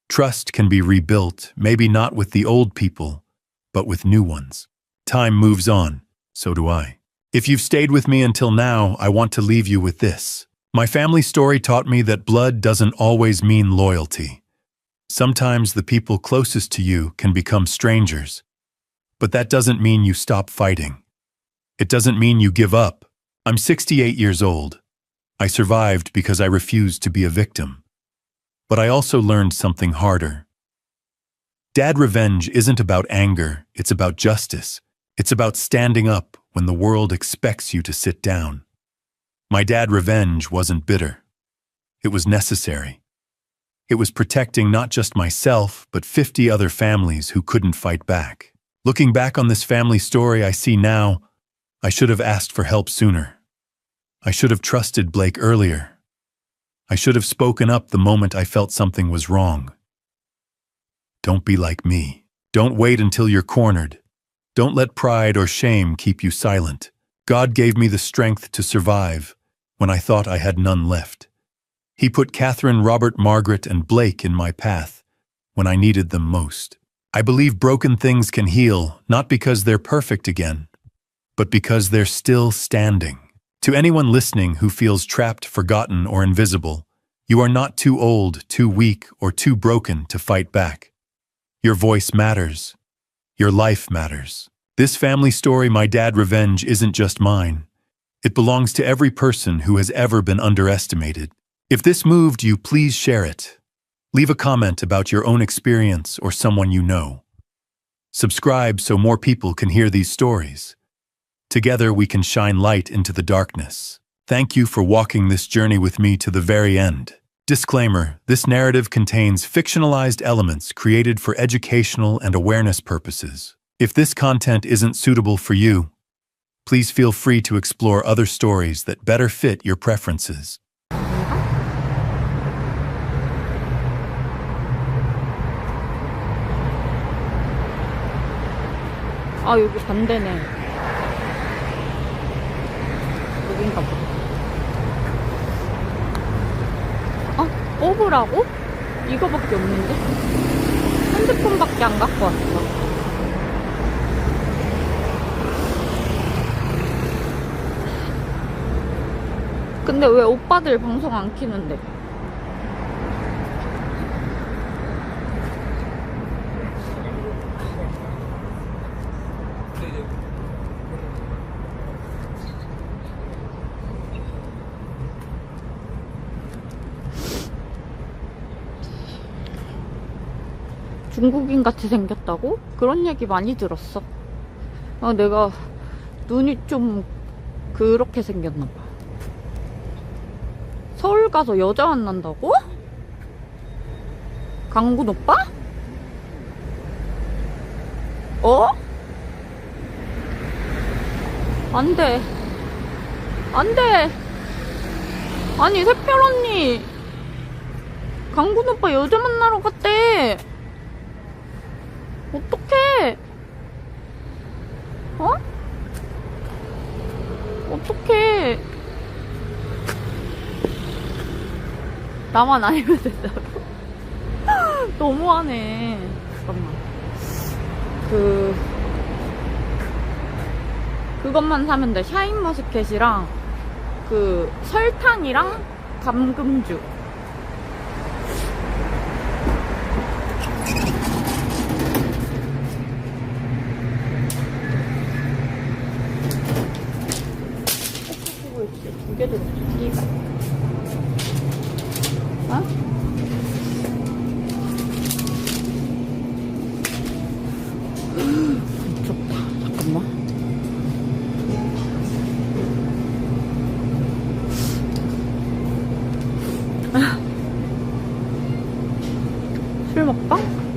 Trust can be rebuilt, maybe not with the old people, but with new ones. Time moves on, so do I. If you've stayed with me until now, I want to leave you with this. My family story taught me that blood doesn't always mean loyalty. Sometimes the people closest to you can become strangers. But that doesn't mean you stop fighting. It doesn't mean you give up. I'm 68 years old. I survived because I refused to be a victim. But I also learned something harder. Dad revenge isn't about anger, it's about justice. It's about standing up when the world expects you to sit down. My dad revenge wasn't bitter. It was necessary. It was protecting not just myself, but 50 other families who couldn't fight back. Looking back on this family story, I see now, I should have asked for help sooner. I should have trusted Blake earlier. I should have spoken up the moment I felt something was wrong. Don't be like me. Don't wait until you're cornered. Don't let pride or shame keep you silent. God gave me the strength to survive when I thought I had none left. He put Catherine, Robert, Margaret, and Blake in my path when I needed them most. I believe broken things can heal, not because they're perfect again, but because they're still standing. To anyone listening who feels trapped, forgotten, or invisible, you are not too old, too weak, or too broken to fight back. Your voice matters. Your life matters. This family story, My Dad Revenge, isn't just mine. It belongs to every person who has ever been underestimated. If this moved you, please share it. Leave a comment about your own experience or someone you know. Subscribe so more people can hear these stories. Together we can shine light into the darkness. Thank you for walking this journey with me to the very end. Disclaimer: this narrative contains fictionalized elements created for educational and awareness purposes. If this content isn't suitable for you, please feel free to explore other stories that better fit your preferences. 아, 여기 반대네. 여긴가 보다. 아, 뽑으라고? 이거밖에 없는데? 핸드폰밖에 안 갖고 왔어. 근데 왜 오빠들 방송 안 키는데? 중국인 같이 생겼다고? 그런 얘기 많이 들었어. 아, 내가 눈이 좀 그렇게 생겼나봐. 서울 가서 여자 만난다고? 강군 오빠? 어? 안 돼. 안 돼. 아니, 새별 언니. 강군 오빠 여자 만나러 갔대. 어떡해. 어? 어떡해. 나만 아니면 된다고? 너무하네. 잠깐만. 그것만 사면 돼. 샤인머스켓이랑 설탕이랑 감금주. 두 개 들었어. 끼가. 어? 미쳤다. 잠깐만. 술 먹방?